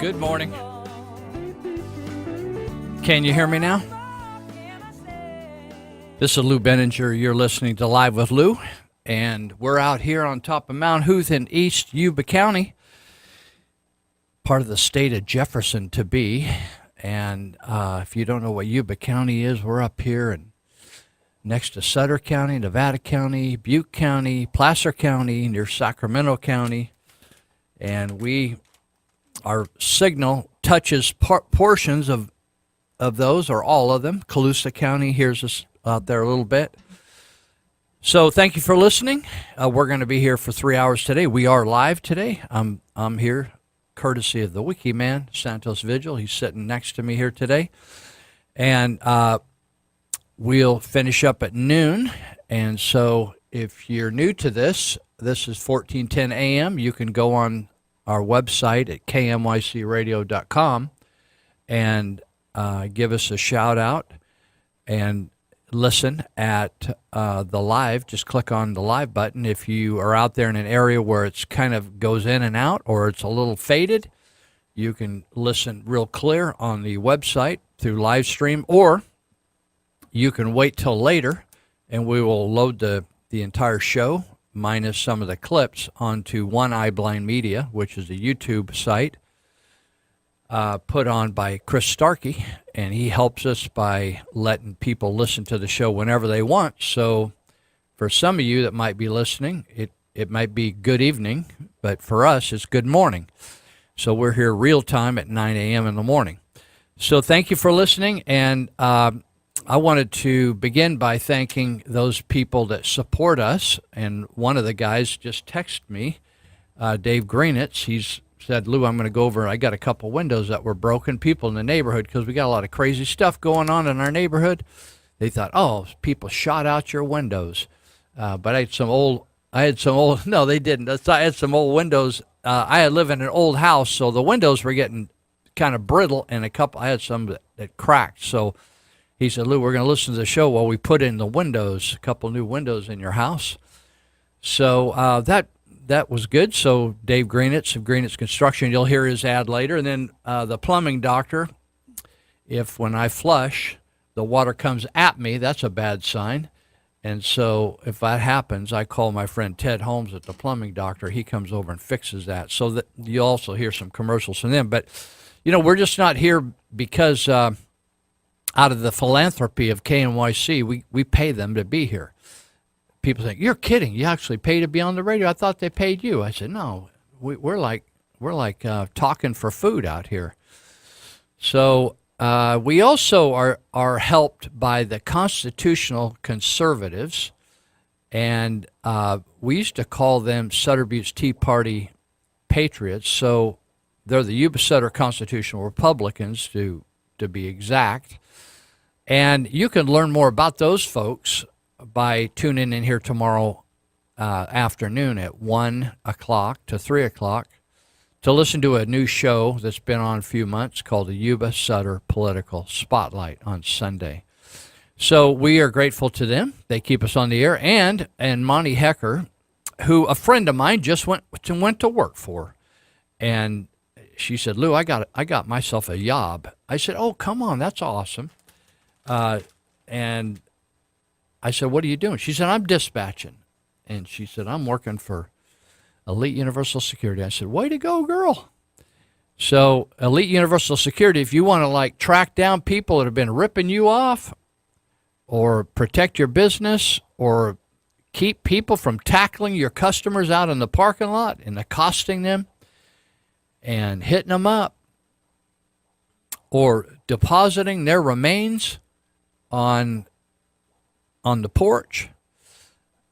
Good morning. Can you hear me now? This is Lou Benninger. You're listening to Live with Lou, and we're out here on top of Mount Hood in East Yuba County, part of the state of Jefferson to be. And if you don't know what Yuba County is, we're up here and next to Sutter County, Nevada County, Butte County, Placer County, near Sacramento County, and our signal touches portions of those, or all of them. Colusa County hears us out there a little bit. So thank you for listening. We're going to be here for 3 hours today. We are live today. I'm here courtesy of the Wiki Man, Santos Vigil. He's sitting next to me here today. And we'll finish up at noon. And so if you're new to this is 1410 AM. You can go on our website at kmycradio.com and give us a shout out and listen at the live. Just click on the live button. If you are out there in an area where it's kind of goes in and out or it's a little faded, you can listen real clear on the website through live stream, or you can wait till later and we will load the entire show minus some of the clips onto One Eye Blind Media, which is a YouTube site put on by Chris Starkey, and he helps us by letting people listen to the show whenever they want. So for some of you that might be listening, it might be good evening, but for us it's good morning. So we're here real time at 9 a.m. in the morning. So thank you for listening, and I wanted to begin by thanking those people that support us. And one of the guys just texted me, Dave Greenitz. He's said, Lou, I'm going to go over. I got a couple windows that were broken. People in the neighborhood, because we got a lot of crazy stuff going on in our neighborhood. They thought, oh, people shot out your windows. But I had some old, no, they didn't. I had some old windows. I live in an old house, so the windows were getting kind of brittle, and I had some that cracked. So he said, Lou, we're going to listen to the show while we put in the windows, a couple new windows in your house. So that was good. So Dave Greenitz of Greenitz Construction, you'll hear his ad later. And then the plumbing doctor, if when I flush, the water comes at me, that's a bad sign. And so if that happens, I call my friend Ted Holmes at the plumbing doctor. He comes over and fixes that. So that you'll also hear some commercials from them. But, we're just not here because out of the philanthropy of KNYC, we pay them to be here. People think, you're kidding. You actually pay to be on the radio. I thought they paid you. I said, no, we're like talking for food out here. So we also are helped by the constitutional conservatives, and we used to call them Sutter Butte's Tea Party patriots. So they're the Yuba Sutter Constitutional Republicans, to be exact. And you can learn more about those folks by tuning in here tomorrow afternoon at 1 o'clock to 3 o'clock to listen to a new show that's been on a few months called the Yuba Sutter Political Spotlight on Sunday. So we are grateful to them. They keep us on the air. And Monty Hecker, who a friend of mine just went to work for, and she said, Lou, I got myself a job. I said, oh, come on, that's awesome. And I said, what are you doing? She said, I'm dispatching. And she said, I'm working for Elite Universal Security. I said, way to go, girl. So Elite Universal Security, if you want to track down people that have been ripping you off, or protect your business, or keep people from tackling your customers out in the parking lot and accosting them and hitting them up, or depositing their remains on the porch,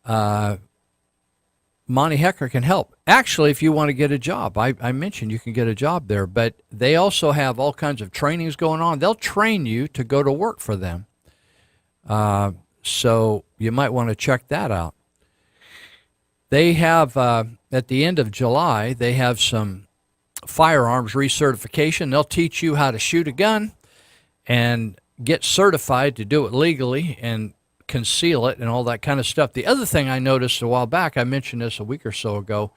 Monty Hecker can help. Actually, if you want to get a job, I mentioned you can get a job there, but they also have all kinds of trainings going on. They'll train you to go to work for them. So you might want to check that out. They have, at the end of July, they have some firearms recertification. They'll teach you how to shoot a gun and get certified to do it legally and conceal it and all that kind of stuff. The other thing I noticed a while back, I mentioned this a week or so ago,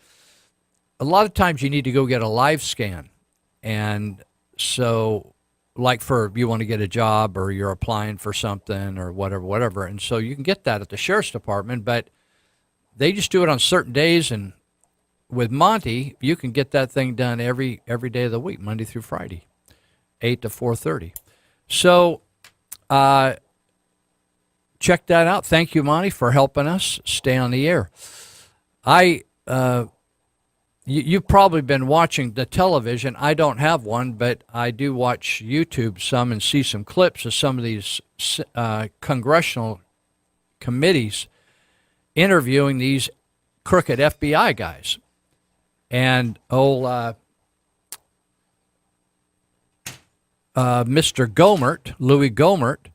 a lot of times you need to go get a live scan. And so, like for you want to get a job or you're applying for something or whatever. And so you can get that at the sheriff's department, but they just do it on certain days. And with Monty, you can get that thing done every day of the week, Monday through Friday, 8 to 4:30. So check that out. Thank you, Monty, for helping us stay on the air. You've probably been watching the television. I don't have one, but I do watch YouTube some and see some clips of some of these congressional committees interviewing these crooked FBI guys. And Mr. Gohmert, Louis Gohmert,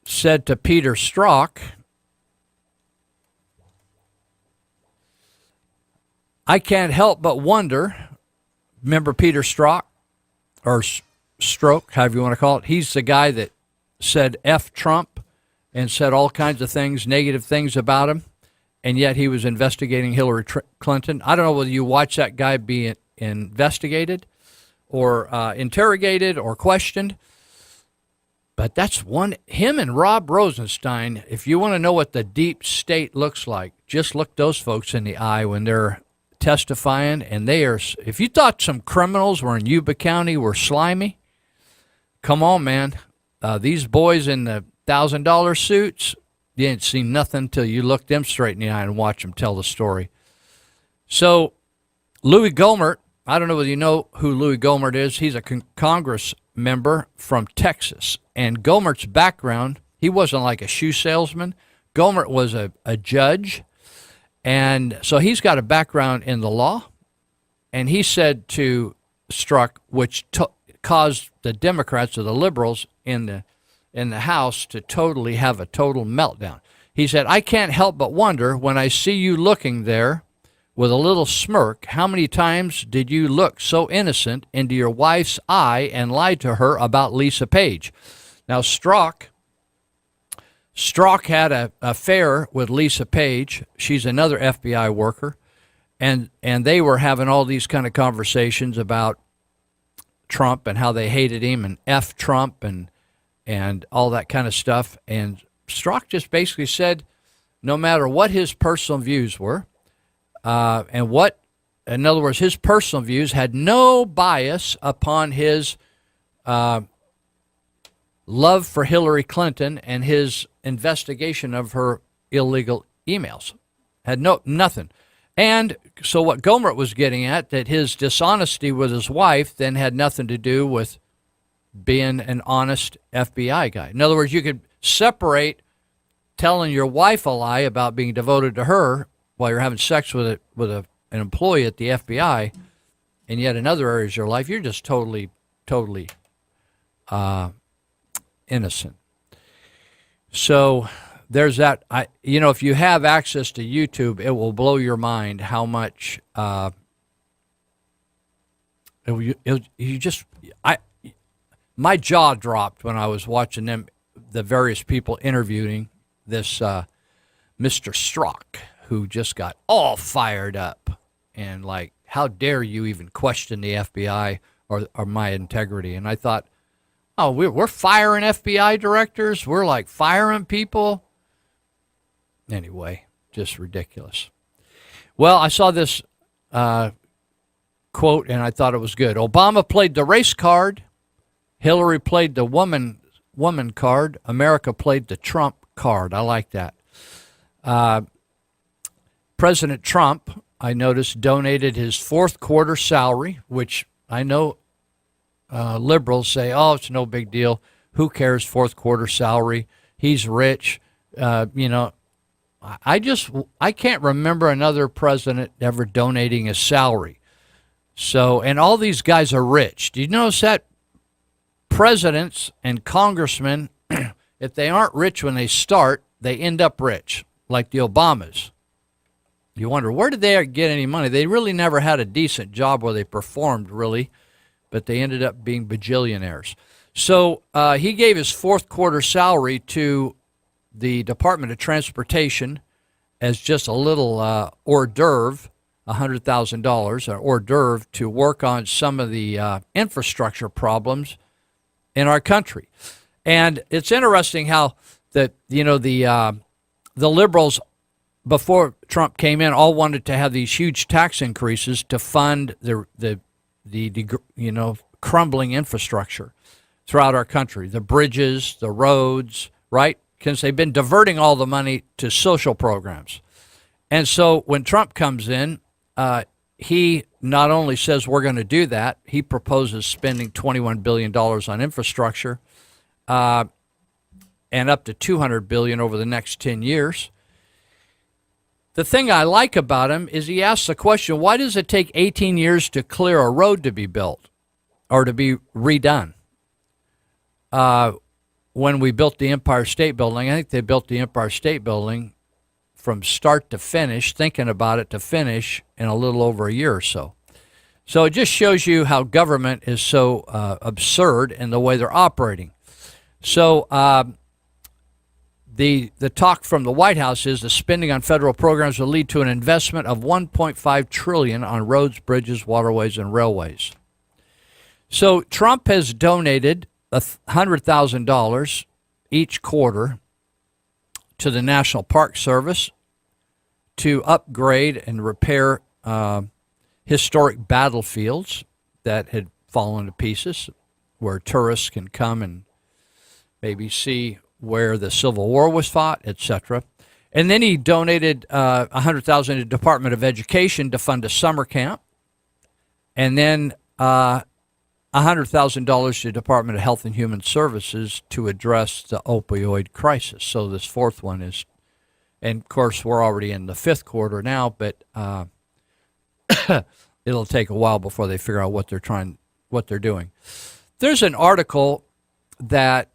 said to Peter Strzok, I can't help but wonder, remember Peter Strzok, or Stroke, however you want to call it? He's the guy that said F Trump and said all kinds of things, negative things about him, and yet he was investigating Hillary Clinton. I don't know whether you watch that guy be investigated or interrogated or questioned, but that's one, him and Rob Rosenstein, if you want to know what the deep state looks like, just look those folks in the eye when they're testifying, and they are, if you thought some criminals were in Yuba County were slimy, come on, man. These boys in the $1,000 suits, you didn't see nothing till you looked them straight in the eye and watch them tell the story. So Louis Gohmert, I don't know whether you know who Louis Gohmert is. He's a Congress member from Texas. And Gohmert's background, he wasn't like a shoe salesman. Gohmert was a judge. And so he's got a background in the law. And he said to Strzok, which caused the Democrats or the liberals in the House to totally have a total meltdown. He said, I can't help but wonder when I see you looking there with a little smirk, how many times did you look so innocent into your wife's eye and lie to her about Lisa Page? Now, Strzok had an affair with Lisa Page. She's another FBI worker. And they were having all these kind of conversations about Trump and how they hated him and F Trump and all that kind of stuff. And Strzok just basically said, no matter what his personal views were, in other words, his personal views had no bias upon his love for Hillary Clinton and his investigation of her illegal emails. Had nothing. And so what Gohmert was getting at, that his dishonesty with his wife then had nothing to do with being an honest FBI guy. In other words, you could separate telling your wife a lie about being devoted to her while you're having sex with an employee at the FBI, and yet in other areas of your life, you're just totally innocent. So there's that. If you have access to YouTube, it will blow your mind how much my jaw dropped when I was watching the various people interviewing this Mr. Strzok, who just got all fired up and like, how dare you even question the FBI or my integrity? And I thought, oh, we're firing FBI directors. We're like firing people. Anyway, just ridiculous. Well, I saw this quote and I thought it was good. Obama played the race card. Hillary played the woman card. America played the Trump card. I like that. President Trump, I noticed, donated his fourth quarter salary, which I know liberals say, oh, it's no big deal. Who cares, fourth quarter salary? He's rich. I can't remember another president ever donating his salary. So, and all these guys are rich. Do you notice that? Presidents and congressmen, if they aren't rich when they start, they end up rich, like the Obamas. You wonder, where did they get any money? They really never had a decent job where they performed, really, but they ended up being bajillionaires. So he gave his fourth quarter salary to the Department of Transportation as just a little hors d'oeuvre $100,000, an hors d'oeuvre, to work on some of the infrastructure problems in our country. And it's interesting how the liberals, before Trump came in, all wanted to have these huge tax increases to fund the crumbling infrastructure throughout our country, the bridges, the roads, right? Because they've been diverting all the money to social programs. And so when Trump comes in, he not only says we're going to do that, he proposes spending $21 billion on infrastructure and up to $200 billion over the next 10 years. The thing I like about him is he asks the question, why does it take 18 years to clear a road to be built or to be redone? When we built the Empire State Building, I think they built the Empire State Building from start to finish, thinking about it to finish, in a little over a year or so. So it just shows you how government is so absurd in the way they're operating. So the talk from the White House is the spending on federal programs will lead to an investment of $1.5 trillion on roads, bridges, waterways, and railways. So Trump has donated $100,000 each quarter to the National Park Service to upgrade and repair historic battlefields that had fallen to pieces, where tourists can come and maybe see where the Civil War was fought, etc. And then he donated $100,000 to the Department of Education to fund a summer camp, and then $100,000 to the Department of Health and Human Services to address the opioid crisis. So this fourth one is, and of course we're already in the fifth quarter now, but it'll take a while before they figure out what they're doing. There's an article that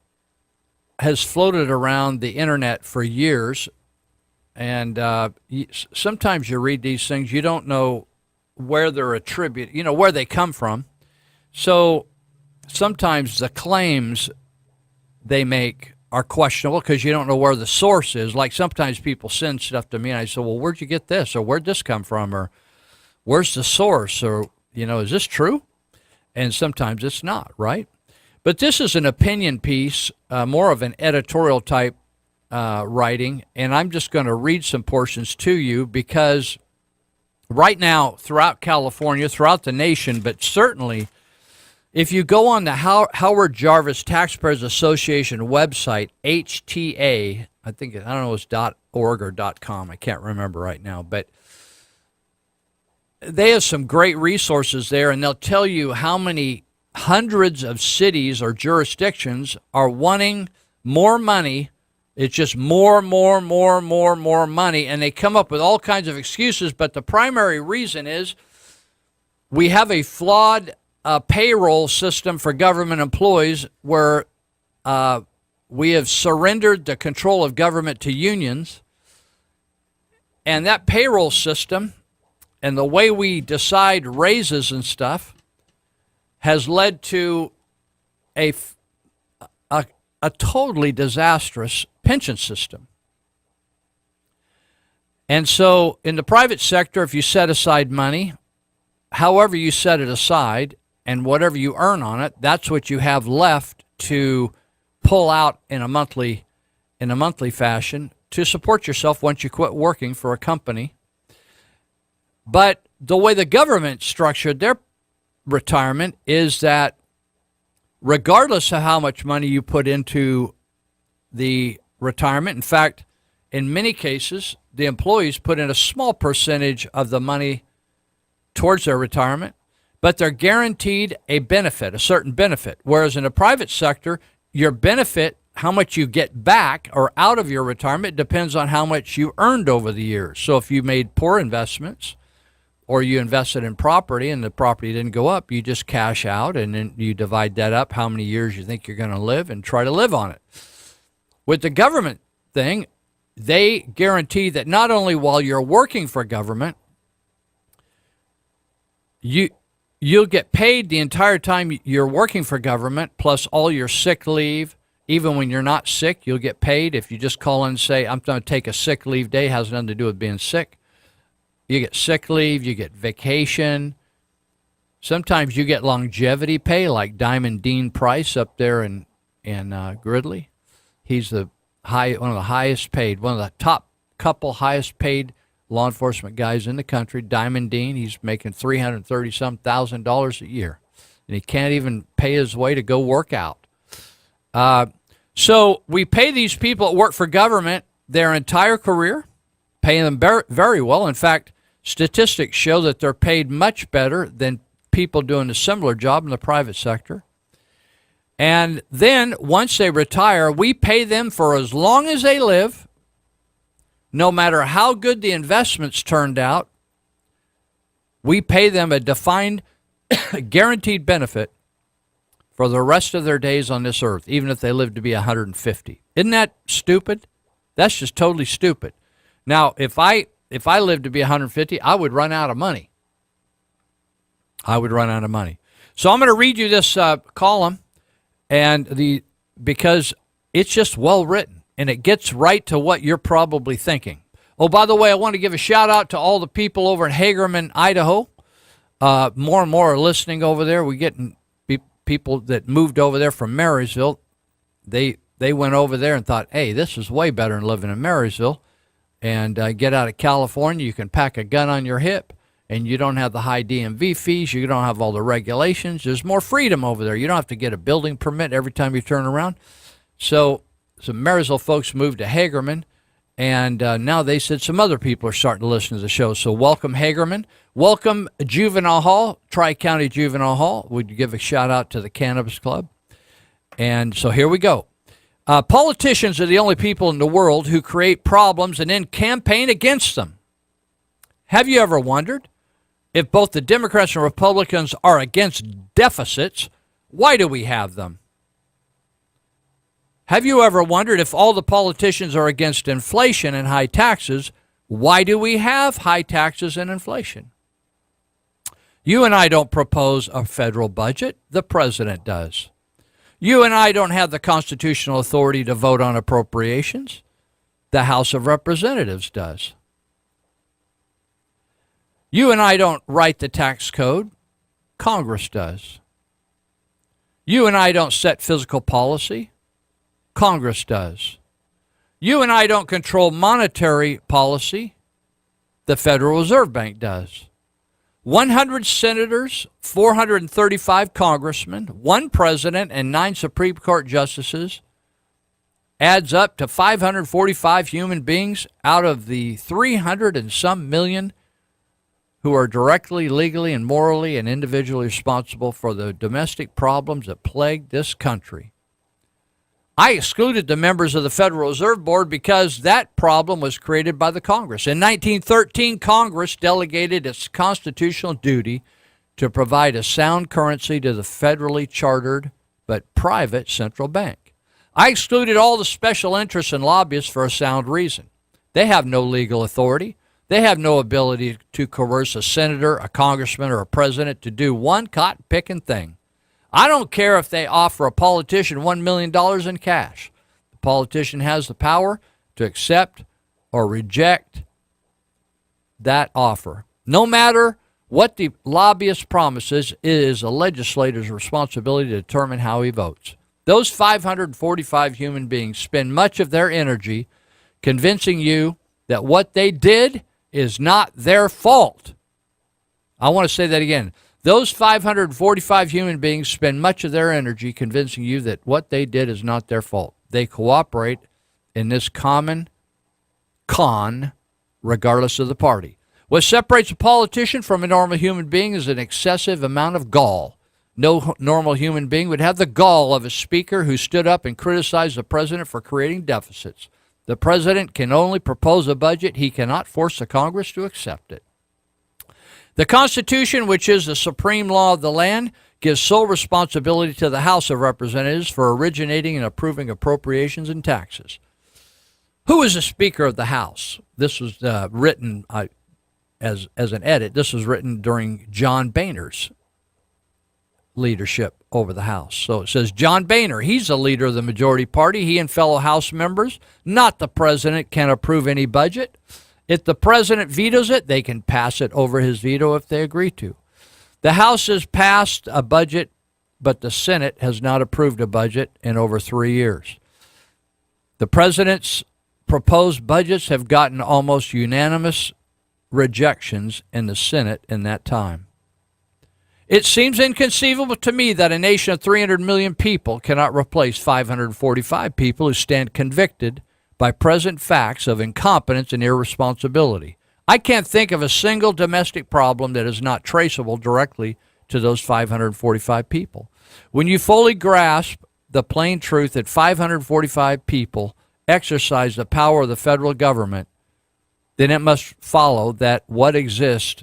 has floated around the internet for years, and sometimes you read these things, you don't know where they're attributed, where they come from. So sometimes the claims they make are questionable because you don't know where the source is. Like sometimes people send stuff to me and I say, well, where'd you get this? Or where'd this come from? Or where's the source? Or, is this true? And sometimes it's not, right? But this is an opinion piece, more of an editorial type writing. And I'm just going to read some portions to you because right now throughout California, throughout the nation, but certainly if you go on the Howard Jarvis Taxpayers Association website, HTA, I don't know if it's .org or .com, I can't remember right now, but they have some great resources there, and they'll tell you how many hundreds of cities or jurisdictions are wanting more money. It's just more money, and they come up with all kinds of excuses, but the primary reason is we have a flawed payroll system for government employees where we have surrendered the control of government to unions, and that payroll system and the way we decide raises and stuff has led to a totally disastrous pension system. And so in the private sector, if you set aside money, however you set it aside, and whatever you earn on it, that's what you have left to pull out in a monthly fashion to support yourself once you quit working for a company. But the way the government structured their retirement is that regardless of how much money you put into the retirement, in fact, in many cases, the employees put in a small percentage of the money towards their retirement, but they're guaranteed a benefit, a certain benefit. Whereas in the private sector, your benefit, how much you get back or out of your retirement, depends on how much you earned over the years. So if you made poor investments or you invested in property and the property didn't go up, you just cash out and then you divide that up, how many years you think you're going to live, and try to live on it. With the government thing, they guarantee that not only while you're working for government, you'll get paid the entire time you're working for government, plus all your sick leave. Even when you're not sick, you'll get paid. If you just call in and say, I'm going to take a sick leave day, has nothing to do with being sick, You get sick leave, you get vacation. Sometimes you get longevity pay, like Diamond Dean Price up there in Gridley. He's one of the highest paid, one of the top couple highest paid law enforcement guys in the country. Diamond Dean, he's making $330,000 a year, and he can't even pay his way to go work out. So we pay these people that work for government their entire career, paying them very well. In fact, statistics show that they're paid much better than people doing a similar job in the private sector. And then once they retire, we pay them for as long as they live, no matter how good the investments turned out. We pay them a defined, guaranteed benefit for the rest of their days on this earth, even if they live to be 150. Isn't that stupid? That's just totally stupid. Now, if I lived to be 150, I would run out of money. So I'm going to read you this column, and because it's just well written, and it gets right to what you're probably thinking. Oh, by the way, I want to give a shout out to all the people over in Hagerman, Idaho. More and more are listening over there. We're getting people that moved over there from Marysville. They went over there and thought, hey, this is way better than living in Marysville. And get out of California, you can pack a gun on your hip, and you don't have the high DMV fees. You don't have all the regulations. There's more freedom over there. You don't have to get a building permit every time you turn around. So some Marysville folks moved to Hagerman, and now they said some other people are starting to listen to the show. So welcome, Hagerman. Welcome, Juvenile Hall, Tri-County Juvenile Hall. We'd give a shout-out to the Cannabis Club. And so here we go. Politicians are the only people in the world who create problems and then campaign against them. Have you ever wondered if both the Democrats and Republicans are against deficits? Why do we have them? Have you ever wondered if all the politicians are against inflation and high taxes? Why do we have high taxes and inflation? You and I don't propose a federal budget. The president does. You and I don't have the constitutional authority to vote on appropriations. The House of Representatives does. You and I don't write the tax code. Congress does. You and I don't set fiscal policy. Congress does. You and I don't control monetary policy. The Federal Reserve Bank does. 100 senators, 435 congressmen, 1 president, and 9 Supreme Court justices adds up to 545 human beings out of the 300 and some million who are directly, legally, and morally and individually responsible for the domestic problems that plague this country. I excluded the members of the Federal Reserve Board because that problem was created by the Congress. In 1913, Congress delegated its constitutional duty to provide a sound currency to the federally chartered but private central bank. I excluded all the special interests and lobbyists for a sound reason. They have no legal authority. They have no ability to coerce a senator, a congressman, or a president to do one cotton-picking thing. I don't care if they offer a politician $1 million in cash. The politician has the power to accept or reject that offer. No matter what the lobbyist promises, it is a legislator's responsibility to determine how he votes. Those 545 human beings spend much of their energy convincing you that what they did is not their fault. I want to say that again. Those 545 human beings spend much of their energy convincing you that what they did is not their fault. They cooperate in this common con, regardless of the party. What separates a politician from a normal human being is an excessive amount of gall. No normal human being would have the gall of a speaker who stood up and criticized the president for creating deficits. The president can only propose a budget. He cannot force the Congress to accept it. The Constitution, which is the supreme law of the land, gives sole responsibility to the House of Representatives for originating and approving appropriations and taxes. Who is the Speaker of the House? This was written as an edit. This was written during John Boehner's leadership over the House. So it says John Boehner, he's the leader of the majority party. He and fellow House members, not the president, can approve any budget. If the president vetoes it, they can pass it over his veto if they agree to. The House has passed a budget, but the Senate has not approved a budget in over 3 years. The president's proposed budgets have gotten almost unanimous rejections in the Senate in that time. It seems inconceivable to me that a nation of 300 million people cannot replace 545 people who stand convicted by present facts of incompetence and irresponsibility. I can't think of a single domestic problem that is not traceable directly to those 545 people. When you fully grasp the plain truth that 545 people exercise the power of the federal government, then it must follow that what exists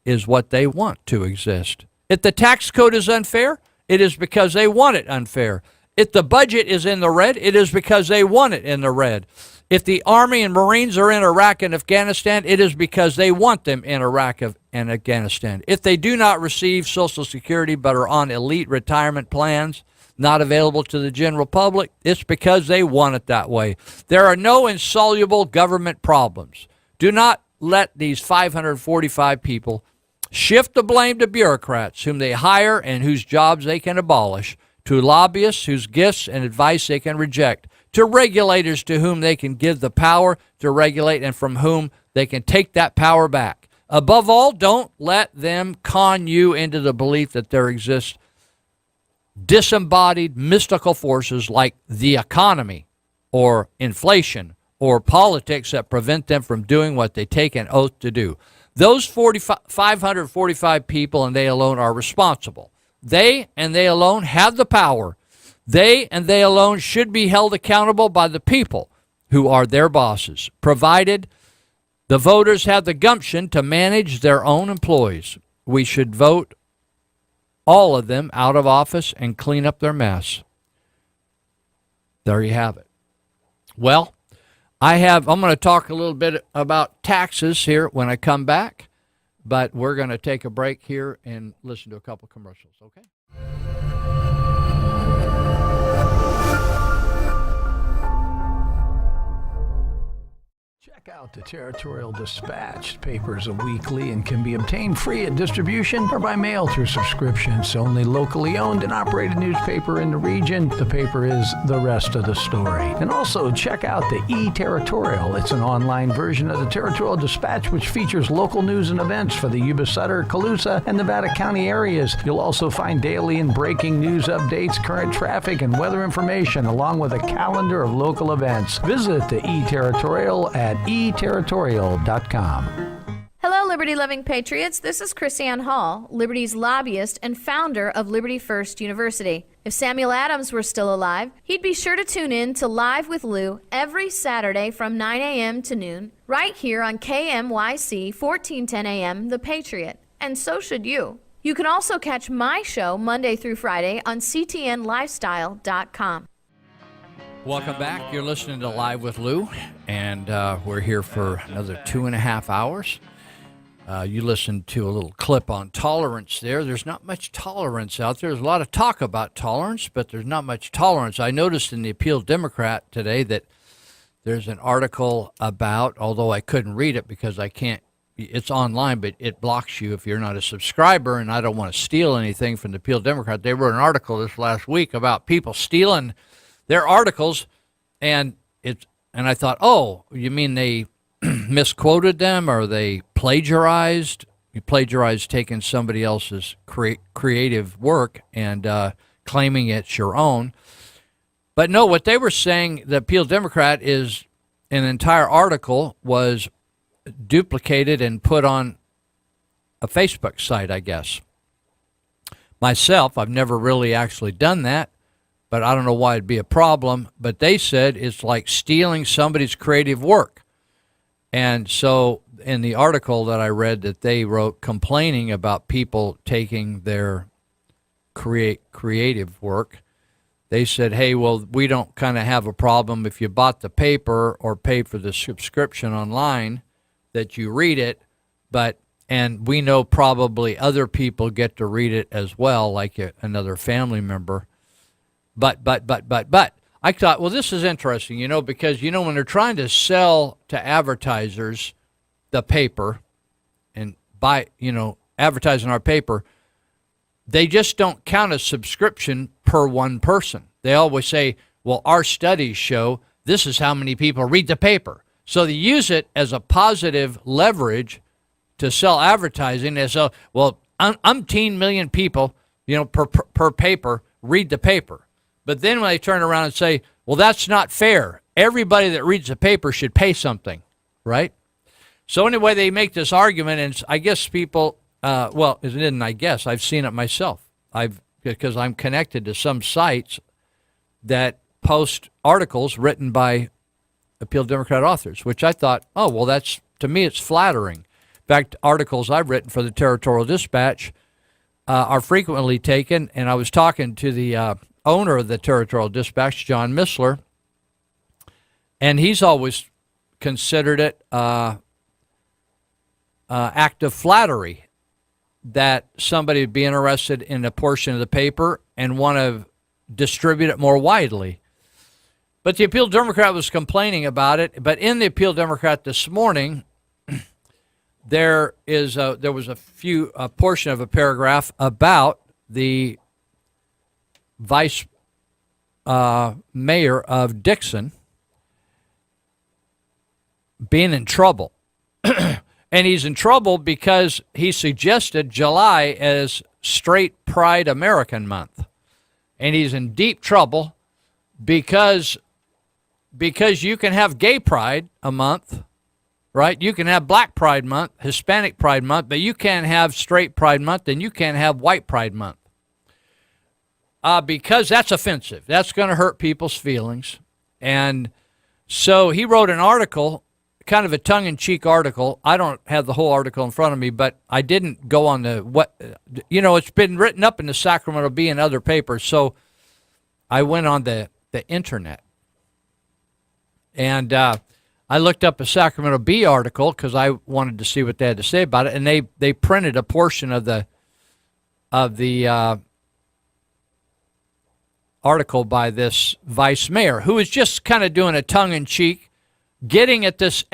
is what they want to exist. If the tax code is unfair, it is because they want it unfair. If the budget is in the red, it is because they want it in the red. If the Army and Marines are in Iraq and Afghanistan, it is because they want them in Iraq and Afghanistan. If they do not receive Social Security but are on elite retirement plans, not available to the general public, it's because they want it that way. There are no insoluble government problems. Do not let these 545 people shift the blame to bureaucrats whom they hire and whose jobs they can abolish, to lobbyists whose gifts and advice they can reject, to regulators to whom they can give the power to regulate and from whom they can take that power back. Above all, don't let them con you into the belief that there exists disembodied mystical forces like the economy or inflation or politics that prevent them from doing what they take an oath to do. Those 545 people and they alone are responsible. They and they alone have the power. They and they alone should be held accountable by the people who are their bosses, provided the voters have the gumption to manage their own employees. We should vote all of them out of office and clean up their mess. There you have it. Well, I'm going to talk a little bit about taxes here when I come back, but we're going to take a break here and listen to a couple commercials, okay? Check out the Territorial Dispatch. Papers are weekly and can be obtained free at distribution or by mail through subscription. It's only locally owned and operated newspaper in the region. The paper is the rest of the story. And also check out the E-Territorial. It's an online version of the Territorial Dispatch which features local news and events for the Yuba Sutter, Colusa, and Nevada County areas. You'll also find daily and breaking news updates, current traffic, and weather information, along with a calendar of local events. Visit the E-Territorial at eterritorial.com. Hello, Liberty-loving patriots. This is Chrisanne Hall, Liberty's lobbyist and founder of Liberty First University. If Samuel Adams were still alive, he'd be sure to tune in to Live with Lou every Saturday from 9 a.m. to noon, right here on KMYC 1410 a.m. The Patriot. And so should you. You can also catch my show Monday through Friday on ctnlifestyle.com. Welcome back. You're listening to Live with Lou, and we're here for another 2.5 hours. You listened to a little clip on tolerance there. There's not much tolerance out there. There's a lot of talk about tolerance, but there's not much tolerance. I noticed in the Appeal Democrat today that there's an article about, although I couldn't read it because I can't, it's online, but it blocks you if you're not a subscriber, and I don't want to steal anything from the Appeal Democrat. They wrote an article this last week about people stealing their articles, and I thought, oh, you mean they misquoted them, or they plagiarized? You plagiarized taking somebody else's creative work and claiming it's your own. But no, what they were saying, the Appeal Democrat, is an entire article was duplicated and put on a Facebook site, I guess. Myself, I've never really actually done that, but I don't know why it'd be a problem. But they said it's like stealing somebody's creative work. And so in the article that I read that they wrote complaining about people taking their creative work, they said, hey, well, we don't kind of have a problem if you bought the paper or paid for the subscription online that you read it, and we know probably other people get to read it as well, like another family member. But I thought, well, this is interesting, because, when they're trying to sell to advertisers the paper and buy, advertise in our paper, they just don't count a subscription per one person. They always say, well, our studies show this is how many people read the paper. So they use it as a positive leverage to sell advertising as a, well, umpteen million people, per paper read the paper. But then when they turn around and say, well, that's not fair. Everybody that reads the paper should pay something, right? So anyway, they make this argument, and I guess people, it isn't I guess, I've seen it myself. Because I'm connected to some sites that post articles written by Appeal Democrat authors, which I thought, to me, it's flattering. In fact, articles I've written for the Territorial Dispatch are frequently taken, and I was talking to the owner of the Territorial Dispatch, John Missler, and he's always considered it act of flattery that somebody would be interested in a portion of the paper and want to distribute it more widely. But the Appeal Democrat was complaining about it. But in the Appeal Democrat this morning, there was a portion of a paragraph about the vice mayor of Dixon being in trouble. And he's in trouble because he suggested July as Straight Pride American Month. And he's in deep trouble because you can have Gay Pride a month, right? You can have Black Pride Month, Hispanic Pride Month, but you can't have Straight Pride Month, and you can't have White Pride Month. Because that's offensive. That's going to hurt people's feelings. And so he wrote an article, kind of a tongue-in-cheek article. I don't have the whole article in front of me, but I didn't go on it's been written up in the Sacramento Bee and other papers, so I went on the internet. And I looked up a Sacramento Bee article because I wanted to see what they had to say about it, and they printed a portion of the article by this vice mayor, who is just kind of doing a tongue-in-cheek, getting at this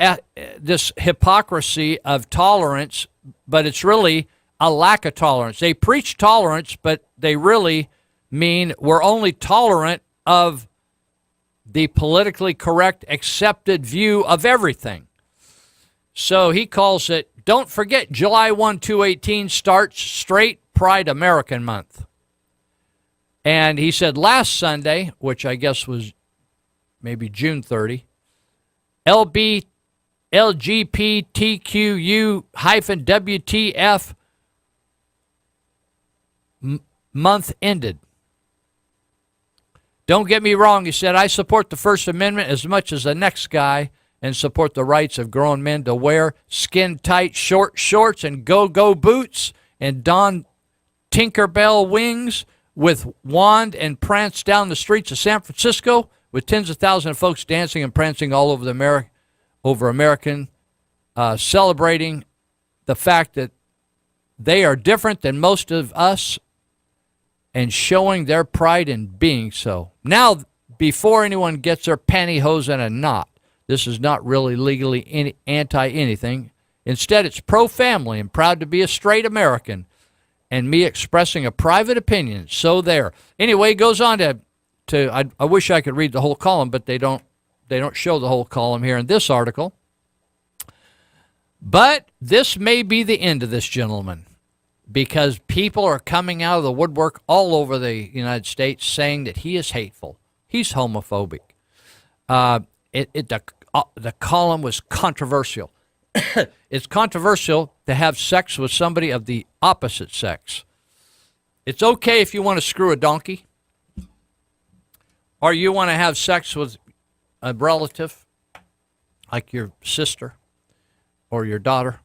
hypocrisy of tolerance, but it's really a lack of tolerance. They preach tolerance, but they really mean we're only tolerant of the politically correct, accepted view of everything. So he calls it, don't forget, July 1, 2018 starts Straight Pride American Month. And he said last Sunday, which I guess was maybe June 30, LGBTQU-WTF month ended. Don't get me wrong, he said, I support the First Amendment as much as the next guy and support the rights of grown men to wear skin-tight short shorts and go-go boots and don Tinkerbell wings with wand and prance down the streets of San Francisco with tens of thousands of folks dancing and prancing all over American, celebrating the fact that they are different than most of us and showing their pride in being so. Now, before anyone gets their pantyhose in a knot, this is not really legally anti-anything. Instead, it's pro-family and proud to be a straight American and me expressing a private opinion. So there. Anyway, it goes on to I wish I could read the whole column, but they don't show the whole column here in this article. But this may be the end of this gentleman, because people are coming out of the woodwork all over the United States saying that he is hateful. He's homophobic. The column was controversial. It's controversial to have sex with somebody of the opposite sex. It's okay if you want to screw a donkey, or you want to have sex with a relative, like your sister or your daughter.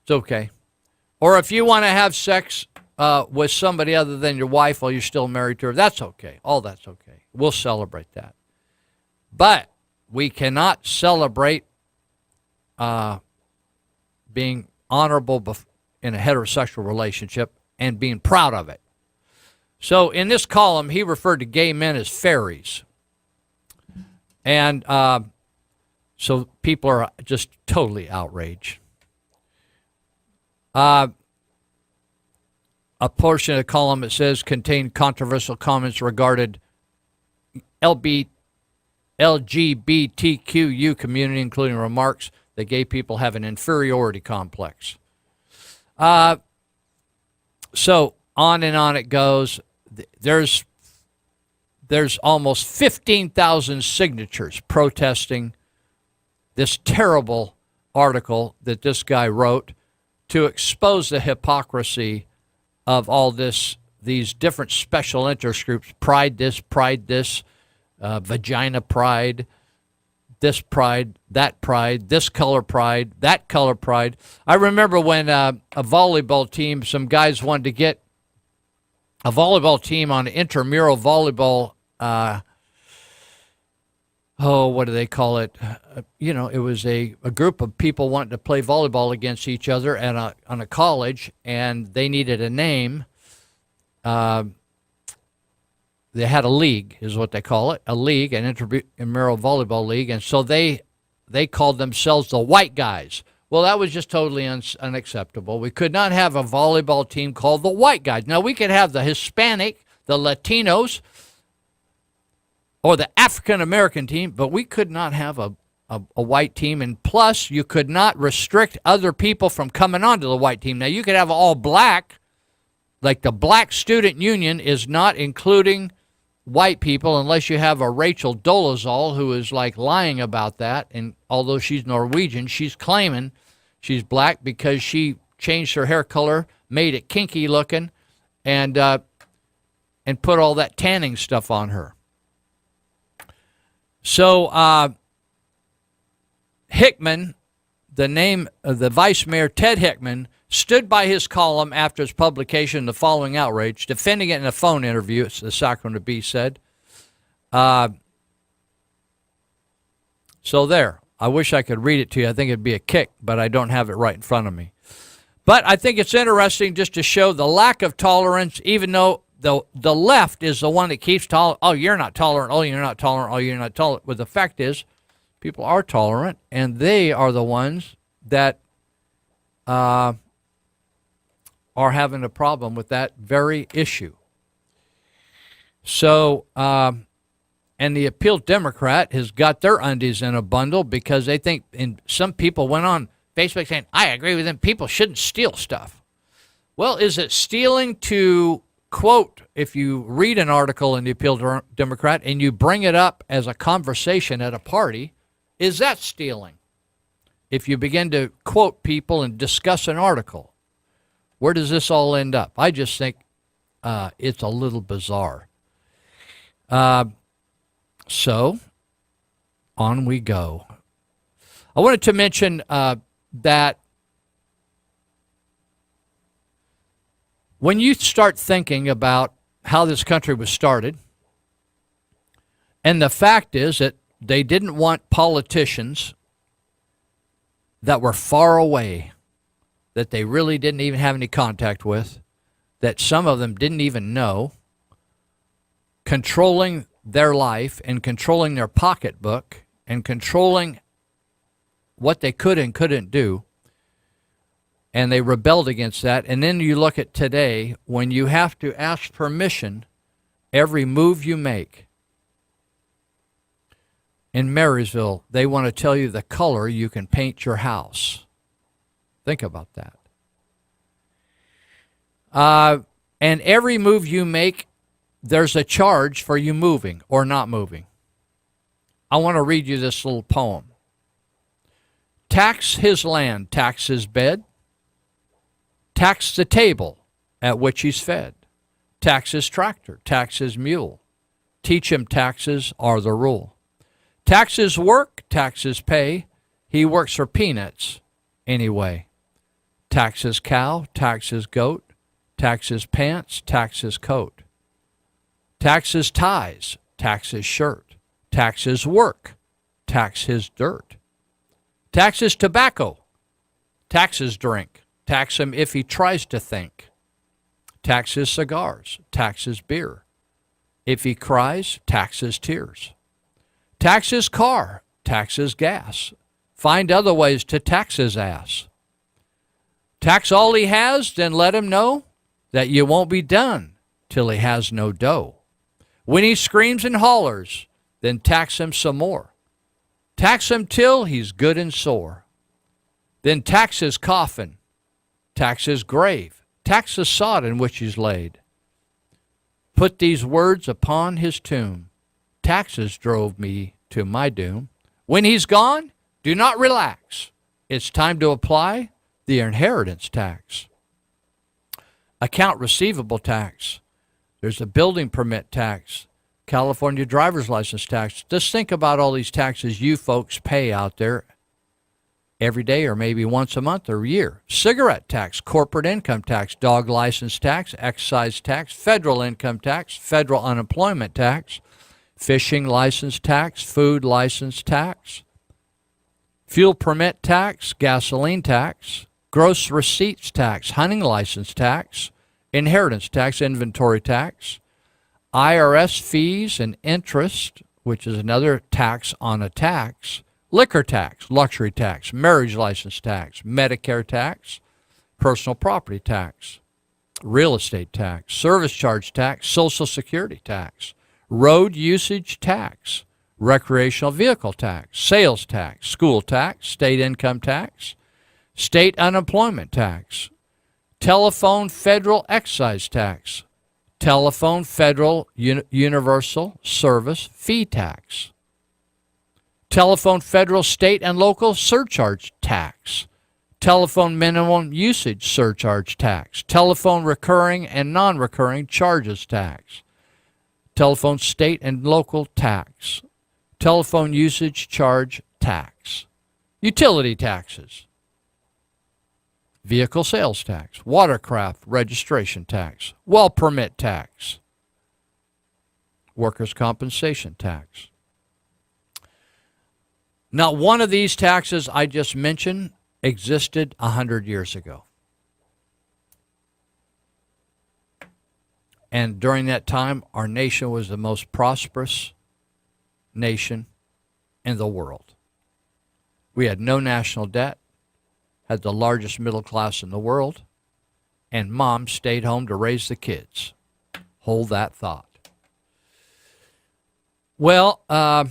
It's okay. Or if you want to have sex with somebody other than your wife while you're still married to her, that's okay. All that's okay. We'll celebrate that. But we cannot celebrate being honorable in a heterosexual relationship and being proud of it. So in this column, he referred to gay men as fairies. And so people are just totally outraged. A portion of the column, it says, contained controversial comments regarding LGBTQU community, including remarks that gay people have an inferiority complex. So on and on it goes. There's almost 15,000 signatures protesting this terrible article that this guy wrote to expose the hypocrisy of all these different special interest groups, pride this, vagina pride, this pride, this color pride, that color pride. I remember when a volleyball team, some guys wanted to get a volleyball team on intramural volleyball, what do they call it? It was a group of people wanting to play volleyball against each other on a college, and they needed a name. They had a league, is what they call it, an intramural volleyball league, and so they called themselves the White Guys. Well, that was just totally unacceptable. We could not have a volleyball team called the White Guys. Now, we could have the Hispanic, the Latinos, or the African-American team, but we could not have a white team. And plus, you could not restrict other people from coming onto the white team. Now, you could have all black, like the Black Student Union is not including white people unless you have a Rachel Dolezal who is like lying about that. And although she's Norwegian, she's claiming she's black because she changed her hair color, made it kinky looking, and put all that tanning stuff on her. So Hickman, the name of the Vice Mayor, Ted Hickman, stood by his column after its publication of the following outrage, defending it in a phone interview, the Sacramento Bee said. So there. I wish I could read it to you. I think it'd be a kick, but I don't have it right in front of me. But I think it's interesting just to show the lack of tolerance, even though the left is the one that keeps oh, you're not tolerant, oh, you're not tolerant, oh, you're not tolerant. But the fact is, people are tolerant, and they are the ones that are having a problem with that very issue. So, and the Appeal Democrat has got their undies in a bundle because they think, and some people went on Facebook saying, I agree with them, people shouldn't steal stuff. Well, is it stealing to quote, if you read an article in the Appeal Democrat and you bring it up as a conversation at a party, is that stealing? If you begin to quote people and discuss an article, where does this all end up? I just think it's a little bizarre. So, on we go. I wanted to mention that when you start thinking about how this country was started, and the fact is that they didn't want politicians that were far away, that they really didn't even have any contact with, that some of them didn't even know, controlling their life and controlling their pocketbook and controlling what they could and couldn't do. And they rebelled against that. And then you look at today, when you have to ask permission every move you make. In Marysville, they want to tell you the color you can paint your house. Think about that. And every move you make, there's a charge for you moving or not moving. I want to read you this little poem. Tax his land, tax his bed. Tax the table at which he's fed. Tax his tractor, tax his mule. Teach him taxes are the rule. Tax his work, tax his pay. He works for peanuts anyway. Tax his cow, tax his goat. Tax his pants, tax his coat. Tax his ties, tax his shirt. Tax his work, tax his dirt. Tax his tobacco, tax his drink. Tax him if he tries to think. Tax his cigars, tax his beer. If he cries, tax his tears. Tax his car, tax his gas. Find other ways to tax his ass. Tax all he has, then let him know that you won't be done till he has no dough. When he screams and hollers, then tax him some more. Tax him till he's good and sore. Then tax his coffin, tax his grave, tax the sod in which he's laid. Put these words upon his tomb. Taxes drove me to my doom. When he's gone, do not relax. It's time to apply the inheritance tax. Account receivable tax. There's a building permit tax, California driver's license tax. Just think about all these taxes you folks pay out there every day or maybe once a month or a year. Cigarette tax, corporate income tax, dog license tax, excise tax, federal income tax, federal unemployment tax, fishing license tax, food license tax, fuel permit tax, gasoline tax, gross receipts tax, hunting license tax, inheritance tax, inventory tax, IRS fees and interest, which is another tax on a tax, liquor tax, luxury tax, marriage license tax, Medicare tax, personal property tax, real estate tax, service charge tax, Social Security tax, road usage tax, recreational vehicle tax, sales tax, school tax, state income tax, state unemployment tax, telephone federal excise tax, telephone federal universal service fee tax, telephone federal, state, and local surcharge tax, telephone minimum usage surcharge tax, telephone recurring and non-recurring charges tax, telephone state and local tax, telephone usage charge tax, utility taxes, vehicle sales tax, watercraft registration tax, well permit tax, workers' compensation tax. Not one of these taxes I just mentioned existed 100 years ago. And during that time, our nation was the most prosperous nation in the world. We had no national debt, had the largest middle class in the world, and mom stayed home to raise the kids. Hold that thought. Well, I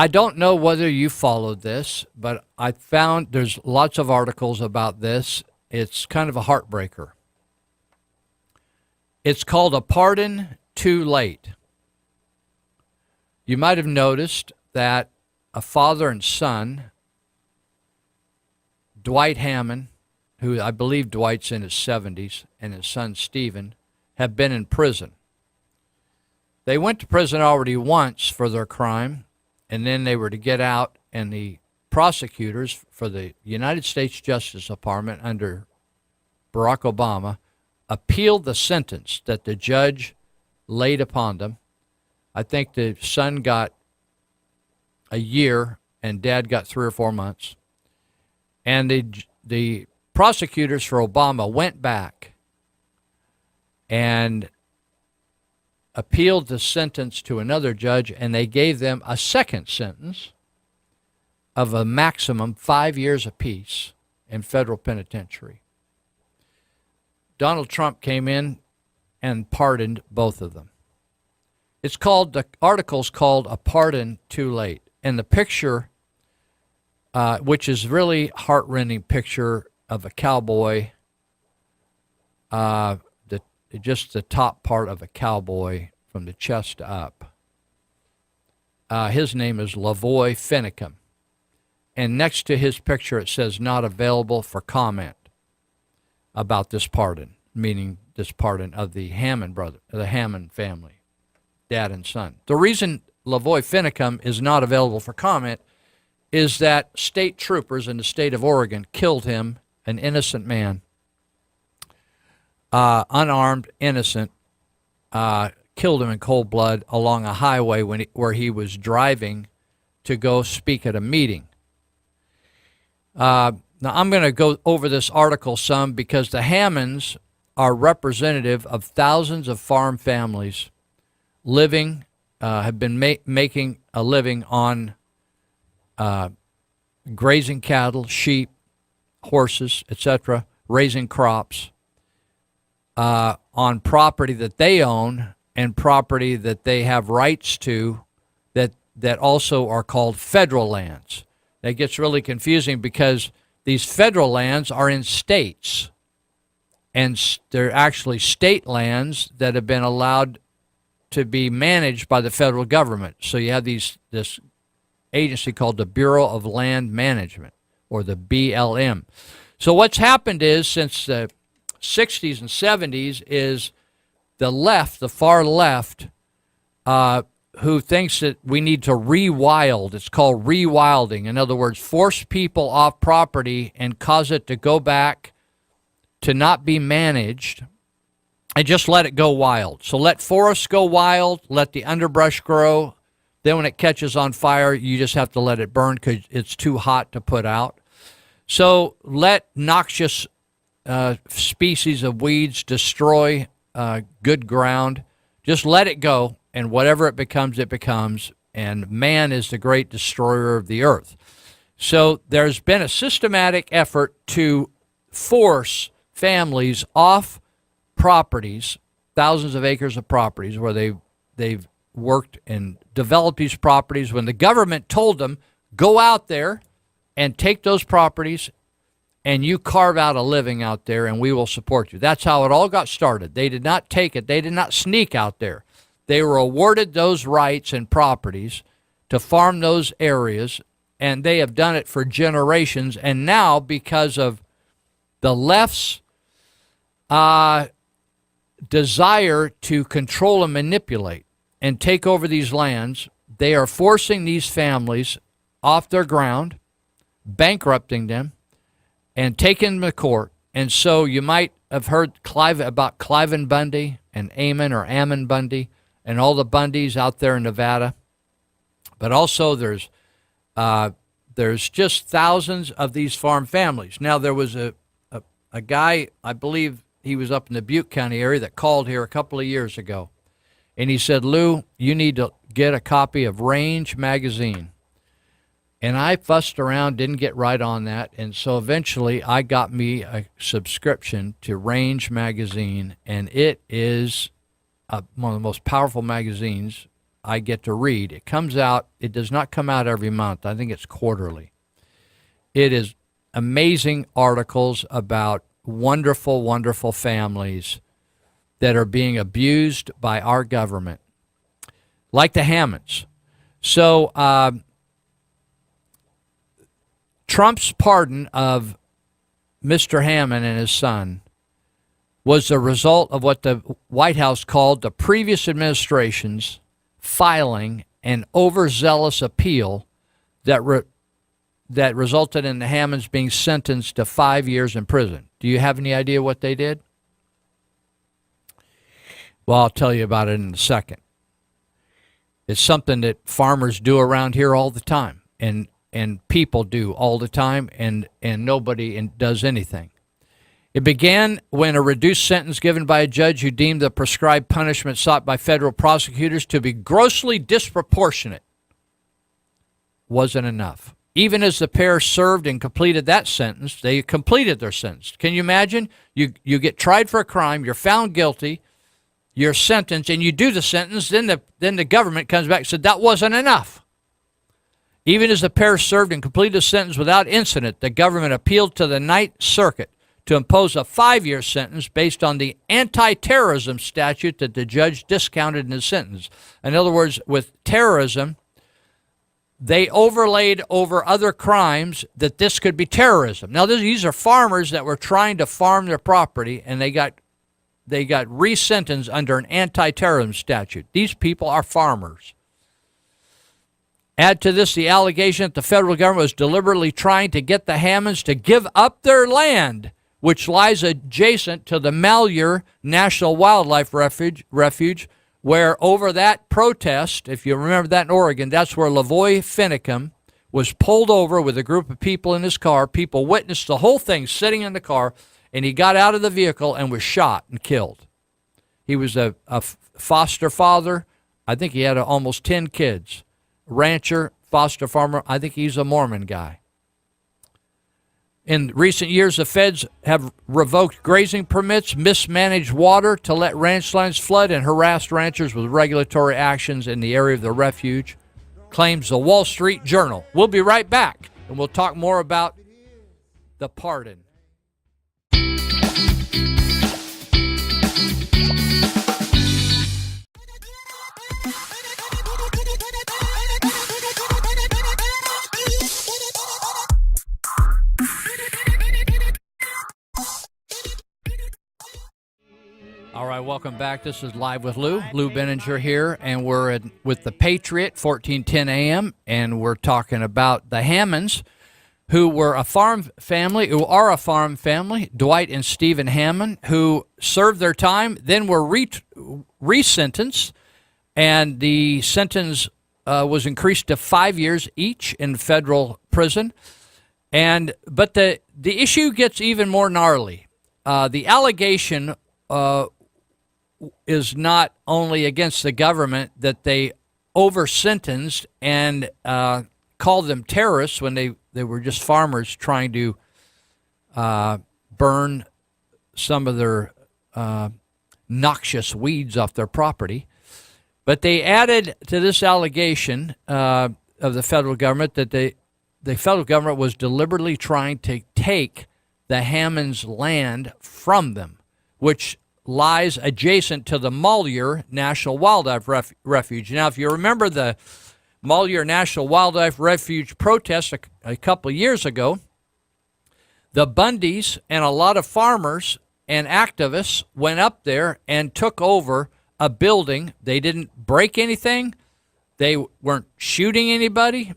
don't know whether you followed this, but I found there's lots of articles about this. It's kind of a heartbreaker. It's called A Pardon Too Late. You might have noticed that a father and son, Dwight Hammond, who I believe Dwight's in his 70s, and his son Stephen, have been in prison. They went to prison already once for their crime, and then they were to get out, and the prosecutors for the United States Justice Department under Barack Obama appealed the sentence that the judge laid upon them. I think the son got a year and dad got 3 or 4 months. And the prosecutors for Obama went back and appealed the sentence to another judge, and they gave them a second sentence of a maximum 5 years apiece in federal penitentiary. Donald Trump came in and pardoned both of them. It's called, the article's called A Pardon Too Late. And the picture, which is really heart-rending picture of a cowboy, just the top part of a cowboy from the chest up. His name is Lavoy Finicum. And next to his picture it says not available for comment about this pardon, meaning this pardon of the Hammond the Hammond family, dad and son. The reason Lavoy Finicum is not available for comment is that state troopers in the state of Oregon killed him, an innocent man, unarmed, innocent, killed him in cold blood along a highway where he was driving to go speak at a meeting. Now, I'm going to go over this article some because the Hammonds are representative of thousands of farm families living, have been making a living on grazing cattle, sheep, horses, etc., raising crops on property that they own and property that they have rights to that also are called federal lands. That gets really confusing because these federal lands are in states, and they're actually state lands that have been allowed to be managed by the federal government. So you have this agency called the Bureau of Land Management, or the BLM. So what's happened is, since the 60s and 70s, is the left, the far left, who thinks that we need to rewild. It's called rewilding. In other words, force people off property and cause it to go back to not be managed and just let it go wild. So let forests go wild, let the underbrush grow. Then when it catches on fire, you just have to let it burn because it's too hot to put out. So let noxious species of weeds destroy good ground. Just let it go, and whatever it becomes, it becomes. And man is the great destroyer of the earth. So there's been a systematic effort to force families off properties, thousands of acres of properties where they've worked and developed these properties, when the government told them, go out there and take those properties and you carve out a living out there and we will support you. That's how it all got started. They did not take it. They did not sneak out there. They were awarded those rights and properties to farm those areas, and they have done it for generations. And now, because of the left's desire to control and manipulate and take over these lands, they are forcing these families off their ground, bankrupting them, and taking them to court. And so you might have heard about Cliven Bundy and Ammon Bundy and all the Bundys out there in Nevada. But also there's just thousands of these farm families. Now, there was a guy, I believe he was up in the Butte County area, that called here a couple of years ago. And he said, Lou, you need to get a copy of Range magazine. And I fussed around, didn't get right on that. And so eventually I got me a subscription to Range magazine, and it is one of the most powerful magazines I get to read. It comes out, it does not come out every month. I think it's quarterly. It is amazing articles about wonderful, wonderful families that are being abused by our government, like the Hammonds. So Trump's pardon of Mr. Hammond and his son was the result of what the White House called the previous administration's filing an overzealous appeal that resulted in the Hammonds being sentenced to 5 years in prison. Do you have any idea what they did? Well, I'll tell you about it in a second. It's something that farmers do around here all the time, and people do all the time, and nobody does anything. It began when a reduced sentence given by a judge who deemed the prescribed punishment sought by federal prosecutors to be grossly disproportionate wasn't enough. Even as the pair served and completed that sentence, they completed their sentence. Can you imagine? You get tried for a crime, you're found guilty, you're sentenced, and you do the sentence, then the government comes back and said that wasn't enough. Even as the pair served and completed the sentence without incident, the government appealed to the Ninth Circuit to impose a 5-year sentence based on the anti-terrorism statute that the judge discounted in his sentence. In other words, with terrorism, they overlaid over other crimes that this could be terrorism. Now, these are farmers that were trying to farm their property, and they got resentenced under an anti-terrorism statute. These people are farmers. Add to this the allegation that the federal government was deliberately trying to get the Hammonds to give up their land, which lies adjacent to the Malheur National Wildlife Refuge, where over that protest, if you remember that in Oregon, that's where Lavoy Finicum was pulled over with a group of people in his car. People witnessed the whole thing sitting in the car, and he got out of the vehicle and was shot and killed. He was a foster father. I think he had almost 10 kids. Rancher, foster farmer. I think he's a Mormon guy. In recent years, the feds have revoked grazing permits, mismanaged water to let ranch lands flood, and harassed ranchers with regulatory actions in the area of the refuge, claims the Wall Street Journal. We'll be right back, and we'll talk more about the pardon. All right, welcome back. This is Live with Lou. Lou Benninger here, and we're with the Patriot, 1410 AM, and we're talking about the Hammonds, who are a farm family, Dwight and Stephen Hammond, who served their time, then were resentenced, and the sentence was increased to 5 years each in federal prison. But the issue gets even more gnarly. The allegation is not only against the government that they over-sentenced and called them terrorists when they were just farmers trying to burn some of their noxious weeds off their property. But they added to this allegation of the federal government that the federal government was deliberately trying to take the Hammonds' land from them, which lies adjacent to the Malheur National Wildlife Refuge. Now, if you remember the Malheur National Wildlife Refuge protest a couple of years ago, the Bundys and a lot of farmers and activists went up there and took over a building. They didn't break anything. They weren't shooting anybody.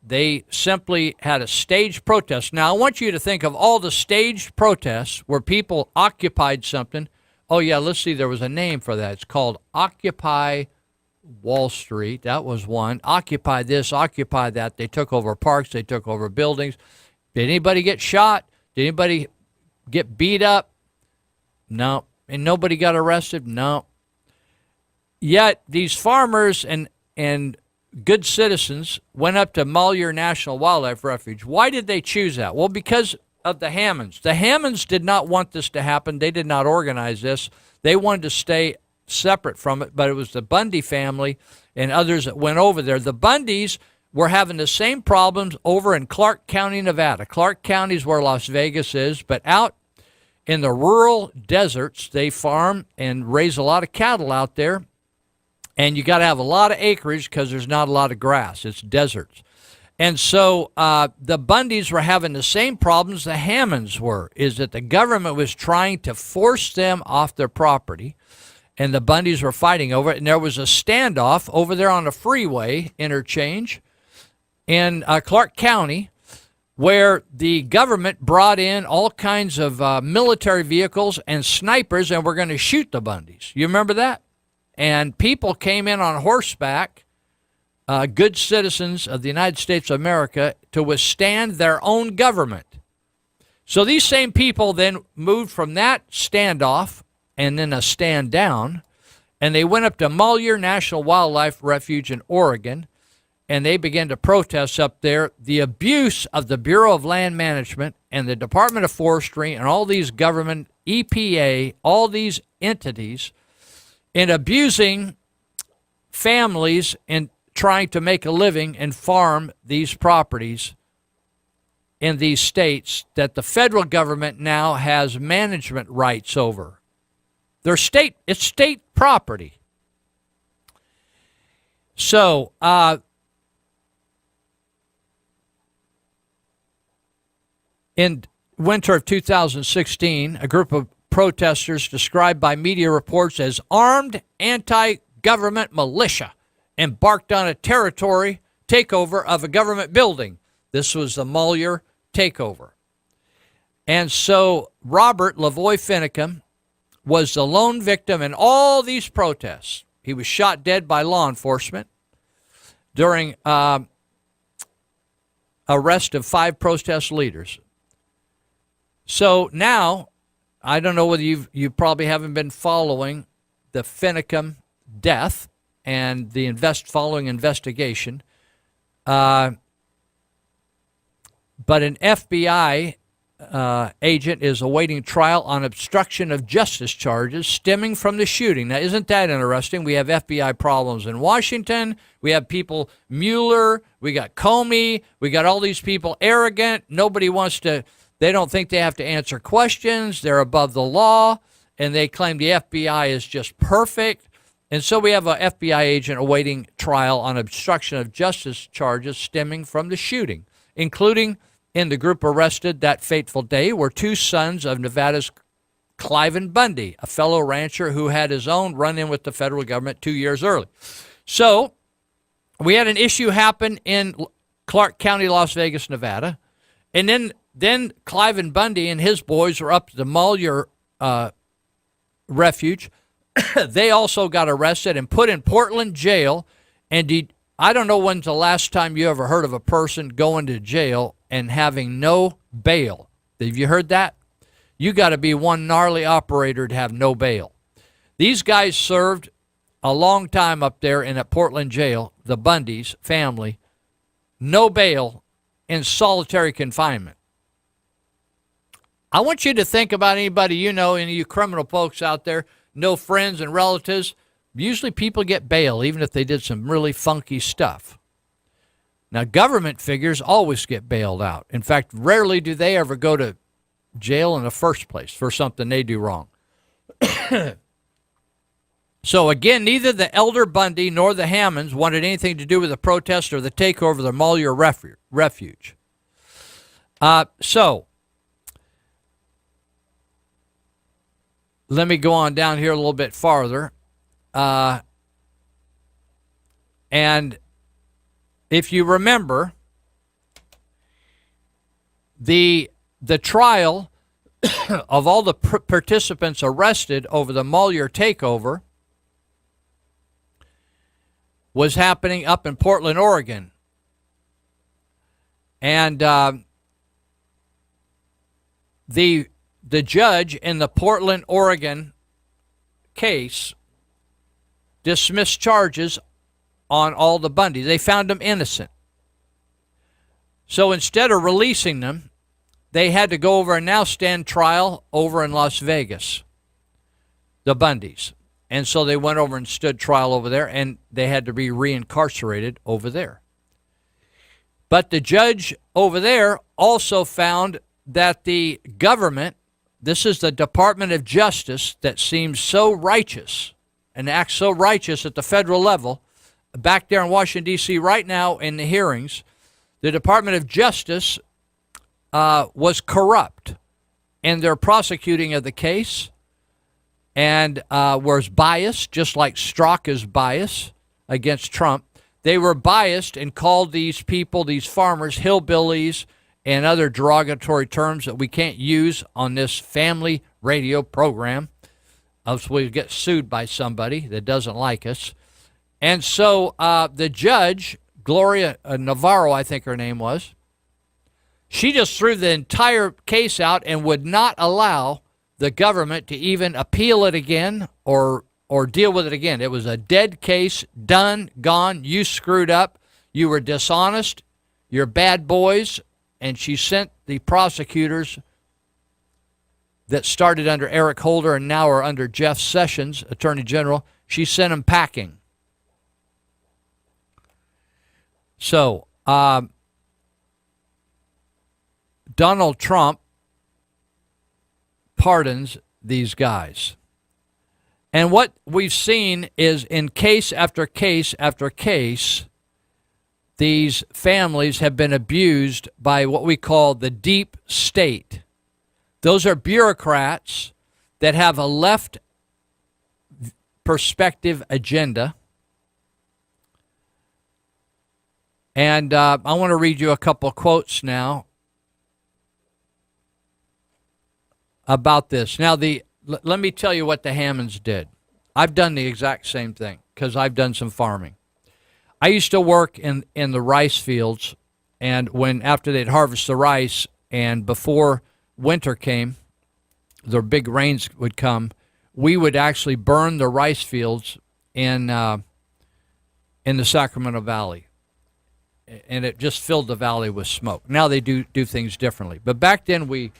They simply had a staged protest. Now, I want you to think of all the staged protests where people occupied something. Oh, yeah, let's see, there was a name for that. It's called Occupy Wall Street. That was one. Occupy this, occupy that. They took over parks. They took over buildings. Did anybody get shot? Did anybody get beat up? No. And nobody got arrested? No. Yet these farmers and good citizens went up to Malheur National Wildlife Refuge. Why did they choose that? Well, because of the Hammonds. The Hammonds did not want this to happen. They did not organize this. They wanted to stay separate from it, but it was the Bundy family and others that went over there. The Bundys were having the same problems over in Clark County, Nevada. Clark County is where Las Vegas is, but out in the rural deserts, they farm and raise a lot of cattle out there. And you got to have a lot of acreage because there's not a lot of grass. It's deserts. And so the Bundys were having the same problems the Hammonds were, is that the government was trying to force them off their property, and the Bundys were fighting over it. And there was a standoff over there on the freeway interchange in Clark County where the government brought in all kinds of military vehicles and snipers and were going to shoot the Bundys. You remember that? And people came in on horseback, good citizens of the United States of America, to withstand their own government. So these same people then moved from that standoff and then a stand down, and they went up to Malheur National Wildlife Refuge in Oregon, and they began to protest up there the abuse of the Bureau of Land Management and the Department of Forestry and all these government, EPA, all these entities, in abusing families and trying to make a living and farm these properties in these states that the federal government now has management rights over. It's state property. So, in winter of 2016, a group of protesters described by media reports as armed anti-government militia embarked on a territory takeover of a government building. This was the Malheur takeover. And so Robert Lavoy Finicum was the lone victim in all these protests. He was shot dead by law enforcement during arrest of 5 protest leaders. So now, I don't know whether you probably haven't been following the Finicum death and the following investigation. But but an FBI agent is awaiting trial on obstruction of justice charges stemming from the shooting. Now, isn't that interesting? We have FBI problems in Washington. We have people, Mueller, we got Comey, we got all these people arrogant. Nobody wants to, they don't think they have to answer questions. They're above the law, and they claim the FBI is just perfect. And so we have an FBI agent awaiting trial on obstruction of justice charges stemming from the shooting, including in the group arrested that fateful day were two sons of Nevada's Cliven Bundy, a fellow rancher who had his own run-in with the federal government 2 years early. So we had an issue happen in Clark County, Las Vegas, Nevada, and then Cliven Bundy and his boys were up to the Mueller refuge. They also got arrested and put in Portland jail. And I don't know when's the last time you ever heard of a person going to jail and having no bail. Have you heard that? You got to be one gnarly operator to have no bail. These guys served a long time up there in a Portland jail, the Bundys family, no bail, in solitary confinement. I want you to think about anybody you know, any of you criminal folks out there, no friends and relatives. Usually people get bail, even if they did some really funky stuff. Now, government figures always get bailed out. In fact, rarely do they ever go to jail in the first place for something they do wrong. So, again, neither the elder Bundy nor the Hammonds wanted anything to do with the protest or the takeover of the Mueller refuge. So, let me go on down here a little bit farther. And if you remember, the trial of all the participants arrested over the Mueller takeover was happening up in Portland, Oregon. And the judge in the Portland, Oregon case dismissed charges on all the Bundys. They found them innocent. So instead of releasing them, they had to go over and now stand trial over in Las Vegas, the Bundys. And so they went over and stood trial over there, and they had to be reincarcerated over there. But the judge over there also found that the government, this is the Department of Justice that seems so righteous and acts so righteous at the federal level, back there in Washington, D.C. right now in the hearings, the Department of Justice was corrupt in their prosecuting of the case and was biased, just like Strzok is biased against Trump. They were biased and called these people, these farmers, hillbillies and other derogatory terms that we can't use on this family radio program, else we get sued by somebody that doesn't like us. And so the judge, Gloria Navarro, I think her name was, she just threw the entire case out and would not allow the government to even appeal it again or deal with it again. It was a dead case, done, gone. You screwed up. You were dishonest. You're bad boys. And she sent the prosecutors that started under Eric Holder and now are under Jeff Sessions, Attorney General, she sent them packing. So, Donald Trump pardons these guys. And what we've seen is in case after case after case, these families have been abused by what we call the deep state. Those are bureaucrats that have a left perspective agenda. And I want to read you a couple of quotes now about this. Now, let me tell you what the Hammonds did. I've done the exact same thing because I've done some farming. I used to work in the rice fields, and after they'd harvest the rice and before winter came, the big rains would come, we would actually burn the rice fields in the Sacramento Valley. and it just filled the valley with smoke. Now they do things differently. But back then we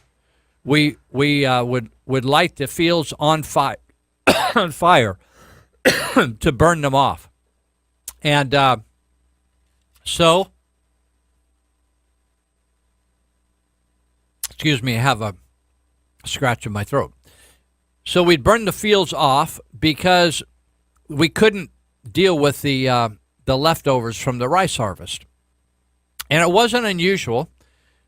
would light the fields on fire on fire to burn them off. And so, excuse me, I have a scratch in my throat. So we'd burn the fields off because we couldn't deal with the leftovers from the rice harvest. And it wasn't unusual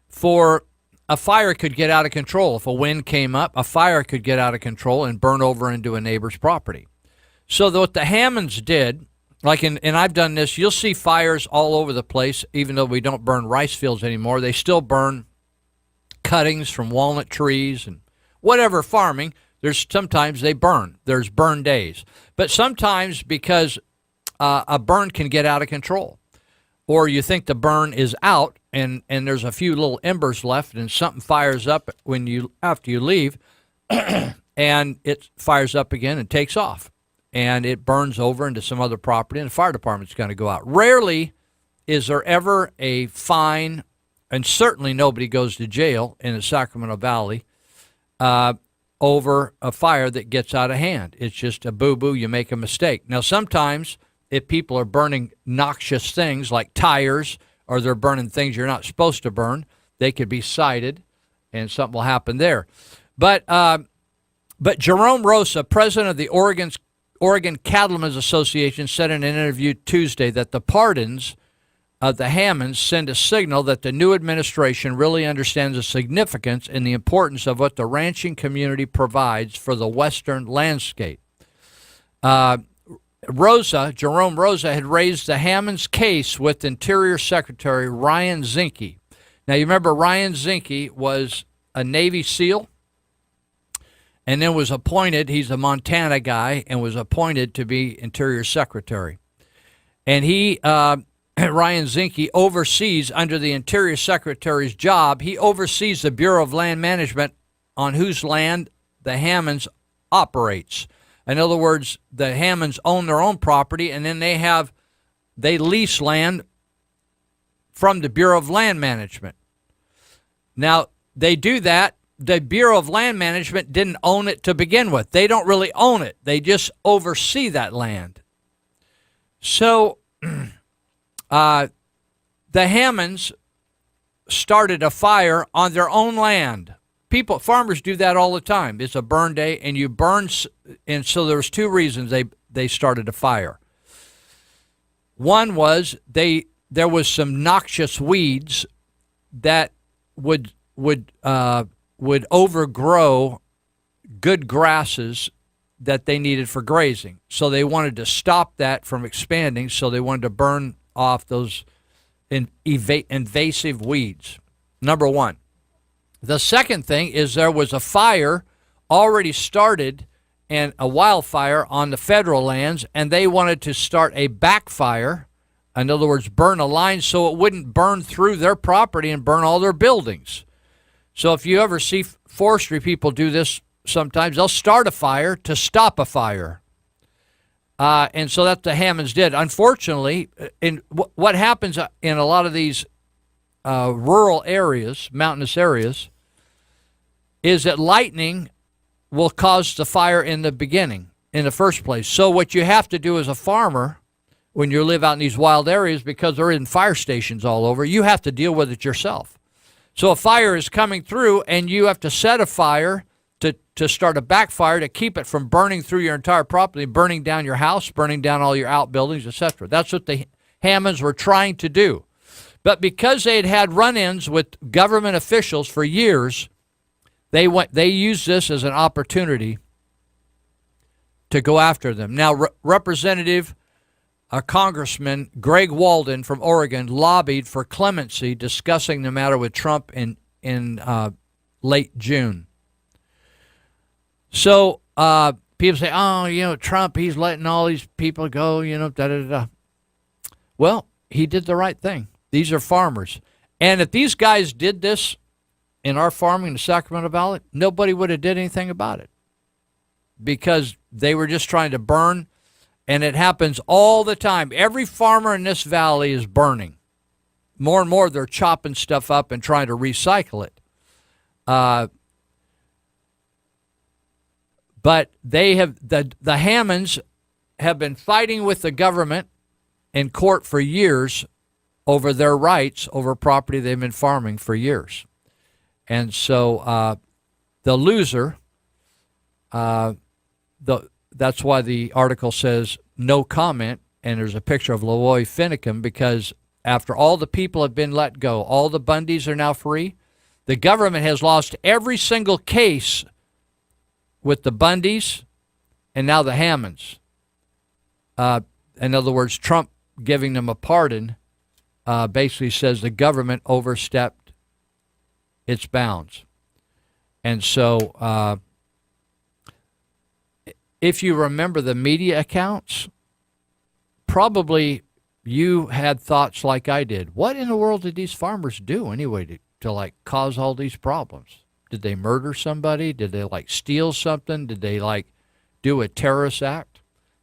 for a fire could get out of control. If a wind came up, a fire could get out of control and burn over into a neighbor's property. So what the Hammonds did, and I've done this, you'll see fires all over the place, even though we don't burn rice fields anymore. They still burn cuttings from walnut trees and whatever farming. Sometimes they burn. There's burn days. But sometimes because a burn can get out of control, or you think the burn is out and there's a few little embers left and something fires up after you leave and it fires up again and takes off and it burns over into some other property and the fire department's going to go out. Rarely is there ever a fine, and certainly nobody goes to jail in the Sacramento Valley over a fire that gets out of hand. It's just a boo-boo, you make a mistake. Now sometimes if people are burning noxious things like tires, or they're burning things you're not supposed to burn, they could be cited, and something will happen there. But Jerome Rosa, president of the Oregon Cattlemen's Association, said in an interview Tuesday that the pardons of the Hammonds send a signal that the new administration really understands the significance and the importance of what the ranching community provides for the western landscape. Jerome Rosa had raised the Hammonds case with Interior Secretary Ryan Zinke. Now, you remember Ryan Zinke was a Navy SEAL and then was appointed, he's a Montana guy, and was appointed to be Interior Secretary. And Ryan Zinke oversees, under the Interior Secretary's job, he oversees the Bureau of Land Management on whose land the Hammonds operates. In other words, the Hammonds own their own property, and then they lease land from the Bureau of Land Management. Now, they do that. The Bureau of Land Management didn't own it to begin with. They don't really own it. They just oversee that land. So the Hammonds started a fire on their own land. Farmers do that all the time. It's a burn day, and you burn. And so there was two reasons they started a fire. One was there was some noxious weeds that would overgrow good grasses that they needed for grazing. So they wanted to stop that from expanding. So they wanted to burn off those invasive weeds. Number one. The second thing is there was a fire already started, and a wildfire on the federal lands, and they wanted to start a backfire. In other words, burn a line so it wouldn't burn through their property and burn all their buildings. So if you ever see forestry people do this, sometimes they'll start a fire to stop a fire. And so that's what the Hammonds did. Unfortunately, what happens in a lot of these rural areas, mountainous areas, is that lightning will cause the fire in the beginning, in the first place. So what you have to do as a farmer, when you live out in these wild areas, because there isn't fire stations all over, you have to deal with it yourself. So a fire is coming through, and you have to set a fire to start a backfire to keep it from burning through your entire property, burning down your house, burning down all your outbuildings, etc. That's what the Hammonds were trying to do. But because they had run-ins with government officials for years, they used this as an opportunity to go after them. Now, Congressman Greg Walden from Oregon lobbied for clemency, discussing the matter with Trump in late June. So people say, oh, Trump, he's letting all these people go, da-da-da-da. Well, he did the right thing. These are farmers. And if these guys did this in our farming in the Sacramento Valley, nobody would have did anything about it, because they were just trying to burn, and it happens all the time. Every farmer in this valley is burning. more and more they're chopping stuff up and trying to recycle it. But they have the Hammonds have been fighting with the government in court for years over their rights over property they've been farming for years. And so the loser, that's why the article says no comment, and there's a picture of Leroy Finicum, because after all the people have been let go, all the Bundys are now free, the government has lost every single case with the Bundys and now the Hammonds. In other words, Trump giving them a pardon basically says the government overstepped its bounds. And so if you remember the media accounts, probably you had thoughts like I did. What in the world did these farmers do anyway to like cause all these problems? Did they murder somebody? Did they like steal something? Did they like do a terrorist act?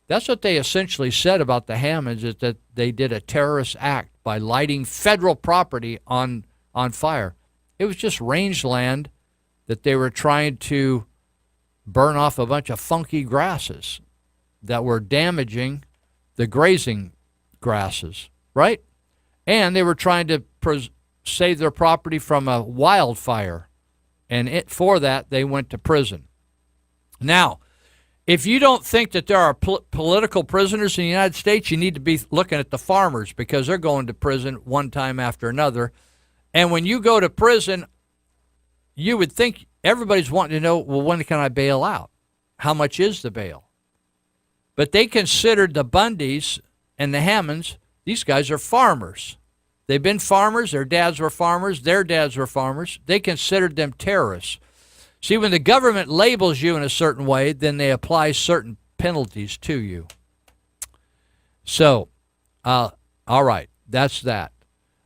That's what they essentially said about the Hammonds, is that they did a terrorist act by lighting federal property on fire. It was just rangeland that they were trying to burn off a bunch of funky grasses that were damaging the grazing grasses, right? And they were trying to save their property from a wildfire. And for that, they went to prison. Now, if you don't think that there are political prisoners in the United States, you need to be looking at the farmers, because they're going to prison one time after another. And when you go to prison, you would think everybody's wanting to know, well, when can I bail out? How much is the bail? But they considered the Bundys and the Hammonds, these guys are farmers. They've been farmers. Their dads were farmers. Their dads were farmers. They considered them terrorists. See, when the government labels you in a certain way, then they apply certain penalties to you. So, all right, that's that.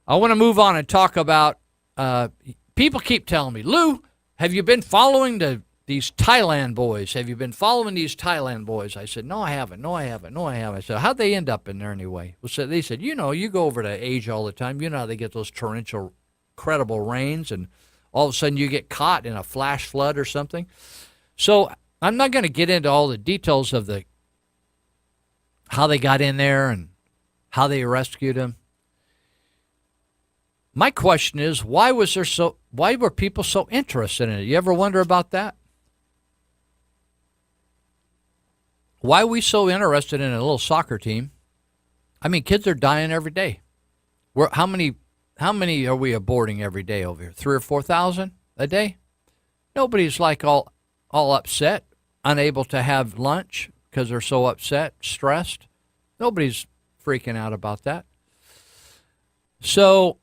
I want to move on and talk about, people keep telling me, Lou, have you been following these Thailand boys? Have you been following these Thailand boys? I said, no, I haven't. No, I haven't. No, I haven't. I said, how'd they end up in there anyway? Well, so they said, you go over to Asia all the time. You know how they get those torrential, incredible rains, and all of a sudden you get caught in a flash flood or something. So I'm not going to get into all the details of how they got in there and how they rescued them. My question is, why were people so interested in it? You ever wonder about that? Why are we so interested in a little soccer team? I mean, kids are dying every day. How many are we aborting every day over here? 3,000 or 4,000 a day? Nobody's like all upset, unable to have lunch because they're so upset, stressed. Nobody's freaking out about that. So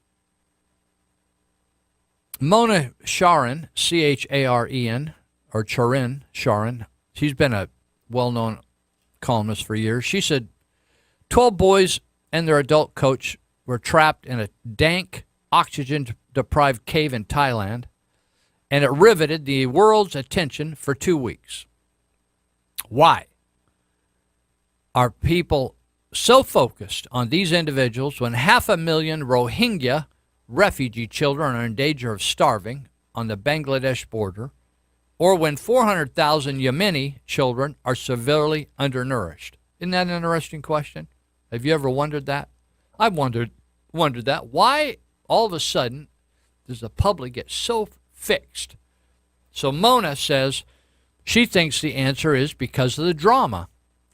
Mona Charen, Charen, or Charen, she's been a well-known columnist for years. She said 12 boys and their adult coach were trapped in a dank, oxygen-deprived cave in Thailand, and it riveted the world's attention for 2 weeks. Why are people so focused on these individuals when 500,000 Rohingya refugee children are in danger of starving on the Bangladesh border, or when 400,000 Yemeni children are severely undernourished? Isn't that an interesting question? Have you ever wondered that? I've wondered that. Why all of a sudden does the public get so fixed? So Mona says she thinks the answer is because of the drama.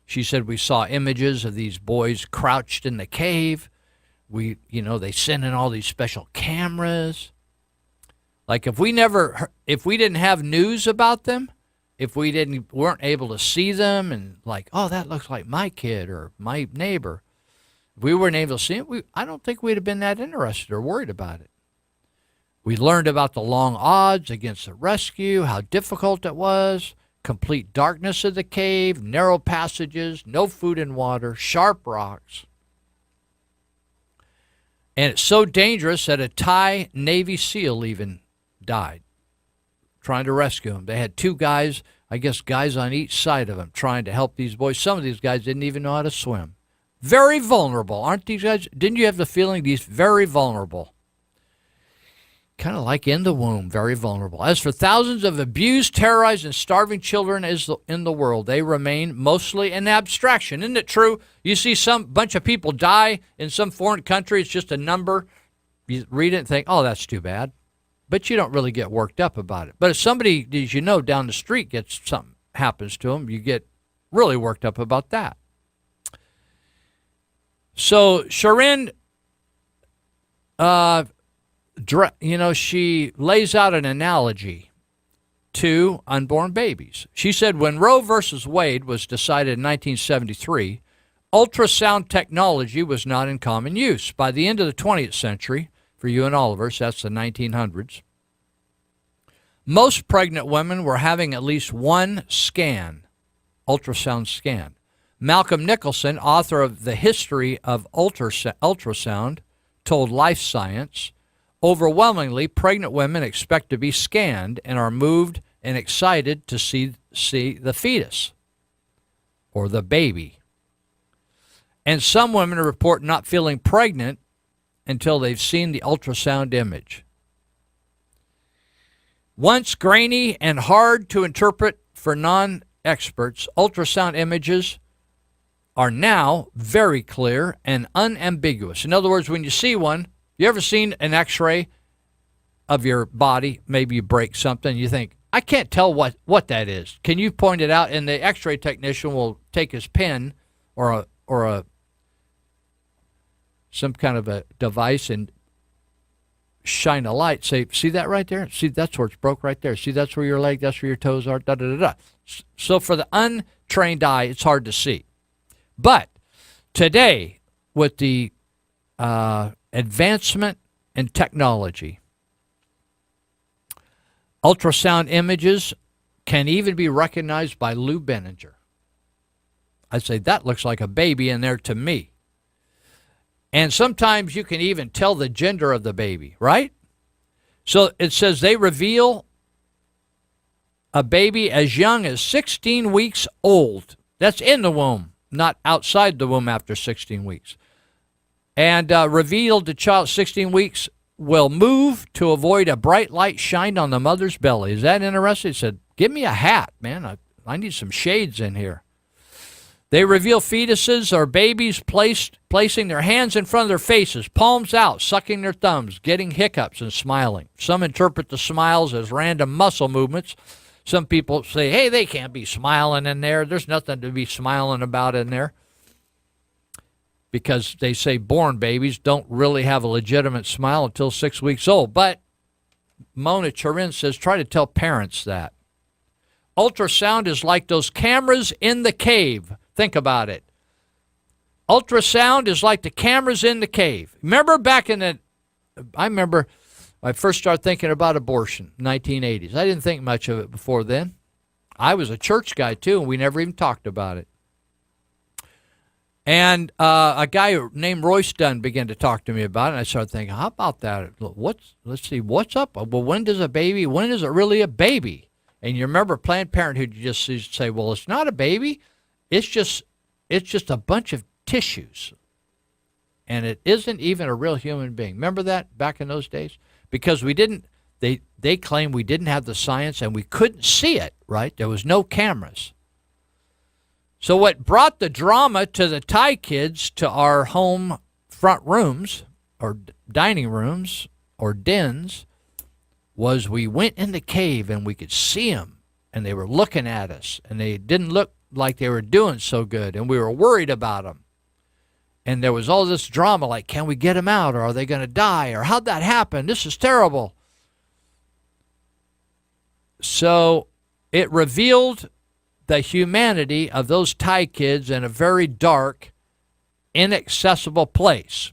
She said, we saw images of these boys crouched in the cave. They send in all these special cameras. Like if we didn't have news about them, if we weren't able to see them and like, oh, that looks like my kid or my neighbor, if we weren't able to see it, I don't think we'd have been that interested or worried about it. We learned about the long odds against the rescue, how difficult it was, complete darkness of the cave, narrow passages, no food and water, sharp rocks. And it's so dangerous that a Thai Navy SEAL even died trying to rescue him. They had 2 guys, I guess guys on each side of them, trying to help these boys. Some of these guys didn't even know how to swim. Very vulnerable. Aren't these guys? Didn't you have the feeling these very vulnerable? Kind of like in the womb, very vulnerable. As for thousands of abused, terrorized, and starving children in the world, they remain mostly an abstraction. Isn't it true? You see some bunch of people die in some foreign country. It's just a number. You read it and think, oh, that's too bad. But you don't really get worked up about it. But if somebody, as you know, down the street gets something happens to them, you get really worked up about that. So Sharon, she lays out an analogy to unborn babies. She said when Roe versus Wade was decided in 1973, ultrasound technology was not in common use. By the end of the 20th century, for you and all of us, that's the 1900s, most pregnant women were having at least one scan, ultrasound scan. Malcolm Nicholson, author of The History of Ultrasound, told Life Science, overwhelmingly, pregnant women expect to be scanned and are moved and excited to see the fetus or the baby. And some women report not feeling pregnant until they've seen the ultrasound image. Once grainy and hard to interpret for non-experts, ultrasound images are now very clear and unambiguous. In other words, when you see one, you ever seen an x-ray of your body? Maybe you break something, you think, I can't tell what that is. Can you point it out? And the x-ray technician will take his pen or some kind of a device and shine a light, say, see that right there? See, that's where it's broke right there. See, that's where your leg, that's where your toes are, da-da-da-da. So for the untrained eye, it's hard to see. But today, with the advancement in technology, ultrasound images can even be recognized by Lou Benninger. I'd say that looks like a baby in there to me. And sometimes you can even tell the gender of the baby, right? So it says they reveal a baby as young as 16 weeks old. That's in the womb, not outside the womb after 16 weeks. And revealed the child 16 weeks will move to avoid a bright light shined on the mother's belly. Is that interesting? He said, give me a hat, man. I need some shades in here. They reveal fetuses or babies placing their hands in front of their faces, palms out, sucking their thumbs, getting hiccups and smiling. Some interpret the smiles as random muscle movements. Some people say, hey, they can't be smiling in there. There's nothing to be smiling about in there. Because they say born babies don't really have a legitimate smile until 6 weeks old. But Mona Charen says, try to tell parents that. Ultrasound is like those cameras in the cave. Think about it. Ultrasound is like the cameras in the cave. Remember back in the, I remember I first started thinking about abortion, 1980s. I didn't think much of it before then. I was a church guy too, and we never even talked about it. And a guy named Royce Dunn began to talk to me about it, and I started thinking, how about that? Let's see, what's up? Well, when is it really a baby? And you remember Planned Parenthood, you just say, well, it's not a baby. It's just a bunch of tissues. And it isn't even a real human being. Remember that back in those days? Because they claimed we didn't have the science and we couldn't see it, right? There was no cameras. So what brought the drama to the Thai kids to our home front rooms or dining rooms or dens was we went in the cave and we could see them and they were looking at us and they didn't look like they were doing so good and we were worried about them. And there was all this drama like, can we get them out or are they going to die or how'd that happen? This is terrible. So it revealed the humanity of those Thai kids in a very dark, inaccessible place.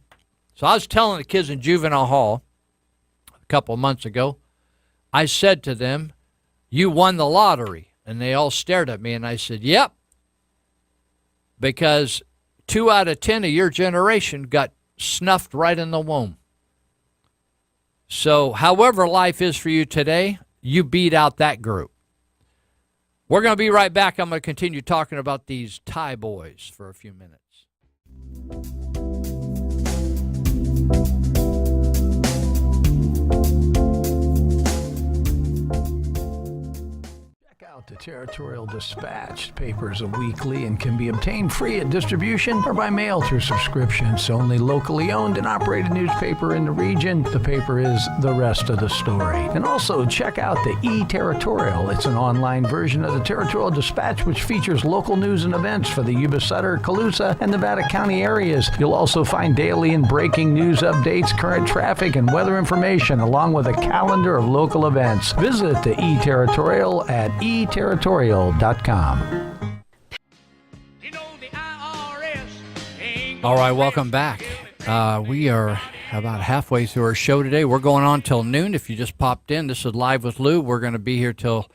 So I was telling the kids in juvenile hall a couple of months ago, I said to them, you won the lottery. And they all stared at me and I said, yep, because 2 out of 10 of your generation got snuffed right in the womb. So however life is for you today, you beat out that group. We're going to be right back. I'm going to continue talking about these Thai boys for a few minutes. Check out the Territorial Dispatch. Papers are weekly and can be obtained free at distribution or by mail through subscription. It's the only locally owned and operated newspaper in the region. The paper is the rest of the story. And also check out the E-Territorial. It's an online version of the Territorial Dispatch which features local news and events for the Yuba Sutter, Colusa, and Nevada County areas. You'll also find daily and breaking news updates, current traffic, and weather information, along with a calendar of local events. Visit the E-Territorial at eterritorial.com. All right, welcome back. We are about halfway through our show today. We're going on till noon. If you just popped in, this is Live with Lou. We're going to be here till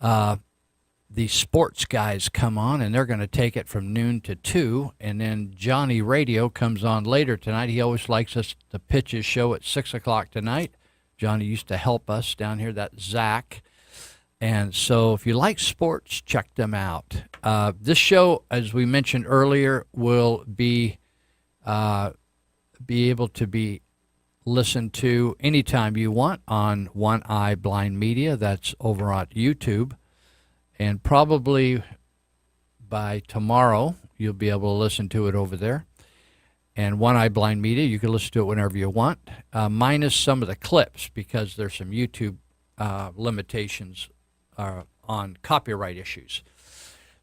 the sports guys come on, and they're going to take it from noon to 2. And then Johnny Radio comes on later tonight. He always likes us to pitch his show at 6 o'clock tonight. Johnny used to help us down here, that's Zach. And so if you like sports, check them out. This show, as we mentioned earlier, will be able to be listened to anytime you want on One Eye Blind Media. That's over on YouTube. And probably by tomorrow, you'll be able to listen to it over there. And One Eye Blind Media, you can listen to it whenever you want, minus some of the clips because there's some YouTube limitations on copyright issues.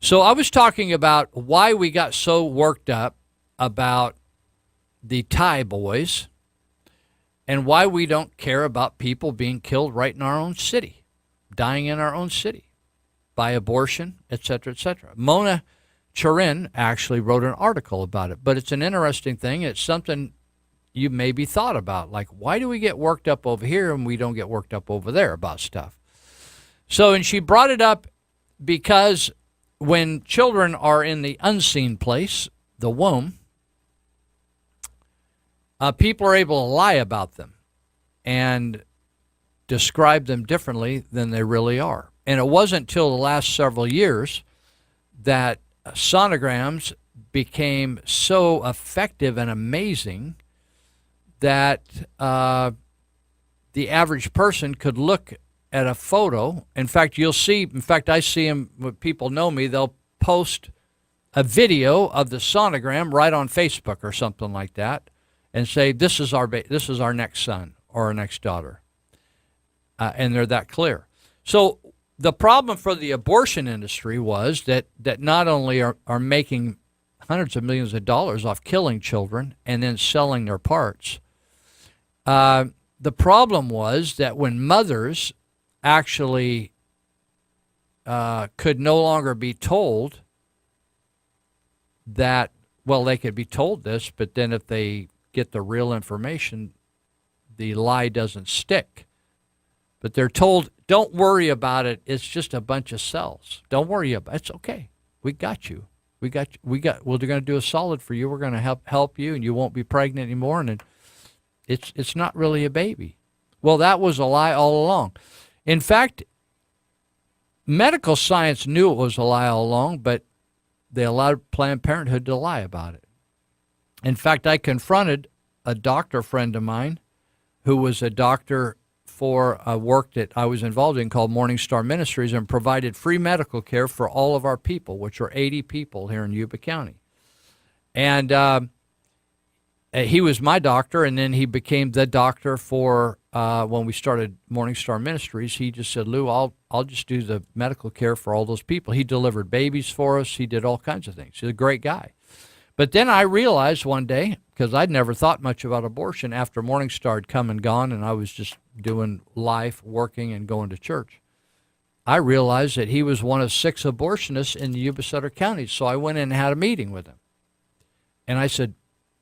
So I was talking about why we got so worked up about the Thai boys and why we don't care about people being killed right in our own city, dying in our own city by abortion, et cetera, et cetera. Mona Charin actually wrote an article about it, but it's an interesting thing. It's something you maybe thought about, like why do we get worked up over here and we don't get worked up over there about stuff? So, and she brought it up because when children are in the unseen place, the womb, people are able to lie about them and describe them differently than they really are. And it wasn't until the last several years that sonograms became so effective and amazing that the average person could look at a photo. In fact, I see them, when people know me, they'll post a video of the sonogram right on Facebook or something like that and say, this is our next son or our next daughter. And they're that clear. So the problem for the abortion industry was that not only are making hundreds of millions of dollars off killing children and then selling their parts, the problem was that when mothers actually could no longer be told that, well, they could be told this, but then if they get the real information, the lie doesn't stick. But they're told, don't worry about it. It's just a bunch of cells. Don't worry about it. It's okay. We got you. Well, they're going to do a solid for you. We're going to help you, and you won't be pregnant anymore. And it's not really a baby. Well, that was a lie all along. In fact, medical science knew it was a lie all along, but they allowed Planned Parenthood to lie about it. In fact, I confronted a doctor friend of mine who was a doctor for a work that I was involved in called Morning Star Ministries and provided free medical care for all of our people, which are 80 people here in Yuba County. And he was my doctor, and then he became the doctor for when we started Morning Star Ministries. He just said, Lou, I'll just do the medical care for all those people. He delivered babies for us. He did all kinds of things. He's a great guy. But then I realized one day, because I'd never thought much about abortion after Morning Star had come and gone, and I was just doing life, working, and going to church. I realized that he was one of 6 abortionists in the Yuba Sutter County. So I went in and had a meeting with him. And I said,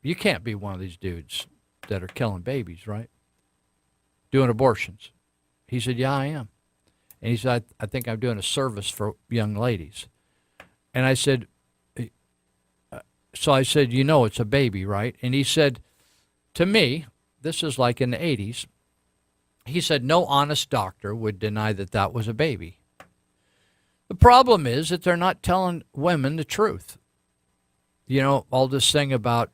you can't be one of these dudes that are killing babies, right? Doing abortions. He said, yeah, I am. And he said, I think I'm doing a service for young ladies. And I said, so I said, you know it's a baby, right? And he said, to me, this is like in the 80s, he said, no honest doctor would deny that that was a baby. The problem is that they're not telling women the truth. all this thing about,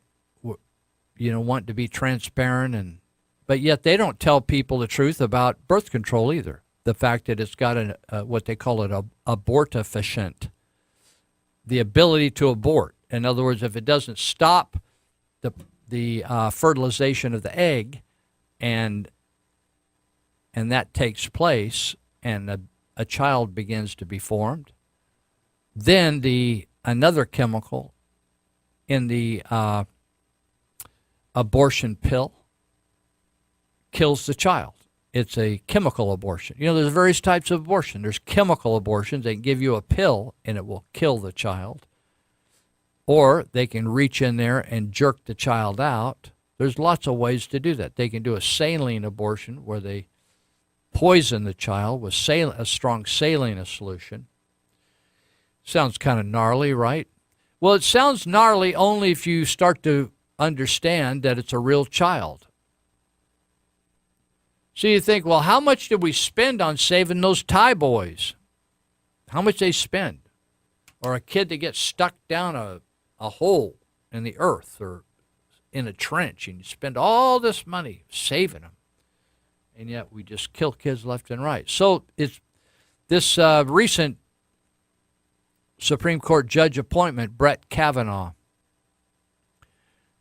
wanting to be transparent, but yet they don't tell people the truth about birth control either. The fact that it's got what they call it, abortifacient, the ability to abort. In other words, if it doesn't stop the fertilization of the egg, and that takes place, and a child begins to be formed, then another chemical in the abortion pill kills the child. It's a chemical abortion. There's various types of abortion. There's chemical abortions. They can give you a pill and it will kill the child. Or they can reach in there and jerk the child out. There's lots of ways to do that. They can do a saline abortion where they poison the child with a strong saline solution. Sounds kind of gnarly, right? Well, it sounds gnarly only if you start to understand that it's a real child. So you think, well, how much did we spend on saving those Thai boys? How much they spend? Or a kid that gets stuck down a hole in the earth or in a trench, and you spend all this money saving them. And yet we just kill kids left and right. So it's this recent Supreme Court judge appointment, Brett Kavanaugh.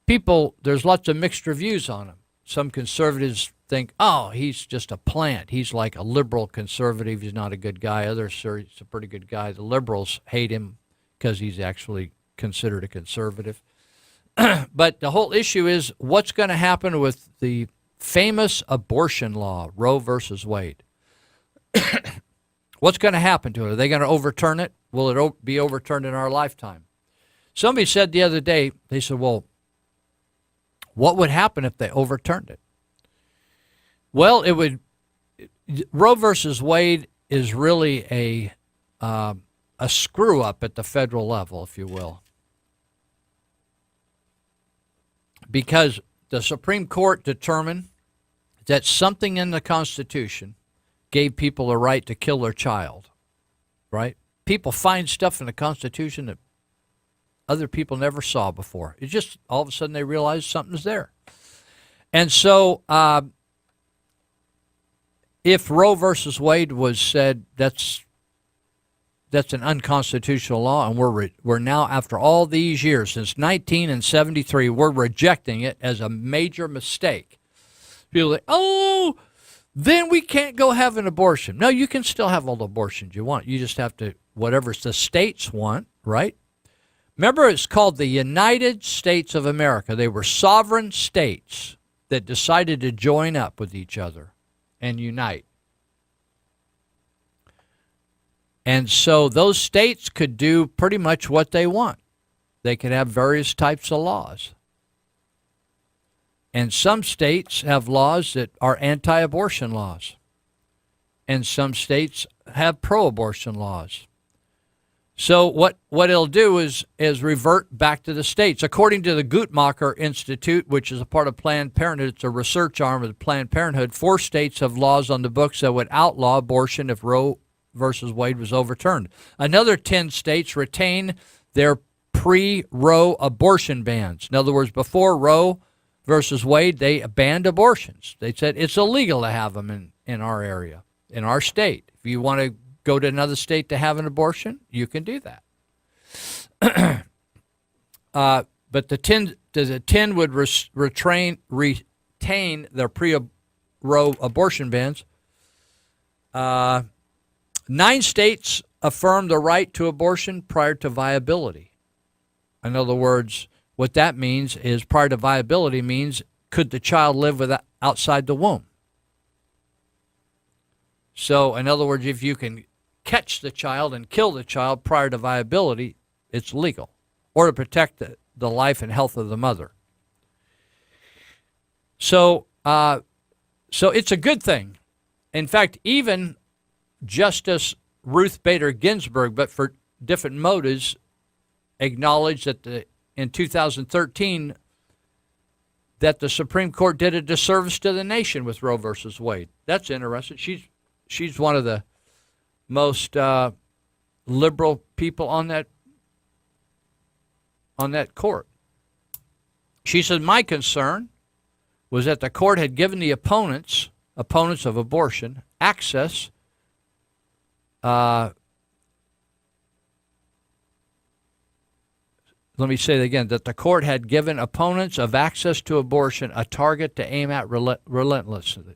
There's lots of mixed reviews on him. Some conservatives think, oh, he's just a plant. He's like a liberal conservative. He's not a good guy. Others say he's a pretty good guy. The liberals hate him because he's actually considered a conservative. But the whole issue is what's going to happen with the famous abortion law, Roe versus Wade. What's going to happen to it? Are they going to overturn it? Will it be overturned in our lifetime? Somebody said the other day, they said, well, what would happen if they overturned it? Well, Roe versus Wade is really a screw up at the federal level, if you will. Because the Supreme Court determined that something in the Constitution gave people a right to kill their child, right? People find stuff in the Constitution that other people never saw before. It's just all of a sudden they realize something's there. And so if Roe versus Wade was said that's an unconstitutional law, and we're now, after all these years, since 1973, we're rejecting it as a major mistake. People say, oh, then we can't go have an abortion. No, you can still have all the abortions you want. You just have to, whatever the states want, right? Remember, it's called the United States of America. They were sovereign states that decided to join up with each other and unite. And so those states could do pretty much what they want. They could have various types of laws. And some states have laws that are anti-abortion laws. And some states have pro-abortion laws. So what it'll do is revert back to the states. According to the Guttmacher Institute, which is a part of Planned Parenthood, it's a research arm of Planned Parenthood, 4 states have laws on the books that would outlaw abortion if Roe versus Wade was overturned. Another 10 states retain their pre-Roe abortion bans. In other words, before Roe versus Wade, they banned abortions. They said it's illegal to have them in our area, in our state. If you want to go to another state to have an abortion, you can do that. But the 10 would retain their pre-Roe abortion bans. 9 states affirm the right to abortion prior to viability. In other words, what that means is prior to viability means could the child live outside the womb? So, in other words, if you can catch the child and kill the child prior to viability, it's legal, or to protect the life and health of the mother. So it's a good thing. In fact, even Justice Ruth Bader Ginsburg, but for different motives, acknowledged that in 2013 that the Supreme Court did a disservice to the nation with Roe versus Wade. That's interesting. She's one of the most liberal people on that on that court. She said, my concern was that the court had given the opponents of abortion access let me say that again, that the court had given opponents of access to abortion a target to aim at relentlessly.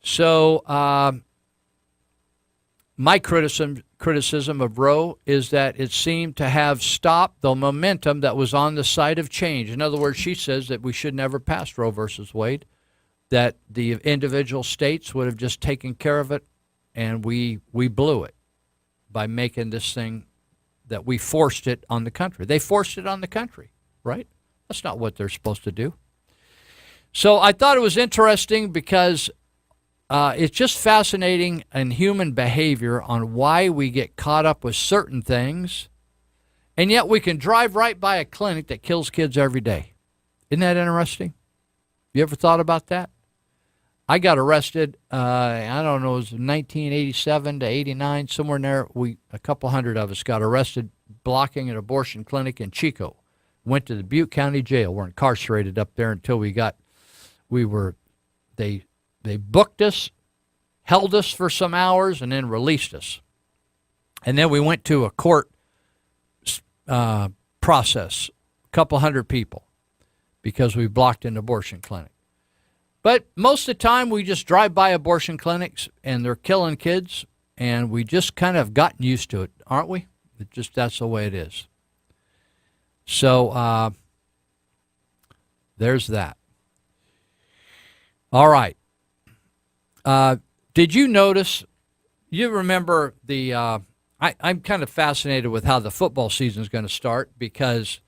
So my criticism of Roe is that it seemed to have stopped the momentum that was on the side of change. In other words, she says that we should never pass Roe versus Wade, that the individual states would have just taken care of it, and we blew it by making this thing that we forced it on the country. They forced it on the country, right? That's not what they're supposed to do. So I thought it was interesting because it's just fascinating in human behavior on why we get caught up with certain things, and yet we can drive right by a clinic that kills kids every day. Isn't that interesting? You ever thought about that? I got arrested, I don't know, it was 1987 to 89, somewhere in there. A couple hundred of us got arrested blocking an abortion clinic in Chico. Went to the Butte County Jail. We're incarcerated up there until they booked us, held us for some hours, and then released us. And then we went to a court process, a couple hundred people, because we blocked an abortion clinic. But most of the time, we just drive by abortion clinics, and they're killing kids, and we just kind of gotten used to it, aren't we? That's the way it is. So there's that. All right. Did you notice, you remember I'm kind of fascinated with how the football season is going to start because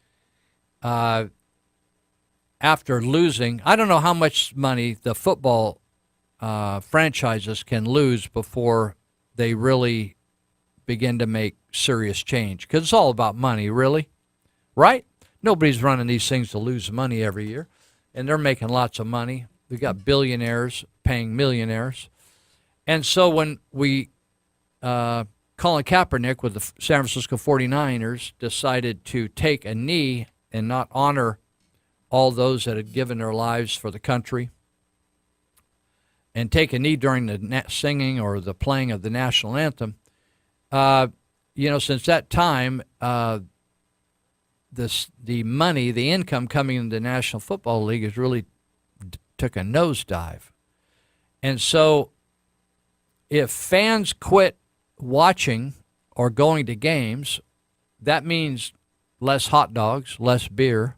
after losing, I don't know how much money the football franchises can lose before they really begin to make serious change, because it's all about money, really, right? Nobody's running these things to lose money every year, and they're making lots of money. We've got billionaires paying millionaires. And so when Colin Kaepernick with the San Francisco 49ers decided to take a knee and not honor all those that had given their lives for the country and take a knee during the singing or the playing of the national anthem, since that time, the money, the income coming into the National Football League has really took a nosedive. And so if fans quit watching or going to games, that means less hot dogs, less beer,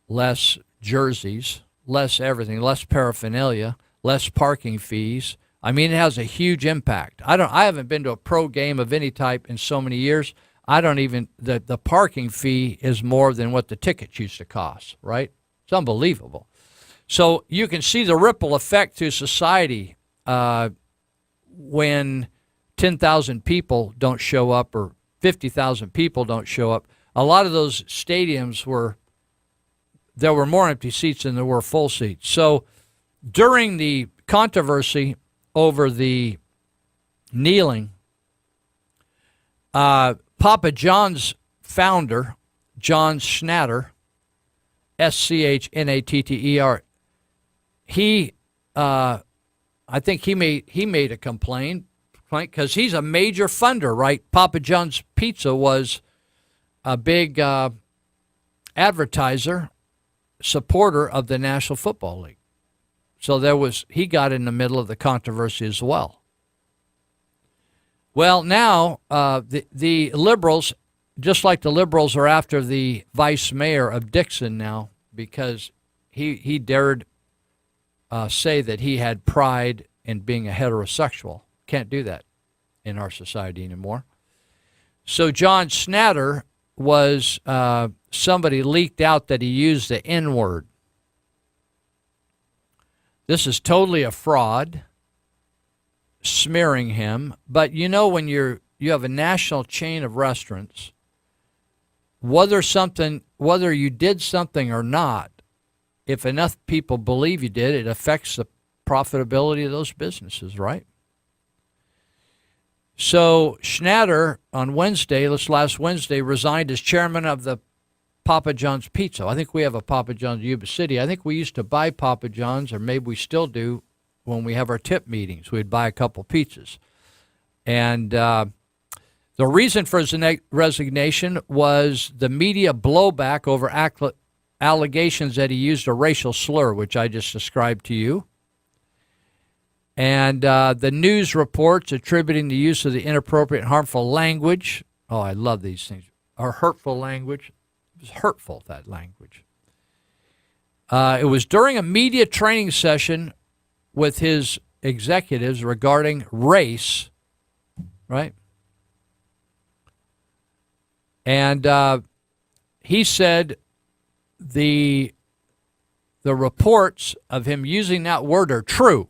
less jerseys, less everything, less paraphernalia, less parking fees. I mean, it has a huge impact. I haven't been to a pro game of any type in so many years. The parking fee is more than what the tickets used to cost, right? It's unbelievable. So you can see the ripple effect to society when 10,000 people don't show up or 50,000 people don't show up. A lot of those stadiums there were more empty seats than there were full seats. So during the controversy over the kneeling, Papa John's founder, John Schnatter, Schnatter, I think he made a complaint because he's a major funder, right? Papa John's Pizza was a big advertiser, supporter of the National Football League. So he got in the middle of the controversy as well. Well, now the liberals, just like the liberals are after the vice mayor of Dixon now, because he dared say that he had pride in being a heterosexual. Can't do that in our society anymore. So John Schnatter was somebody leaked out that he used the N-word. This is totally a fraud, smearing him. But when you have a national chain of restaurants, whether you did something or not, if enough people believe you did, it affects the profitability of those businesses, right? So Schnatter on Wednesday, last Wednesday, resigned as chairman of the Papa John's Pizza. I think we have a Papa John's in Yuba City. I think we used to buy Papa John's, or maybe we still do, when we have our tip meetings. We'd buy a couple pizzas. And the reason for his resignation was the media blowback over allegations that he used a racial slur, which I just described to you. And the news reports attributing the use of the inappropriate, harmful language. Oh, I love these things. Or hurtful language. It was hurtful, that language. It was during a media training session with his executives regarding race, right? And he said the reports of him using that word are true.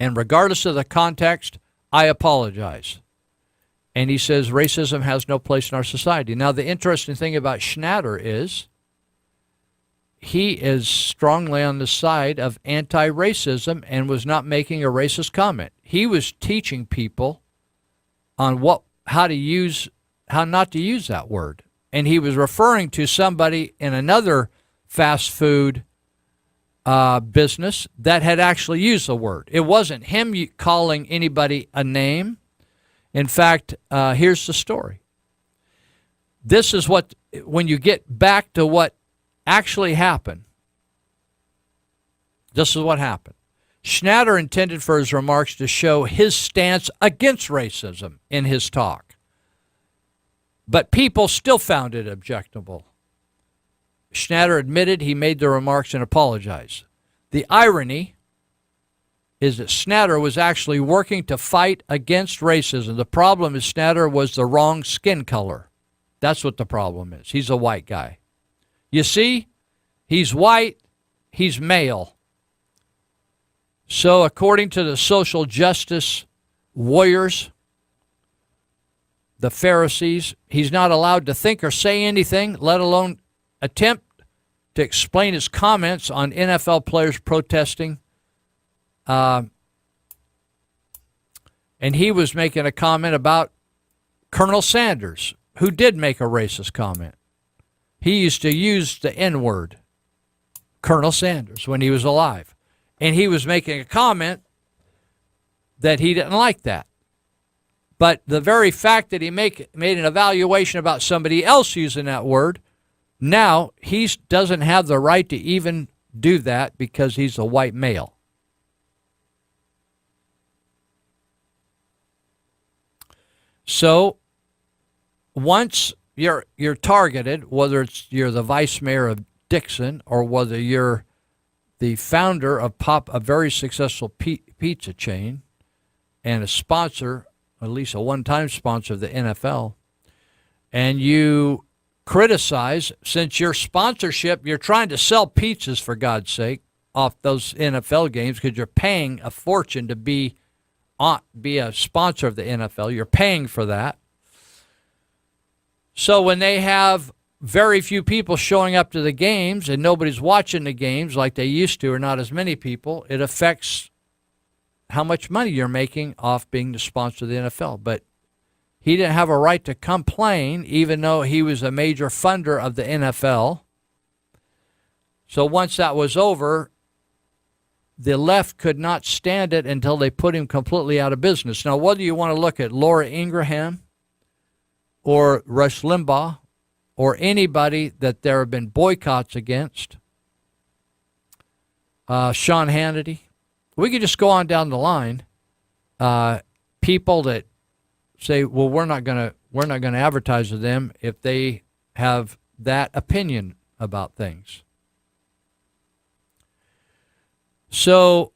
And regardless of the context, I apologize. And he says racism has no place in our society. Now, the interesting thing about Schnatter is he is strongly on the side of anti-racism and was not making a racist comment. He was teaching people on how not to use that word. And he was referring to somebody in another fast food business that had actually used the word. It wasn't him calling anybody a name. In fact, here's the story. This is when you get back to what actually happened, this is what happened. Schnatter intended for his remarks to show his stance against racism in his talk. But people still found it objectionable. Schnatter admitted he made the remarks and apologized. The irony is that Schnatter was actually working to fight against racism. The problem is Schnatter was the wrong skin color. That's what the problem is. He's a white guy. You see, he's white, he's male. So according to the social justice warriors, the Pharisees, he's not allowed to think or say anything, let alone attempt to explain his comments on NFL players protesting. And he was making a comment about Colonel Sanders, who did make a racist comment. He used to use the N-word, Colonel Sanders, when he was alive. And he was making a comment that he didn't like that. But the very fact that he made an evaluation about somebody else using that word, now he doesn't have the right to even do that because he's a white male. So once you're targeted, whether you're the vice mayor of Dixon or whether you're the founder of a very successful pizza chain and a sponsor, at least a one-time sponsor of the NFL, and you criticize, since your sponsorship, you're trying to sell pizzas, for God's sake, off those NFL games because you're paying a fortune to be a sponsor of the NFL. You're paying for that. So when they have very few people showing up to the games and nobody's watching the games like they used to, or not as many people, it affects how much money you're making off being the sponsor of the NFL. But he didn't have a right to complain, even though he was a major funder of the NFL. So once that was over, the left could not stand it until they put him completely out of business. Now, whether you want to look at Laura Ingraham or Rush Limbaugh or anybody that there have been boycotts against, Sean Hannity, we could just go on down the line. People that say, well, we're not going to advertise to them if they have that opinion about things. So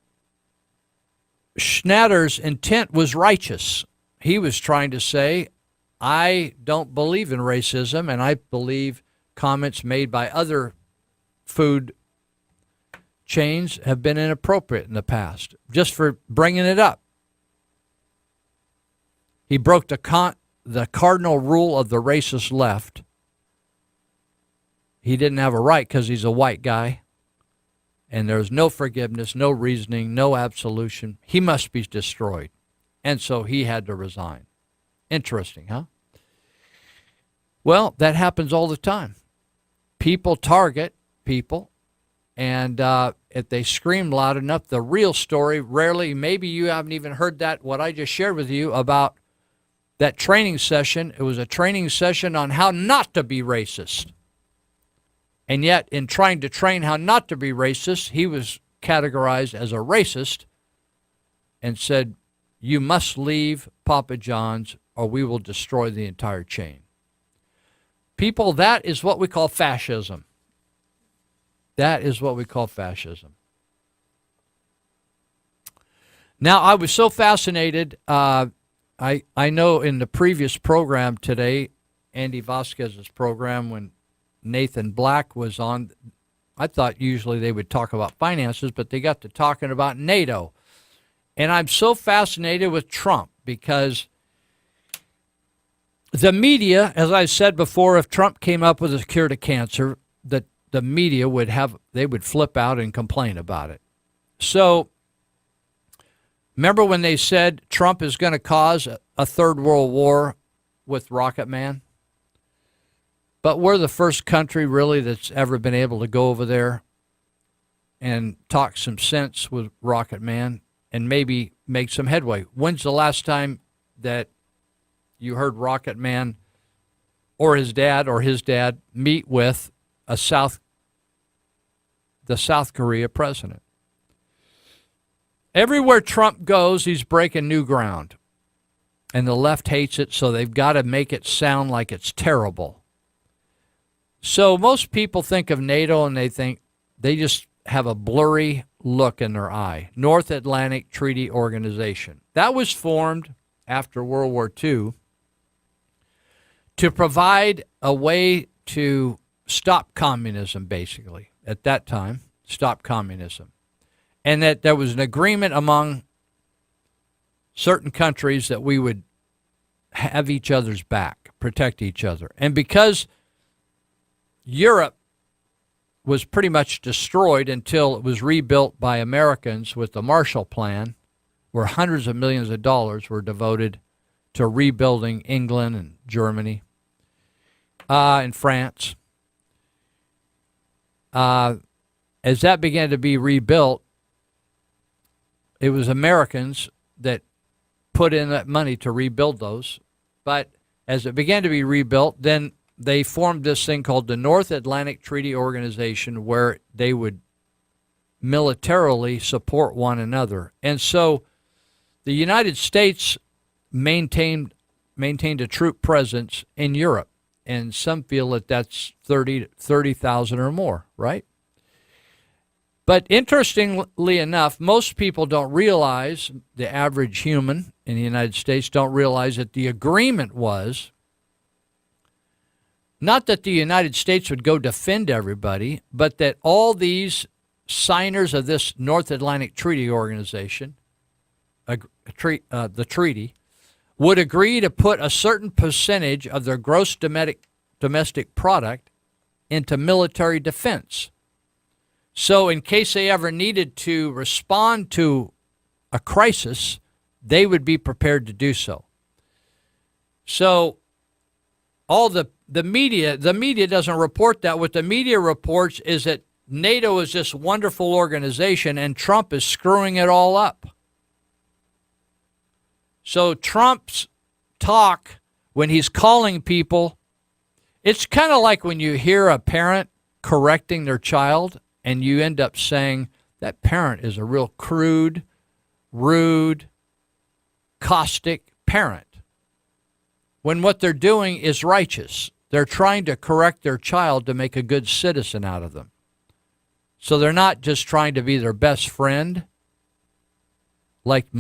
Schnatter's intent was righteous. He was trying to say, I don't believe in racism, and I believe comments made by other food chains have been inappropriate in the past, just for bringing it up. He broke the cardinal rule of the racist left. He didn't have a right because he's a white guy. And there's no forgiveness, no reasoning, no absolution. He must be destroyed. And so he had to resign. Interesting, huh? Well, that happens all the time. People target people, and if they scream loud enough, the real story rarely, maybe you haven't even heard that, what I just shared with you about that training session. It was a training session on how not to be racist. And yet, in trying to train how not to be racist, he was categorized as a racist and said, you must leave Papa John's or we will destroy the entire chain. People, that is what we call fascism. That is what we call fascism. Now, I was so fascinated. I know in the previous program today, Andy Vasquez's program, when Nathan Black was on, I thought usually they would talk about finances, but they got to talking about NATO. And I'm so fascinated with Trump because the media, as I said before, if Trump came up with a cure to cancer, the media would flip out and complain about it. So remember when they said Trump is going to cause a third world war with Rocket Man? But we're the first country really that's ever been able to go over there and talk some sense with Rocket Man and maybe make some headway. When's the last time that you heard Rocket Man or his dad meet with the South Korea president? Everywhere Trump goes, he's breaking new ground. And the left hates it, so they've got to make it sound like it's terrible. So most people think of NATO and they just have a blurry look in their eye. North Atlantic Treaty Organization. That was formed after World War II to provide a way to stop communism, basically, at that time, stop communism. And that there was an agreement among certain countries that we would have each other's back, protect each other. And because Europe was pretty much destroyed until it was rebuilt by Americans with the Marshall Plan, where hundreds of millions of dollars were devoted to rebuilding England and Germany and France. As that began to be rebuilt, it was Americans that put in that money to rebuild those. But as it began to be rebuilt, then they formed this thing called the North Atlantic Treaty Organization, where they would militarily support one another. And so the United States maintained a troop presence in Europe. And some feel that that's 30,000 or more, right? But interestingly enough, most people don't realize, the average human in the United States don't realize that the agreement was not that the United States would go defend everybody, but that all these signers of this North Atlantic Treaty Organization, the treaty, would agree to put a certain percentage of their gross domestic product into military defense. So in case they ever needed to respond to a crisis, they would be prepared to do so. So all the media doesn't report that. What the media reports is that NATO is this wonderful organization and Trump is screwing it all up. So Trump's talk, when he's calling people, it's kind of like when you hear a parent correcting their child and you end up saying, that parent is a real crude, rude, caustic parent. When what they're doing is righteous. They're trying to correct their child to make a good citizen out of them. So they're not just trying to be their best friend, like the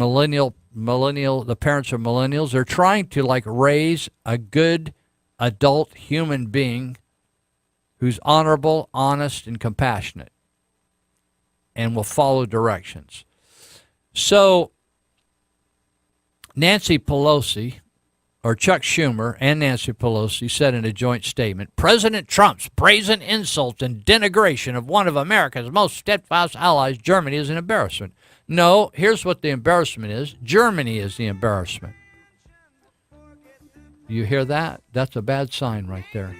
parents of millennials. They're trying to raise a good adult human being who's honorable, honest, and compassionate and will follow directions. So Nancy Pelosi, or Chuck Schumer and Nancy Pelosi, said in a joint statement, President Trump's brazen insult and denigration of one of America's most steadfast allies, Germany, is an embarrassment. No, here's what the embarrassment is. Germany is the embarrassment. You hear that? That's a bad sign right there.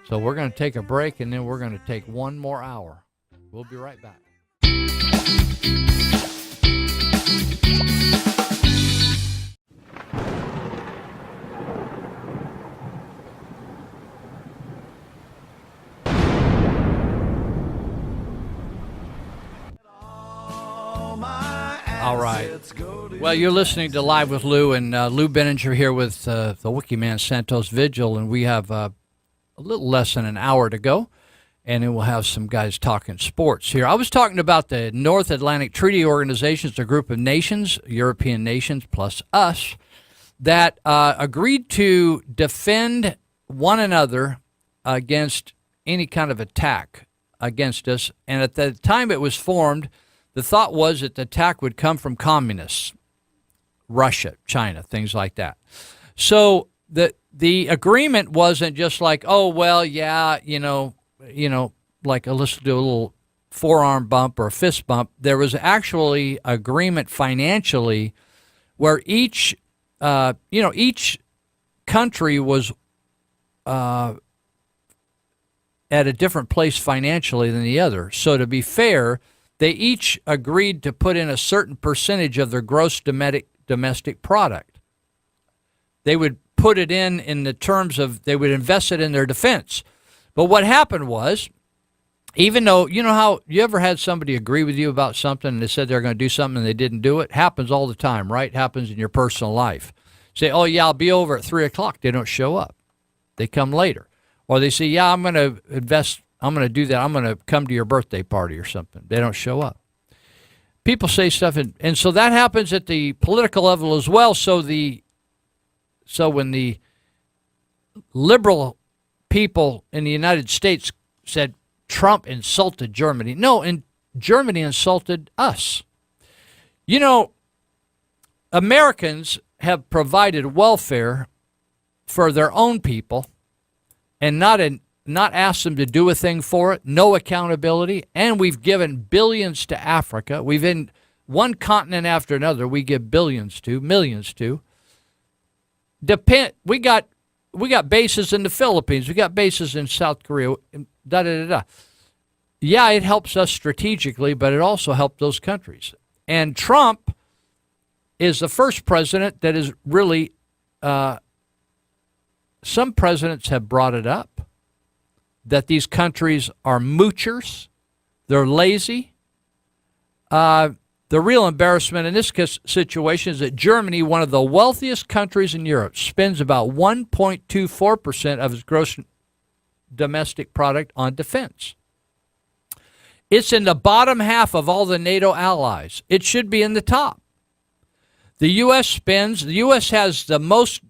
So we're going to take a break, and then we're going to take one more hour. We'll be right back. All right. Well, you're listening to Live with Lou, and Lou Benninger here with the Wikiman Santos Vigil, and we have a little less than an hour to go, and then we'll have some guys talking sports here. I was talking about the North Atlantic Treaty Organization. It's a group of nations, European nations plus us, that agreed to defend one another against any kind of attack against us. And at the time it was formed, the thought was that the attack would come from communists, Russia, China, things like that. So the agreement wasn't just like, oh, well, yeah, like let's do a little forearm bump or a fist bump. There was actually agreement financially where each country was at a different place financially than the other. So to be fair, they each agreed to put in a certain percentage of their gross domestic product. They would put it in the terms of they would invest it in their defense. But what happened was, even though, you know how you ever had somebody agree with you about something and they said they're going to do something and they didn't do it? Happens all the time, right? Happens in your personal life. Say, oh, yeah, I'll be over at 3 o'clock. They don't show up. They come later. Or they say, yeah, I'm going to invest. I'm going to do that. I'm going to come to your birthday party or something. They don't show up. People say stuff, and so that happens at the political level as well. So when the liberal people in the United States said Trump insulted Germany, no, and Germany insulted us. You know, Americans have provided welfare for their own people and not asked them to do a thing for it, no accountability, and we've given billions to Africa. We've in one continent after another, we give billions to, millions to. We got bases in the Philippines, we got bases in South Korea, Yeah, it helps us strategically, but it also helped those countries. And Trump is the first president that is really, some presidents have brought it up, that these countries are moochers, they're lazy. The real embarrassment in this situation is that Germany, one of the wealthiest countries in Europe, spends about 1.24% of its gross domestic product on defense. It's in the bottom half of all the NATO allies. It should be in the top. The U.S. has the most,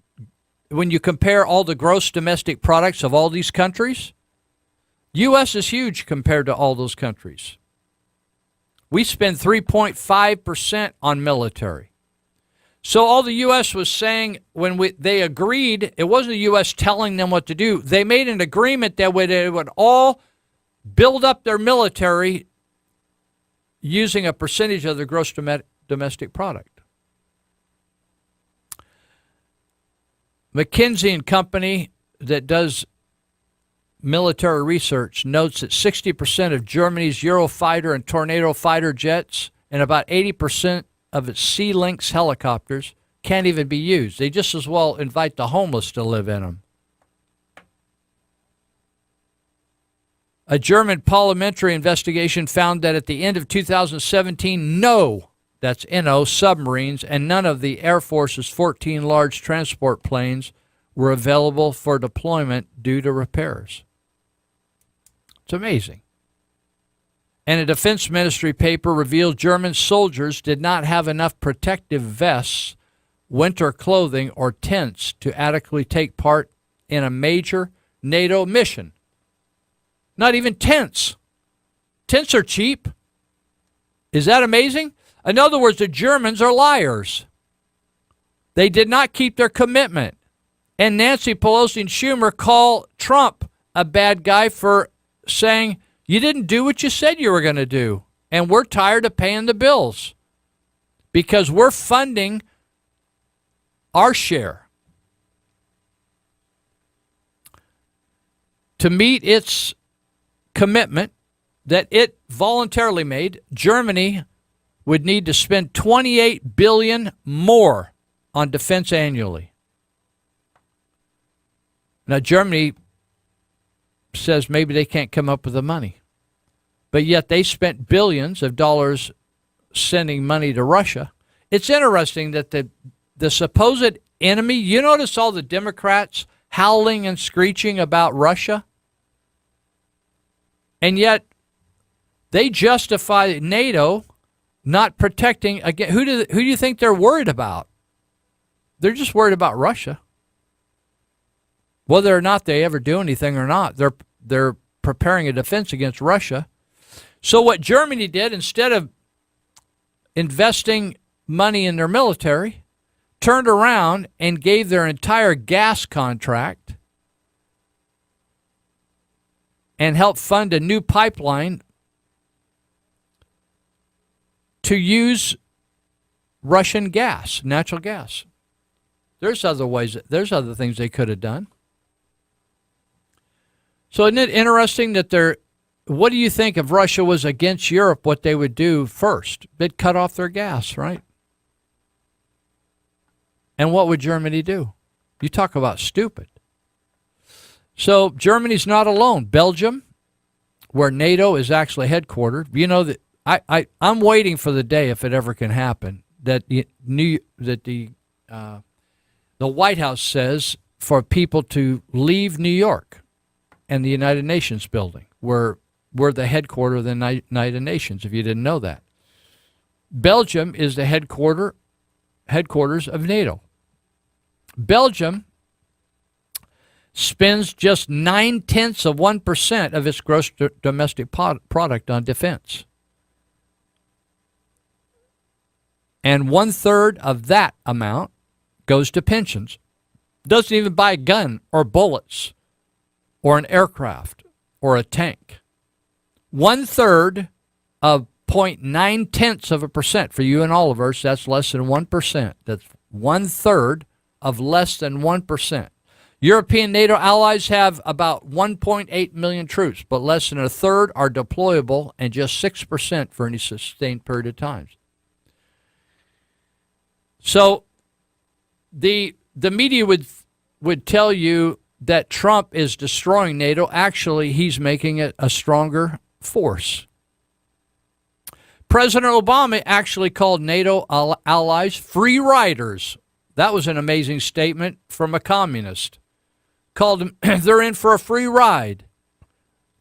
when you compare all the gross domestic products of all these countries, U.S. is huge compared to all those countries. We spend 3.5% on military. So all the U.S. was saying when they agreed, it wasn't the U.S. telling them what to do. They made an agreement that they would all build up their military using a percentage of their gross domestic product. McKinsey and Company, that does military research, notes that 60% of Germany's Eurofighter and Tornado fighter jets and about 80% of its Sea Lynx helicopters can't even be used. They just as well invite the homeless to live in them. A German parliamentary investigation found that at the end of 2017, that's NO, submarines and none of the Air Force's 14 large transport planes were available for deployment due to repairs. It's amazing. And a Defense Ministry paper revealed German soldiers did not have enough protective vests, winter clothing, or tents to adequately take part in a major NATO mission. Not even tents. Tents are cheap. Is that amazing? In other words, the Germans are liars. They did not keep their commitment. And Nancy Pelosi and Schumer call Trump a bad guy for saying, you didn't do what you said you were going to do. and we're tired of paying the bills because we're funding our share. To meet its commitment that it voluntarily made, Germany would need to spend $28 billion more on defense annually. Now, Germany says maybe they can't come up with the money, but yet they spent billions of dollars sending money to Russia. It's interesting that the supposed enemy, you notice all the Democrats howling and screeching about Russia, and yet they justify NATO not protecting again. Who do you think they're worried about? They're just worried about Russia. Whether or not they ever do anything or not, they're preparing a defense against Russia. So what Germany did, instead of investing money in their military, turned around and gave their entire gas contract and helped fund a new pipeline to use Russian gas, natural gas. There's other things they could have done. So isn't it interesting that what do you think if Russia was against Europe, what they would do first? They'd cut off their gas, right? And what would Germany do? You talk about stupid. So Germany's not alone. Belgium, where NATO is actually headquartered, you know that I'm waiting for the day, if it ever can happen, that the White House says for people to leave New York and the United Nations building, where we're the headquarters of the United Nations, if you didn't know that. Belgium is the headquarters of NATO. Belgium spends just 0.9% of its gross domestic product on defense. And 1/3 of that amount goes to pensions. Doesn't even buy a gun or bullets or an aircraft or a tank. 1/3 of 0.9% for you and all of us, that's less than 1%. That's 1/3 of less than 1%. European NATO allies have about 1.8 million troops, but less than 1/3 are deployable and just 6% for any sustained period of time. So the media would tell you that Trump is destroying NATO. Actually, he's making it a stronger force. President Obama actually called NATO allies free riders. That was an amazing statement from a communist. Called them, they're in for a free ride.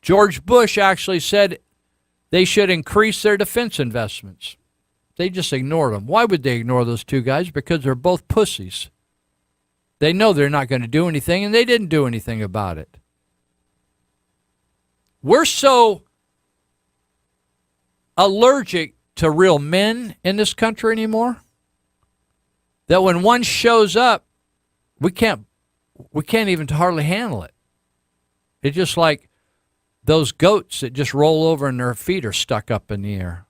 George Bush actually said they should increase their defense investments. They just ignored them. Why would they ignore those two guys? Because they're both pussies. They know they're not going to do anything, and they didn't do anything about it. We're so allergic to real men in this country anymore that when one shows up, we can't even hardly handle it. It's just like those goats that just roll over and their feet are stuck up in the air.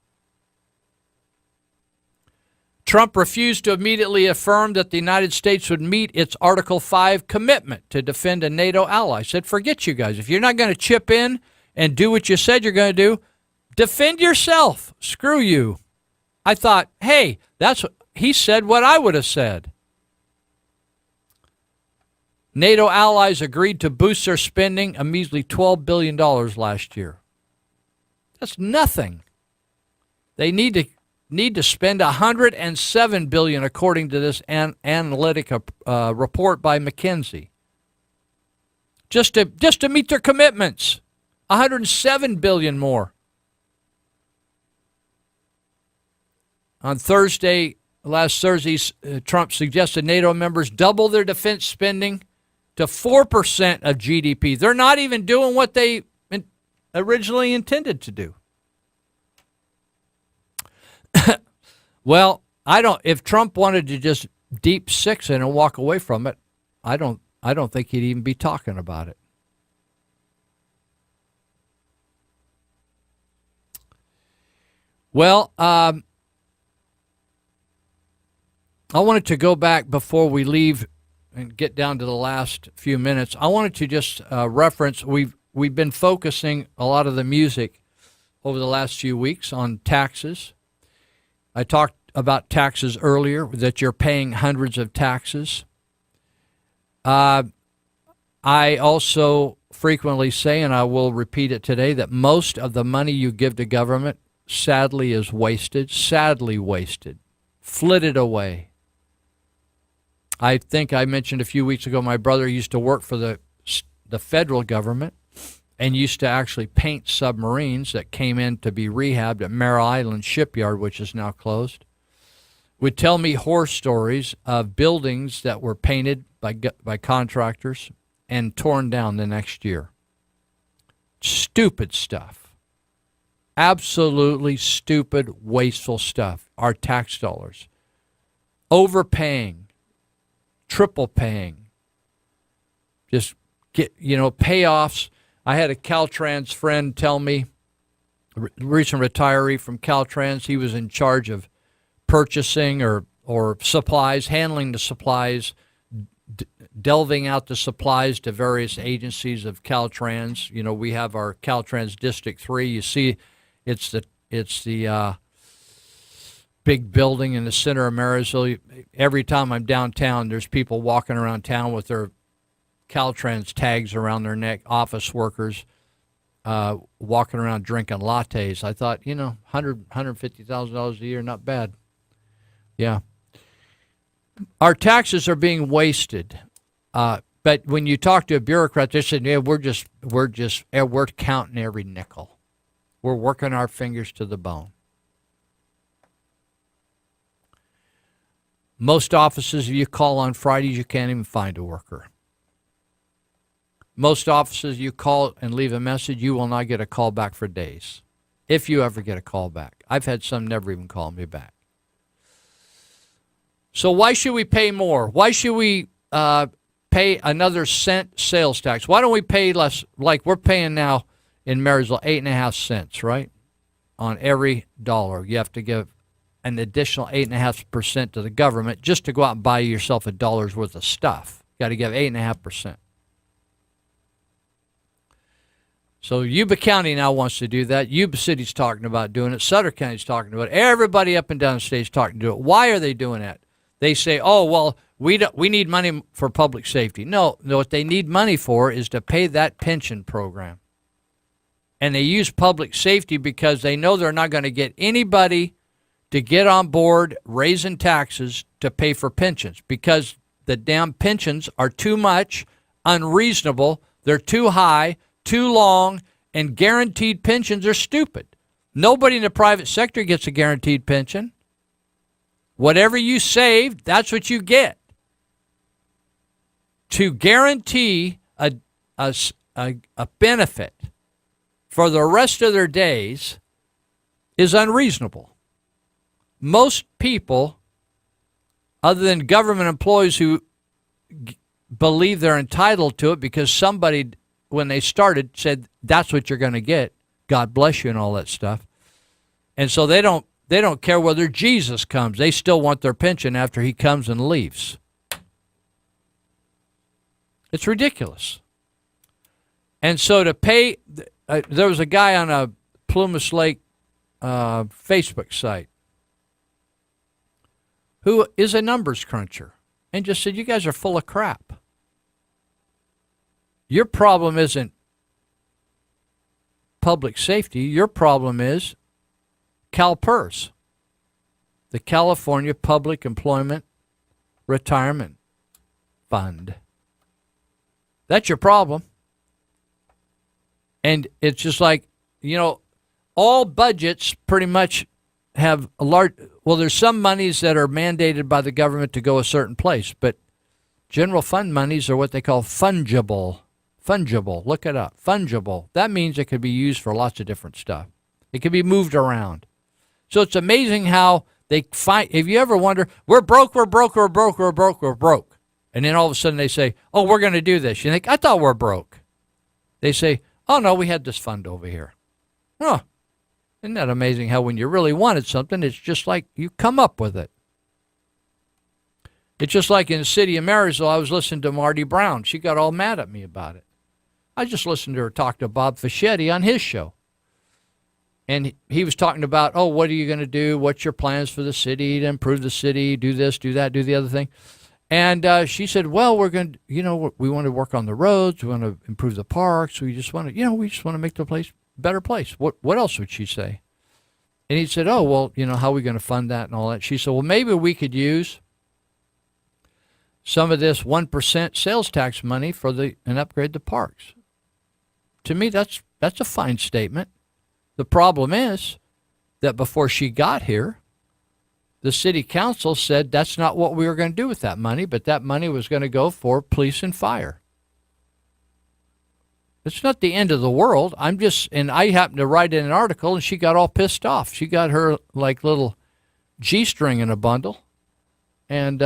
Trump refused to immediately affirm that the United States would meet its Article 5 commitment to defend a NATO ally. He said, forget you guys. If you're not going to chip in and do what you said you're going to do, defend yourself. Screw you. I thought, hey, he said what I would have said. NATO allies agreed to boost their spending a measly $12 billion last year. That's nothing. They need to spend $107 billion, according to this analytic report by McKinsey, just to meet their commitments. $107 billion more. On last Thursday, Trump suggested NATO members double their defense spending to 4% of GDP. They're not even doing what they originally intended to do. Well, if Trump wanted to just deep six it and walk away from it, I don't think he'd even be talking about it. Well, I wanted to go back before we leave and get down to the last few minutes. I wanted to just reference, we've been focusing a lot of the music over the last few weeks on taxes. I talked about taxes earlier, that you're paying hundreds of taxes. I also frequently say, and I will repeat it today, that most of the money you give to government sadly is wasted, flitted away. I think I mentioned a few weeks ago my brother used to work for the federal government and used to actually paint submarines that came in to be rehabbed at Merrill Island Shipyard, which is now closed. Would tell me horror stories of buildings that were painted by contractors and torn down the next year. Stupid stuff. Absolutely stupid, wasteful stuff. Our tax dollars. Overpaying. Triple paying. Just get, payoffs. I had a Caltrans friend tell me, recent retiree from Caltrans, he was in charge of purchasing or supplies, handling the supplies, delving out the supplies to various agencies of Caltrans. We have our Caltrans District 3. You see, it's the big building in the center of Marysville. Every time I'm downtown, there's people walking around town with their Caltrans tags around their neck, office workers walking around drinking lattes. I thought, $150,000 a year, not bad. Yeah. Our taxes are being wasted. But when you talk to a bureaucrat, they say, yeah, we're counting every nickel. We're working our fingers to the bone. Most offices, if you call on Fridays, you can't even find a worker. Most offices, you call and leave a message, you will not get a call back for days, if you ever get a call back. I've had some never even call me back. So why should we pay more? Why should we pay another cent sales tax? Why don't we pay less? Like we're paying now in Marysville 8.5 cents, right? On every dollar. You have to give an additional 8.5% to the government just to go out and buy yourself $1 worth of stuff. You got to give 8.5%. So Yuba County now wants to do that. Yuba City's talking about doing it. Sutter County's talking about it. Everybody up and down the state is talking to it. Why are they doing that? They say, oh, well, we need money for public safety. No, what they need money for is to pay that pension program. And they use public safety because they know they're not going to get anybody to get on board raising taxes to pay for pensions because the damn pensions are too much, unreasonable, they're too high, too long, and guaranteed pensions are stupid. Nobody in the private sector gets a guaranteed pension. Whatever you save, that's what you get. To guarantee a benefit for the rest of their days is unreasonable. Most people, other than government employees who believe they're entitled to it because somebody, when they started, said, that's what you're going to get, God bless you and all that stuff. And so they don't care whether Jesus comes. They still want their pension after he comes and leaves. It's ridiculous. And so to pay, there was a guy on a Plumas Lake Facebook site who is a numbers cruncher and just said, you guys are full of crap. Your problem isn't public safety. Your problem is CalPERS, the California Public Employment Retirement Fund. That's your problem. And it's just like, all budgets pretty much have a large, there's some monies that are mandated by the government to go a certain place, but general fund monies are what they call fungible. Fungible, look it up. Fungible. That means it could be used for lots of different stuff. It can be moved around. So it's amazing how they find, if you ever wonder, we're broke. And then all of a sudden they say, oh, we're going to do this. You think, I thought we're broke. They say, oh, no, we had this fund over here. Oh, Isn't that amazing how when you really wanted something, it's just like you come up with it? It's just like in the city of Marysville, I was listening to Marty Brown. She got all mad at me about it. I just listened to her talk to Bob Fischetti on his show. And he was talking about, oh, what are you going to do? What's your plans for the city to improve the city? Do this, do that, do the other thing. And she said, well, we're going to, we want to work on the roads. We want to improve the parks. We just want to, we just want to make the place a better place. What else would she say? And he said, oh, well, how are we going to fund that and all that? She said, well, maybe we could use some of this 1% sales tax money and upgrade the parks. To me, that's a fine statement. The problem is that before she got here, the city council said that's not what we were going to do with that money, but that money was going to go for police and fire. It's not the end of the world. And I happened to write in an article, and she got all pissed off. She got her like little G-string in a bundle, and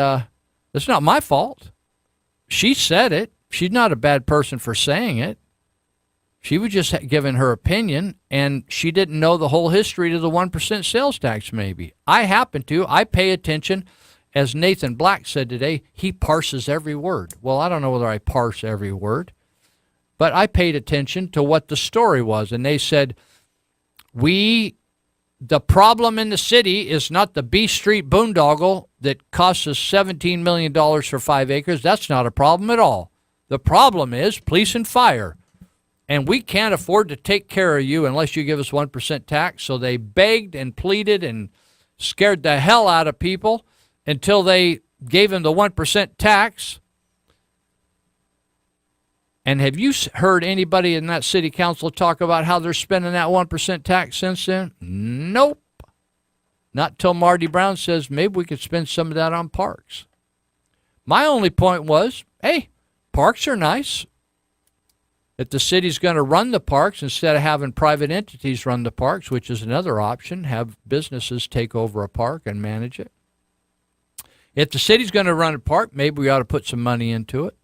it's not my fault. She said it. She's not a bad person for saying it. She was just giving her opinion, and she didn't know the whole history to the 1% sales tax maybe. I happen to. I pay attention. As Nathan Black said today, he parses every word. Well, I don't know whether I parse every word, but I paid attention to what the story was, and they said, the problem in the city is not the B Street boondoggle that costs us $17 million for 5 acres. That's not a problem at all. The problem is police and fire. And we can't afford to take care of you unless you give us 1% tax. So they begged and pleaded and scared the hell out of people until they gave them the 1% tax. And have you heard anybody in that city council talk about how they're spending that 1% tax since then? Nope. Not till Marty Brown says maybe we could spend some of that on parks. My only point was, hey, parks are nice. If the city's going to run the parks instead of having private entities run the parks, which is another option, have businesses take over a park and manage it. If the city's going to run a park, maybe we ought to put some money into it.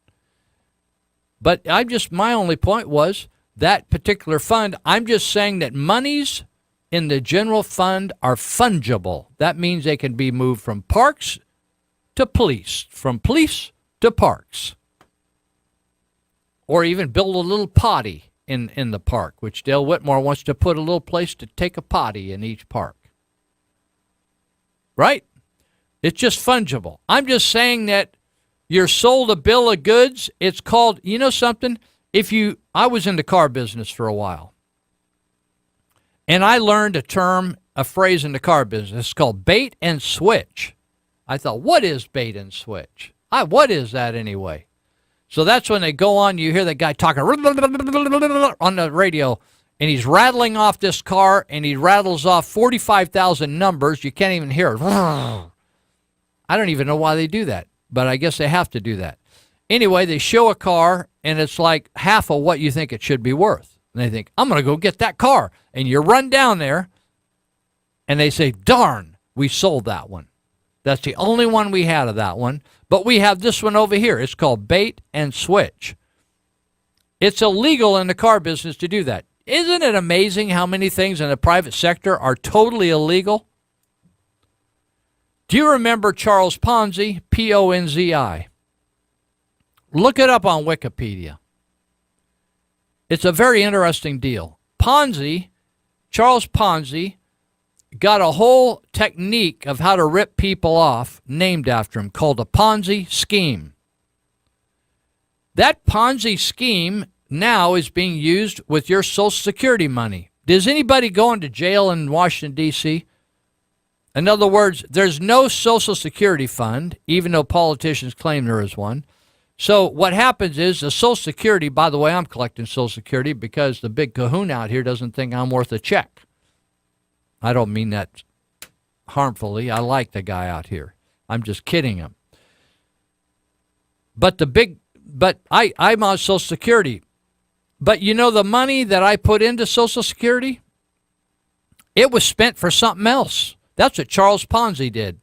But my only point was that particular fund, I'm just saying that monies in the general fund are fungible. That means they can be moved from parks to police, from police to parks. Or even build a little potty in the park, which Dale Whitmore wants to put a little place to take a potty in each park. Right? It's just fungible. I'm just saying that you're sold a bill of goods. It's called, something? I was in the car business for a while. And I learned a phrase in the car business. It's called bait and switch. I thought, what is bait and switch? What is that anyway? So that's when they go on, you hear that guy talking on the radio, and he's rattling off this car, and he rattles off 45,000 numbers. You can't even hear it. I don't even know why they do that, but I guess they have to do that. Anyway, they show a car, and it's like half of what you think it should be worth. And they think, I'm going to go get that car. And you run down there, and they say, darn, we sold that one. That's the only one we had of that one. But we have this one over here. It's called bait and switch. It's illegal in the car business to do that. Isn't it amazing how many things in the private sector are totally illegal? Do you remember Charles Ponzi, Ponzi? Look it up on Wikipedia. It's a very interesting deal. Charles Ponzi, got a whole technique of how to rip people off named after him called a Ponzi scheme. That Ponzi scheme now is being used with your Social Security money. Does anybody go into jail in Washington, D.C.? In other words, there's no Social Security fund, even though politicians claim there is one. So what happens is the Social Security, by the way, I'm collecting Social Security because the big kahuna out here doesn't think I'm worth a check. I don't mean that harmfully. I like the guy out here. I'm just kidding him. But I'm on Social Security. But the money that I put into Social Security, it was spent for something else. That's what Charles Ponzi did.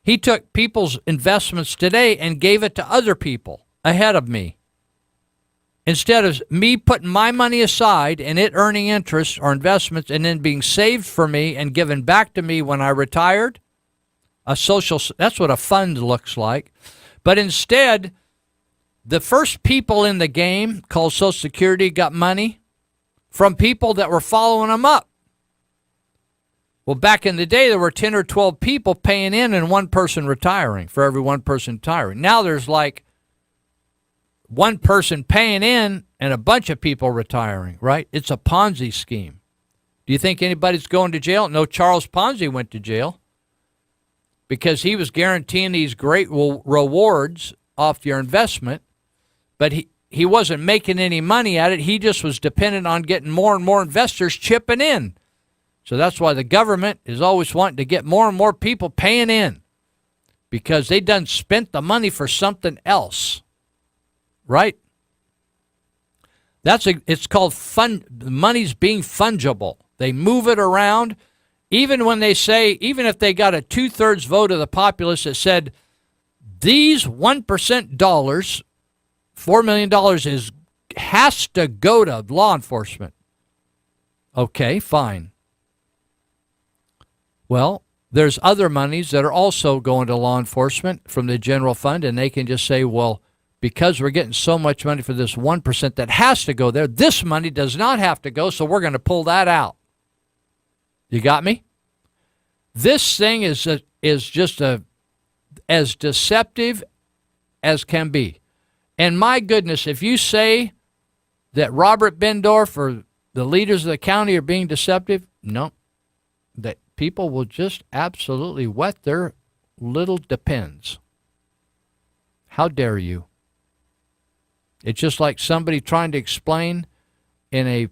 He took people's investments today and gave it to other people ahead of me. Instead of me putting my money aside and it earning interest or investments and then being saved for me and given back to me when I retired, that's what a fund looks like. But instead, the first people in the game, called Social Security, got money from people that were following them up. Well, back in the day, there were 10 or 12 people paying in and one person retiring for every one person retiring. Now there's like one person paying in and a bunch of people retiring, right? It's a Ponzi scheme. Do you think anybody's going to jail? No, Charles Ponzi went to jail because he was guaranteeing these great rewards off your investment, but he wasn't making any money at it. He just was dependent on getting more and more investors chipping in. So that's why the government is always wanting to get more and more people paying in, because they done spent the money for something else, right? It's called the money's being fungible. They move it around. Even when they say, even if they got a 2/3 vote of the populace that said these 1% dollars, $4 million has to go to law enforcement. Okay, fine. Well, there's other monies that are also going to law enforcement from the general fund, and they can just say, well, because we're getting so much money for this 1% that has to go there, this money does not have to go, so we're going to pull that out. You got me? This thing is just as deceptive as can be. And my goodness, if you say that Robert Bendorf or the leaders of the county are being deceptive, no. That people will just absolutely wet their little depends. How dare you? It's just like somebody trying to explain in a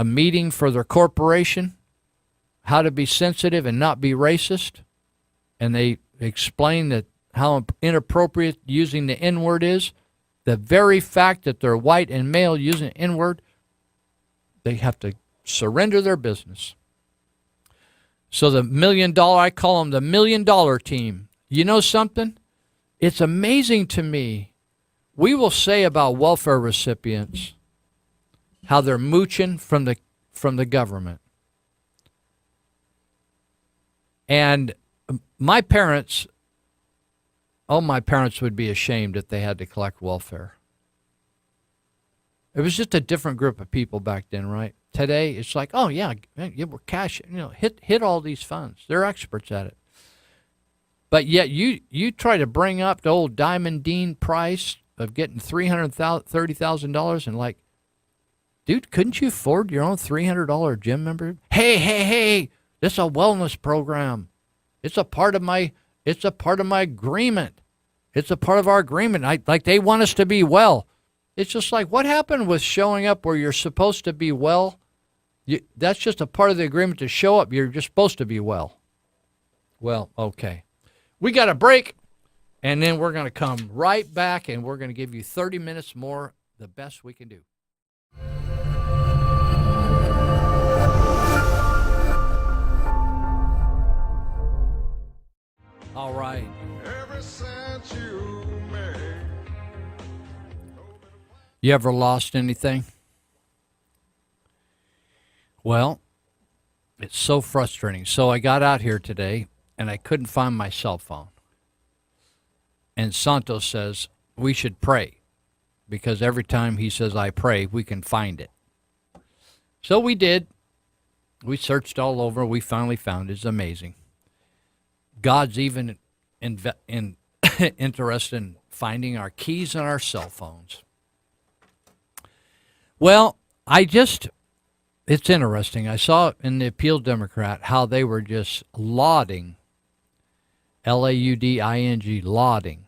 meeting for their corporation how to be sensitive and not be racist, and they explain that how inappropriate using the N-word is. The very fact that they're white and male using the N-word, they have to surrender their business. So the $1 million, I call them the $1 million team. You know something? It's amazing to me. We will say about welfare recipients how they're mooching from the government. And my parents would be ashamed if they had to collect welfare. It was just a different group of people back then, right? Today, it's like, oh yeah, we're cash, hit all these funds. They're experts at it. But yet you try to bring up the old Diamond Dean price of getting $330,000 and like, dude, couldn't you afford your own $300 gym member? Hey, this is a wellness program. It's a part of my agreement. It's a part of our agreement. Like they want us to be well. It's just like, what happened with showing up where you're supposed to be well? That's just a part of the agreement to show up. You're just supposed to be well. Well, okay. We got a break, and then we're going to come right back, and we're going to give you 30 minutes more, the best we can do. All right. You ever lost anything? Well, it's so frustrating. So I got out here today, and I couldn't find my cell phone. And Santos says, we should pray, because every time he says, I pray, we can find it. So we did. We searched all over. We finally found it. It's amazing. God's even interested in finding our keys on our cell phones. Well, it's interesting. I saw in the Appeal Democrat how they were just lauding, Lauding, lauding,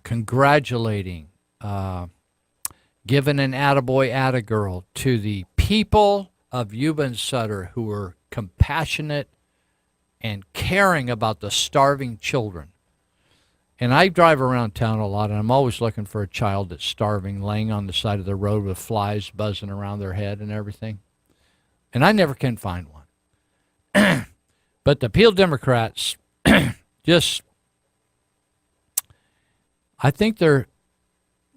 congratulating, giving an attaboy, attagirl to the people of Yuba and Sutter who were compassionate and caring about the starving children. And I drive around town a lot, and I'm always looking for a child that's starving, laying on the side of the road with flies buzzing around their head and everything. And I never can find one. But the Appeal Democrats I think they're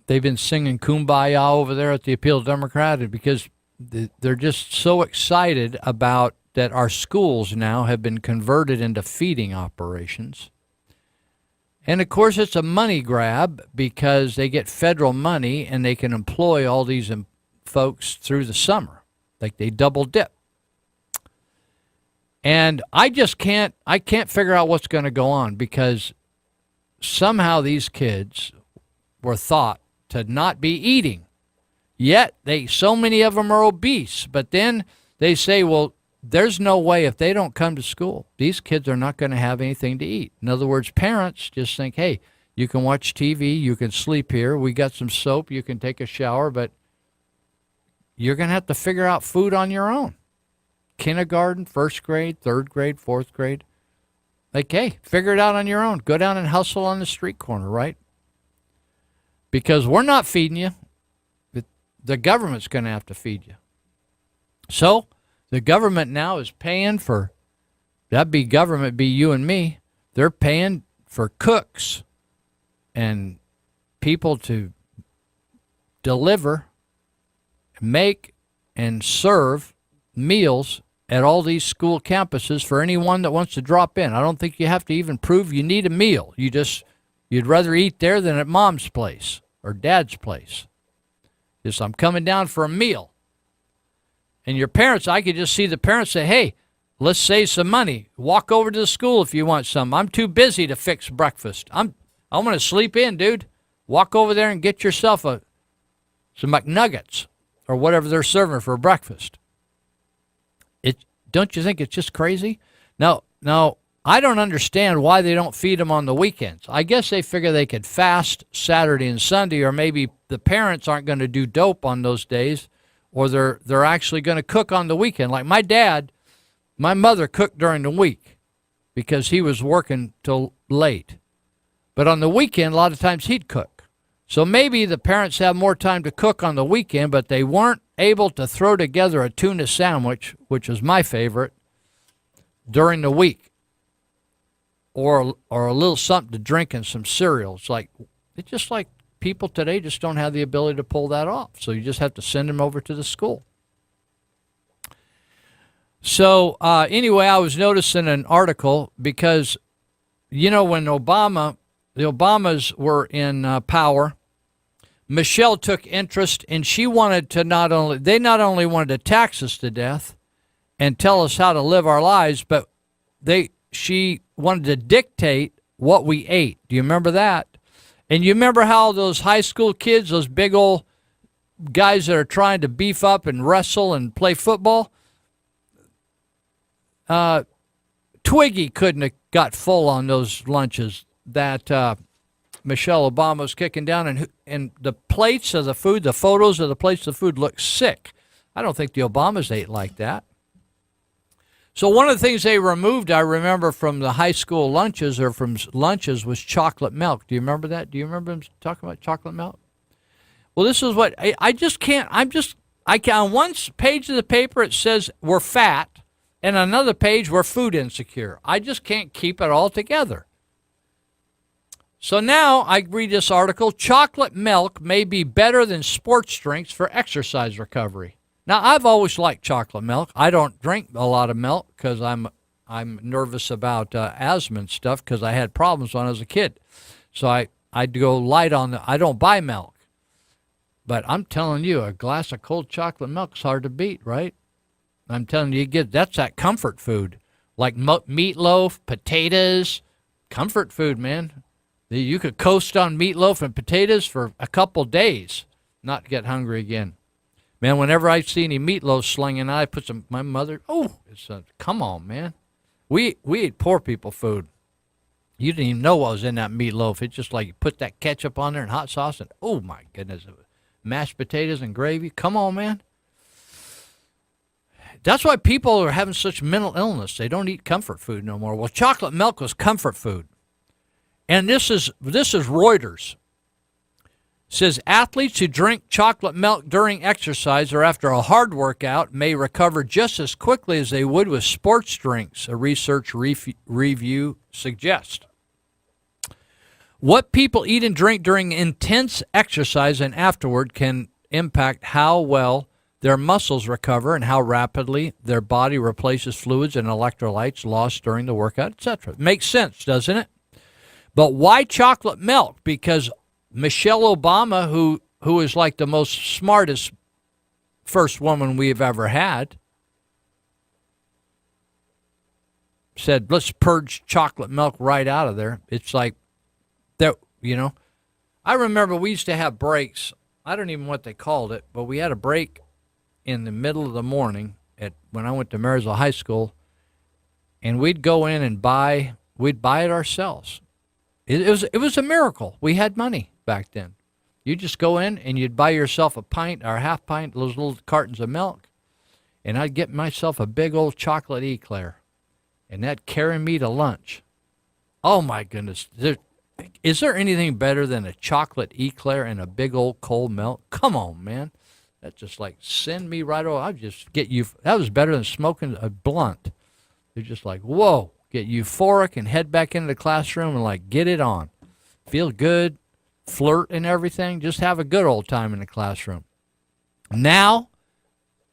They've been singing Kumbaya over there at the Appeal Democrat because they're just so excited about that our schools now have been converted into feeding operations. And, of course, it's a money grab because they get federal money and they can employ all these folks through the summer. Like they double dip. And I can't figure out what's going to go on because somehow these kids were thought to not be eating. Yet so many of them are obese. But then they say, well, there's no way if they don't come to school, these kids are not going to have anything to eat. In other words, parents just think, hey, you can watch TV, you can sleep here, we got some soap, you can take a shower, but you're going to have to figure out food on your own. Kindergarten, first grade, third grade, fourth grade. Like, hey, figure it out on your own. Go down and hustle on the street corner, right? Because we're not feeding you. The government's going to have to feed you. So the government now is paying for, that'd be government, be you and me. They're paying for cooks and people to deliver, make, and serve meals at all these school campuses for anyone that wants to drop in. I don't think you have to even prove you need a meal. You'd rather eat there than at mom's place or dad's place. Just, I'm coming down for a meal. And your parents, I could just see the parents say, hey, let's save some money. Walk over to the school if you want some. I'm too busy to fix breakfast. I'm going to sleep in, dude. Walk over there and get yourself some McNuggets or whatever they're serving for breakfast. Don't you think it's just crazy? Now, I don't understand why they don't feed them on the weekends. I guess they figure they could fast Saturday and Sunday, or maybe the parents aren't going to do dope on those days, or they're actually going to cook on the weekend. Like my mother cooked during the week because he was working till late. But on the weekend, a lot of times he'd cook. So maybe the parents have more time to cook on the weekend, but they weren't able to throw together a tuna sandwich, which is my favorite, during the week. Or a little something to drink and some cereal. It's just like people today just don't have the ability to pull that off. So you just have to send them over to the school. So anyway, I was noticing an article because, when the Obamas were in power, Michelle took interest, and she wanted to not only wanted to tax us to death and tell us how to live our lives, but she wanted to dictate what we ate. Do you remember that? And you remember how those high school kids, those big old guys that are trying to beef up and wrestle and play football, Twiggy couldn't have got full on those lunches that Michelle Obama was kicking down, and the plates of the food, the photos of the plates of the food look sick. I don't think the Obamas ate like that. So one of the things they removed, I remember, from the high school lunches or from lunches was chocolate milk. Do you remember that? Do you remember them talking about chocolate milk? Well, this is what I just can't. On one page of the paper it says we're fat, and on another page we're food insecure. I just can't keep it all together. So now I read this article, chocolate milk may be better than sports drinks for exercise recovery. Now, I've always liked chocolate milk. I don't drink a lot of milk because I'm nervous about asthma and stuff because I had problems when I was a kid. So I'd go light on I don't buy milk. But I'm telling you, a glass of cold chocolate milk's hard to beat, right? I'm telling you, that's that comfort food. Like meatloaf, potatoes, comfort food, man. You could coast on meatloaf and potatoes for a couple days, not get hungry again. Man, whenever I see any meatloaf slinging, I put some. My mother, come on, man. We eat poor people food. You didn't even know what was in that meatloaf. It's just like you put that ketchup on there and hot sauce, and oh my goodness, mashed potatoes and gravy. Come on, man. That's why people are having such mental illness. They don't eat comfort food no more. Well, chocolate milk was comfort food. And this is Reuters. It says athletes who drink chocolate milk during exercise or after a hard workout may recover just as quickly as they would with sports drinks, a research review suggests. What people eat and drink during intense exercise and afterward can impact how well their muscles recover and how rapidly their body replaces fluids and electrolytes lost during the workout, etc. Makes sense, doesn't it? But why chocolate milk? Because Michelle Obama, who is like the most smartest first woman we've ever had, said, let's purge chocolate milk right out of there. It's like, that, you know. I remember we used to have breaks. I don't even know what they called it, but we had a break in the middle of the morning when I went to Marysville High School, and we'd go in and we'd buy it ourselves. It was a miracle. We had money back then. You just go in and you'd buy yourself a pint or a half pint, those little cartons of milk, and I'd get myself a big old chocolate eclair, and that'd carry me to lunch. Oh my goodness. Is there anything better than a chocolate eclair and a big old cold milk? Come on, man. That's just like, send me right over. I'll just get you. That was better than smoking a blunt. You're just like, whoa, get euphoric and head back into the classroom and like get it on. Feel good, flirt and everything. Just have a good old time in the classroom. Now,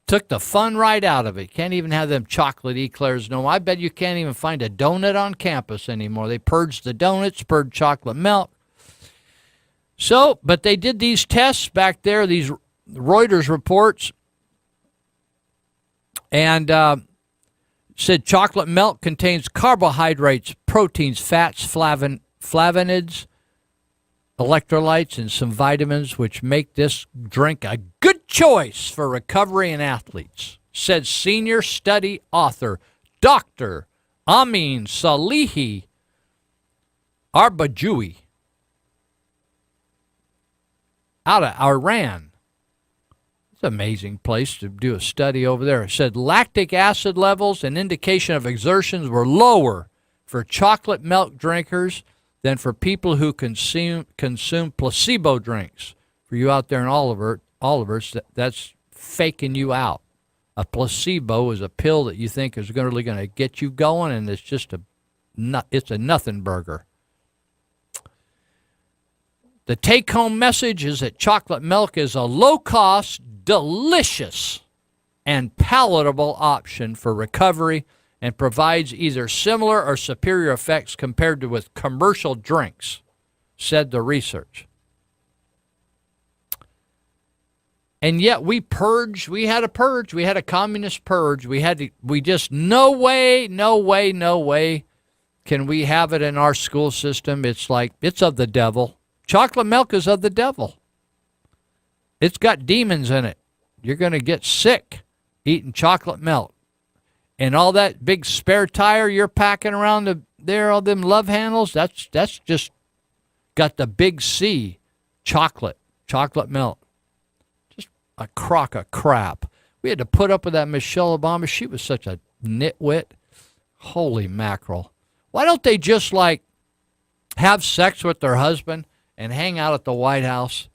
took the fun right out of it. Can't even have them chocolate eclairs no more. I bet you can't even find a donut on campus anymore. They purged the donuts, purged chocolate milk. So, but they did these tests back there, these Reuters reports, and said chocolate milk contains carbohydrates, proteins, fats, flavonoids, electrolytes, and some vitamins, which make this drink a good choice for recovery and athletes, said senior study author Dr. Amin Salihi Arbajoui out of Iran. It's an amazing place to do a study over there. It said lactic acid levels, an indication of exertions, were lower for chocolate milk drinkers than for people who consume placebo drinks. For you out there in Oliver's, that's faking you out. A placebo is a pill that you think is really going to get you going, and it's just it's a nothing burger. The take-home message is that chocolate milk is a low-cost, delicious, and palatable option for recovery and provides either similar or superior effects compared to with commercial drinks, said the research. And yet we had a purge, we had a communist purge, we just, no way can we have it in our school system. It's like, it's of the devil. Chocolate milk is of the devil. It's got demons in it. You're going to get sick eating chocolate milk. And all that big spare tire you're packing around all them love handles, that's just got the big C, chocolate milk. Just a crock of crap. We had to put up with that Michelle Obama. She was such a nitwit. Holy mackerel. Why don't they just like have sex with their husband and hang out at the White House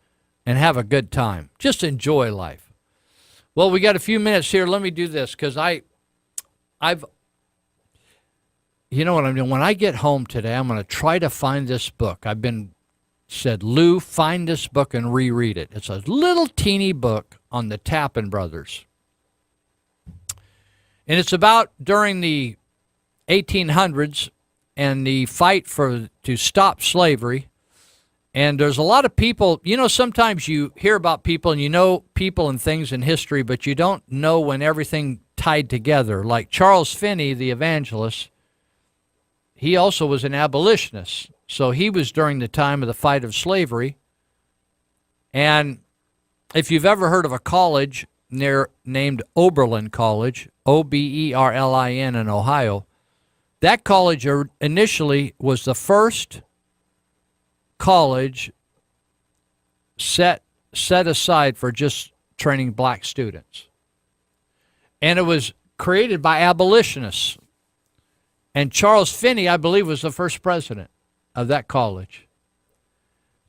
and have a good time? Just enjoy life. Well, we got a few minutes here. Let me do this because you know what I'm doing? When I get home today, I'm going to try to find this book. Said, Lou, find this book and reread it. It's a little teeny book on the Tappan brothers. And it's about during the 1800s and the fight to stop slavery. And there's a lot of people, sometimes you hear about people and you know people and things in history, but you don't know when everything tied together. Like Charles Finney, the evangelist, he also was an abolitionist. So he was during the time of the fight of slavery. And if you've ever heard of a college named Oberlin College, Oberlin in Ohio, that college initially was the first college set aside for just training black students. And it was created by abolitionists. And Charles Finney, I believe, was the first president of that college.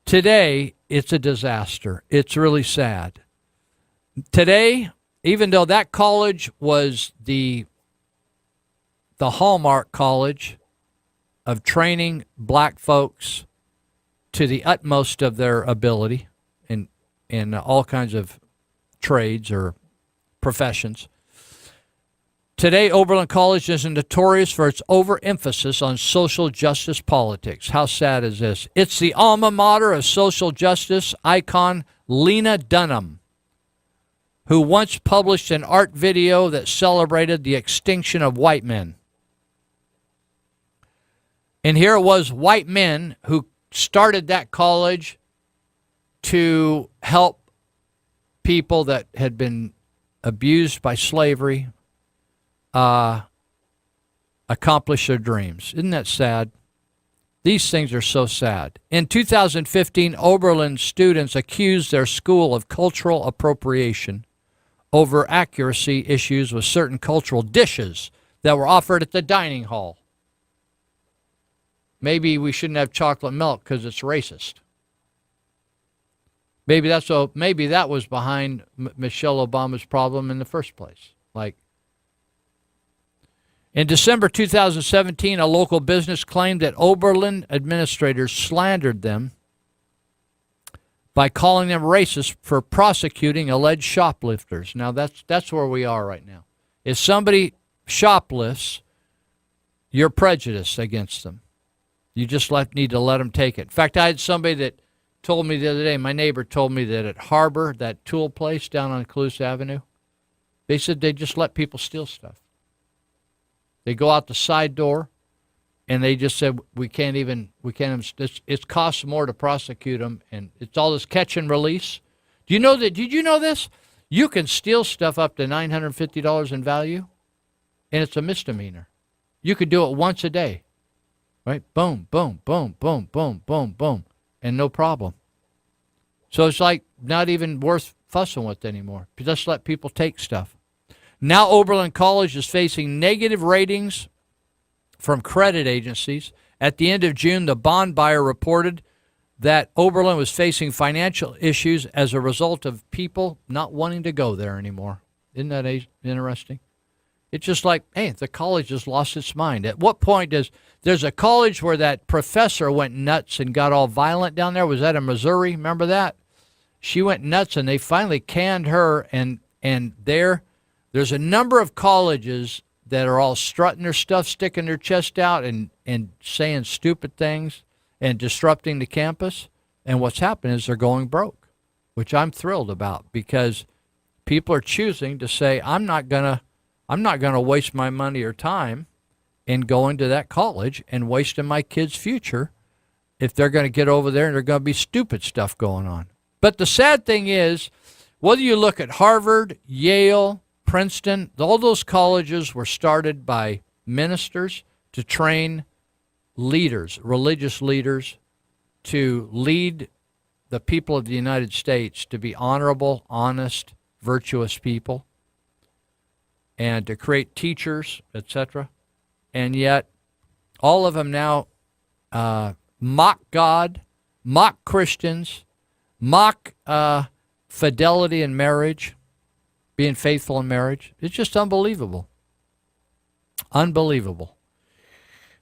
Today, it's a disaster. It's really sad. Today, even though that college was the hallmark college of training black folks to the utmost of their ability in all kinds of trades or professions. Today, Oberlin College is notorious for its overemphasis on social justice politics. How sad is this? It's the alma mater of social justice icon Lena Dunham, who once published an art video that celebrated the extinction of white men. And here it was white men who started that college to help people that had been abused by slavery accomplish their dreams. Isn't that sad? These things are so sad. In 2015, Oberlin students accused their school of cultural appropriation over accuracy issues with certain cultural dishes that were offered at the dining hall. Maybe we shouldn't have chocolate milk because it's racist. Maybe that was behind Michelle Obama's problem in the first place. Like, in December 2017, a local business claimed that Oberlin administrators slandered them by calling them racist for prosecuting alleged shoplifters. Now, that's where we are right now. If somebody shoplifts, you're prejudiced against them. You just need to let them take it. In fact, I had somebody that told me the other day, my neighbor told me that at Harbor, that tool place down on Colusa Avenue, they said they just let people steal stuff. They go out the side door, and they just said, it costs more to prosecute them, and it's all this catch and release. Do you know that? Did you know this? You can steal stuff up to $950 in value, and it's a misdemeanor. You could do it once a day, right? Boom, boom, boom, boom, boom, boom, boom, and no problem. So it's like not even worth fussing with anymore. Just let people take stuff. Now Oberlin College is facing negative ratings from credit agencies. At the end of June, the bond buyer reported that Oberlin was facing financial issues as a result of people not wanting to go there anymore. Isn't that interesting? It's just like, hey, the college has lost its mind. At what point there's a college where that professor went nuts and got all violent down there? Was that in Missouri? Remember that? She went nuts, and they finally canned her, and there's a number of colleges that are all strutting their stuff, sticking their chest out, and saying stupid things and disrupting the campus. And what's happened is they're going broke, which I'm thrilled about, because people are choosing to say, I'm not gonna waste my money or time in going to that college and wasting my kids' future if they're going to get over there and there's going to be stupid stuff going on. But the sad thing is, whether you look at Harvard, Yale, Princeton, all those colleges were started by ministers to train leaders, religious leaders, to lead the people of the United States to be honorable, honest, virtuous people, and to create teachers, etc. And yet, all of them now mock God, mock Christians, mock fidelity in marriage, being faithful in marriage. It's just unbelievable. Unbelievable.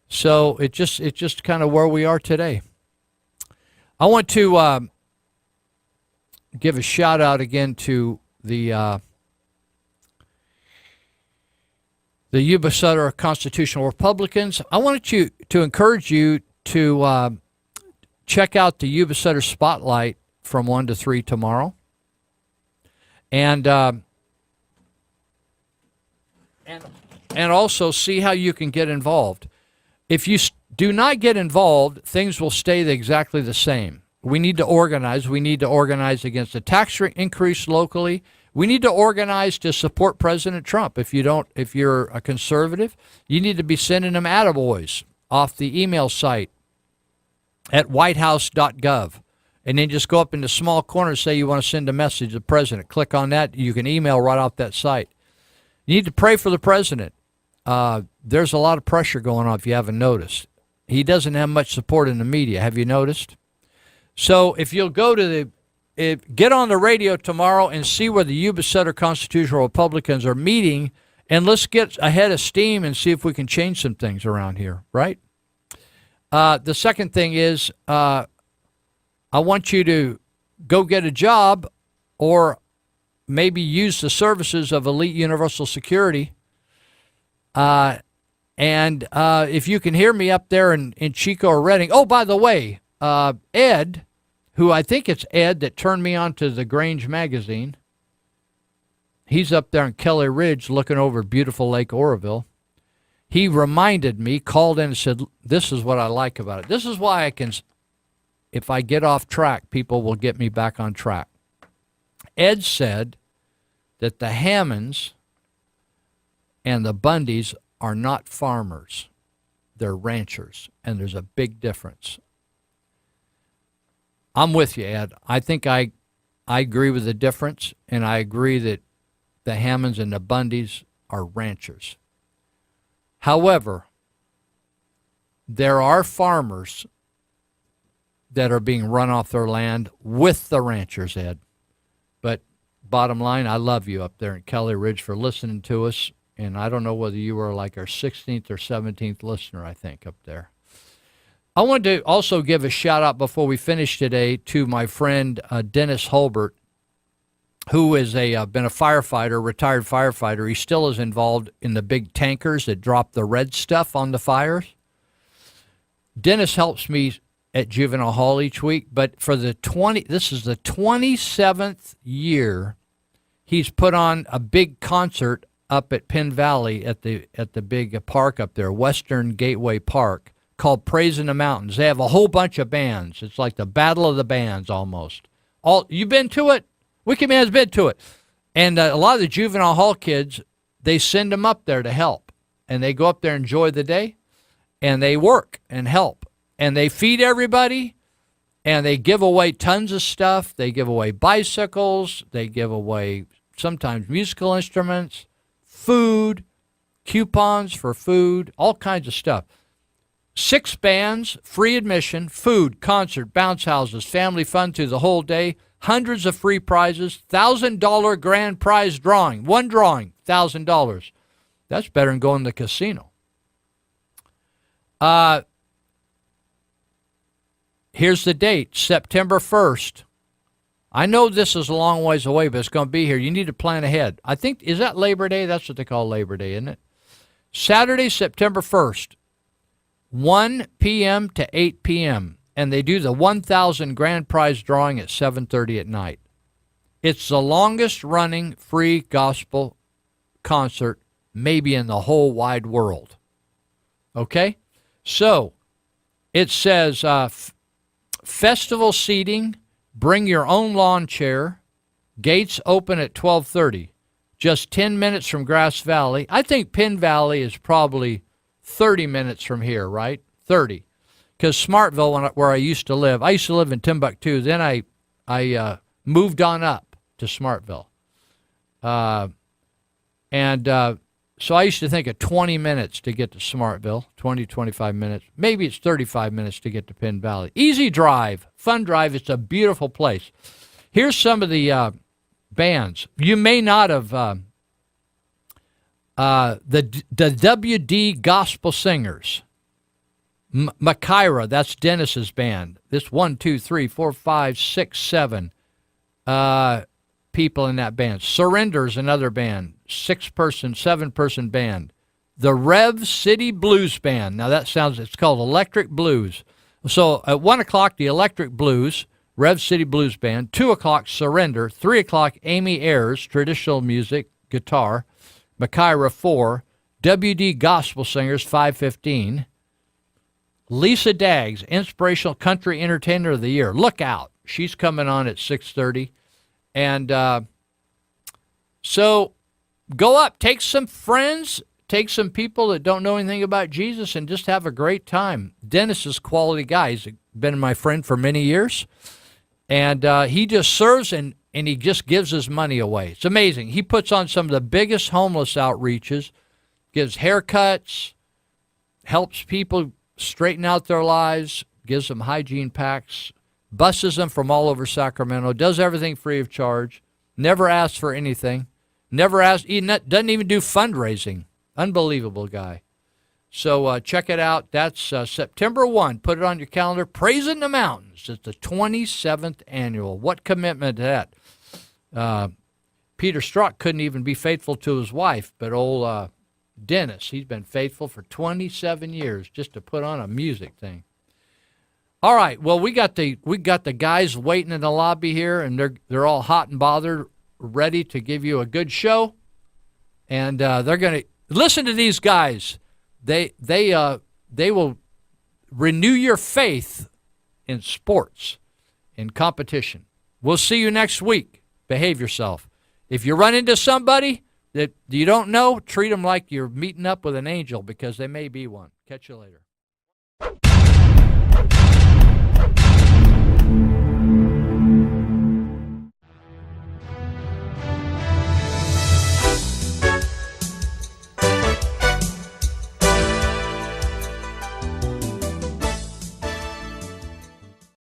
So it's just kind of where we are today. I want to give a shout out again to the Yuba Sutter Constitutional Republicans. I wanted to encourage you to check out the Yuba Sutter Spotlight from 1 to 3 tomorrow. And also see how you can get involved. If you do not get involved, things will stay exactly the same. We need to organize. We need to organize against the tax increase locally. We need to organize to support President Trump. If you're a conservative, you need to be sending them attaboys off the email site at whitehouse.gov. And then just go up in the small corner and say you want to send a message to the president. Click on that. You can email right off that site. You need to pray for the president. There's a lot of pressure going on if you haven't noticed. He doesn't have much support in the media. Have you noticed? So if you'll go to get on the radio tomorrow and see where the Yuba Sutter Constitutional Republicans are meeting, and let's get ahead of steam and see if we can change some things around here, right? The second thing is I want you to go get a job or maybe use the services of Elite Universal Security. And if you can hear me up there in Chico or Redding. Oh, by the way, Ed, who I think it's Ed that turned me on to the Grange magazine, he's up there in Kelly Ridge looking over beautiful Lake Oroville. He reminded me, called in and said, this is what I like about it. This is why I can, if I get off track, people will get me back on track. Ed said that the Hammonds and the Bundys are not farmers. They're ranchers, and there's a big difference. I'm with you, Ed. I think I agree with the difference, and I agree that the Hammonds and the Bundys are ranchers. However, there are farmers that are being run off their land with the ranchers, Ed. But bottom line, I love you up there in Kelly Ridge for listening to us. And I don't know whether you were like our 16th or 17th listener, I think, up there. I wanted to also give a shout out before we finish today to my friend Dennis Holbert, who is been a firefighter, retired firefighter. He still is involved in the big tankers that drop the red stuff on the fires. Dennis helps me at Juvenile Hall each week, but for this is the 27th year he's put on a big concert up at Penn Valley at the big park up there, Western Gateway Park, called Praise in the Mountains. They have a whole bunch of bands. It's like the Battle of the Bands almost. You've been to it? Wicked Man's been to it. And a lot of the Juvenile Hall kids, they send them up there to help. And they go up there and enjoy the day. And they work and help. And they feed everybody. And they give away tons of stuff. They give away bicycles. They give away sometimes musical instruments, food, coupons for food, all kinds of stuff. 6 bands, free admission, food, concert, bounce houses, family fun through the whole day, hundreds of free prizes, $1,000 grand prize drawing. One drawing, $1,000. That's better than going to the casino. Here's the date, September 1st. I know this is a long ways away, but it's going to be here. You need to plan ahead. I think, is that Labor Day? That's what they call Labor Day, isn't it? Saturday, September 1st, 1 p.m. to 8 p.m., and they do the 1,000 grand prize drawing at 7:30 at night. It's the longest running free gospel concert maybe in the whole wide world. Okay? So, it says festival seating, bring your own lawn chair, gates open at 12:30. Just 10 minutes from Grass Valley. I think Penn Valley is probably 30 minutes from here, right? 30. Because Smartville, where I used to live in Timbuktu. Then I moved on up to Smartville. So I used to think of 20 minutes to get to Smartville, 20, 25 minutes. Maybe it's 35 minutes to get to Penn Valley. Easy drive, fun drive. It's a beautiful place. Here's some of the bands. You may not have... the WD Gospel Singers. Makira, that's Dennis's band. This 1, 2, 3, 4, 5, 6, 7 people in that band. Surrender's another band. 6-person, 7-person band. The Rev City Blues Band. Now it's called Electric Blues. So at 1 o'clock, the Electric Blues, Rev City Blues Band. 2 o'clock, Surrender. 3 o'clock, Amy Ayers, traditional music, guitar. Makira 4, WD Gospel Singers 5:15, Lisa Daggs, Inspirational Country Entertainer of the Year. Look out. She's coming on at 6:30. And so go up, take some friends, take some people that don't know anything about Jesus, and just have a great time. Dennis is a quality guy. He's been my friend for many years. And he just serves and he just gives his money away. It's amazing. He puts on some of the biggest homeless outreaches, gives haircuts, helps people straighten out their lives, gives them hygiene packs, buses them from all over Sacramento, does everything free of charge, never asks for anything, he doesn't even do fundraising. Unbelievable guy. So check it out. That's September 1. Put it on your calendar. Praising the Mountains. It's the 27th annual. What commitment is that? Peter Strzok couldn't even be faithful to his wife, but old Dennis, he's been faithful for 27 years just to put on a music thing. All right, well, we got the guys waiting in the lobby here, and they're all hot and bothered, ready to give you a good show. And they're going to listen to these guys. They will renew your faith in sports, in competition. We'll see you next week. Behave yourself. If you run into somebody that you don't know, treat them like you're meeting up with an angel, because they may be one. Catch you later.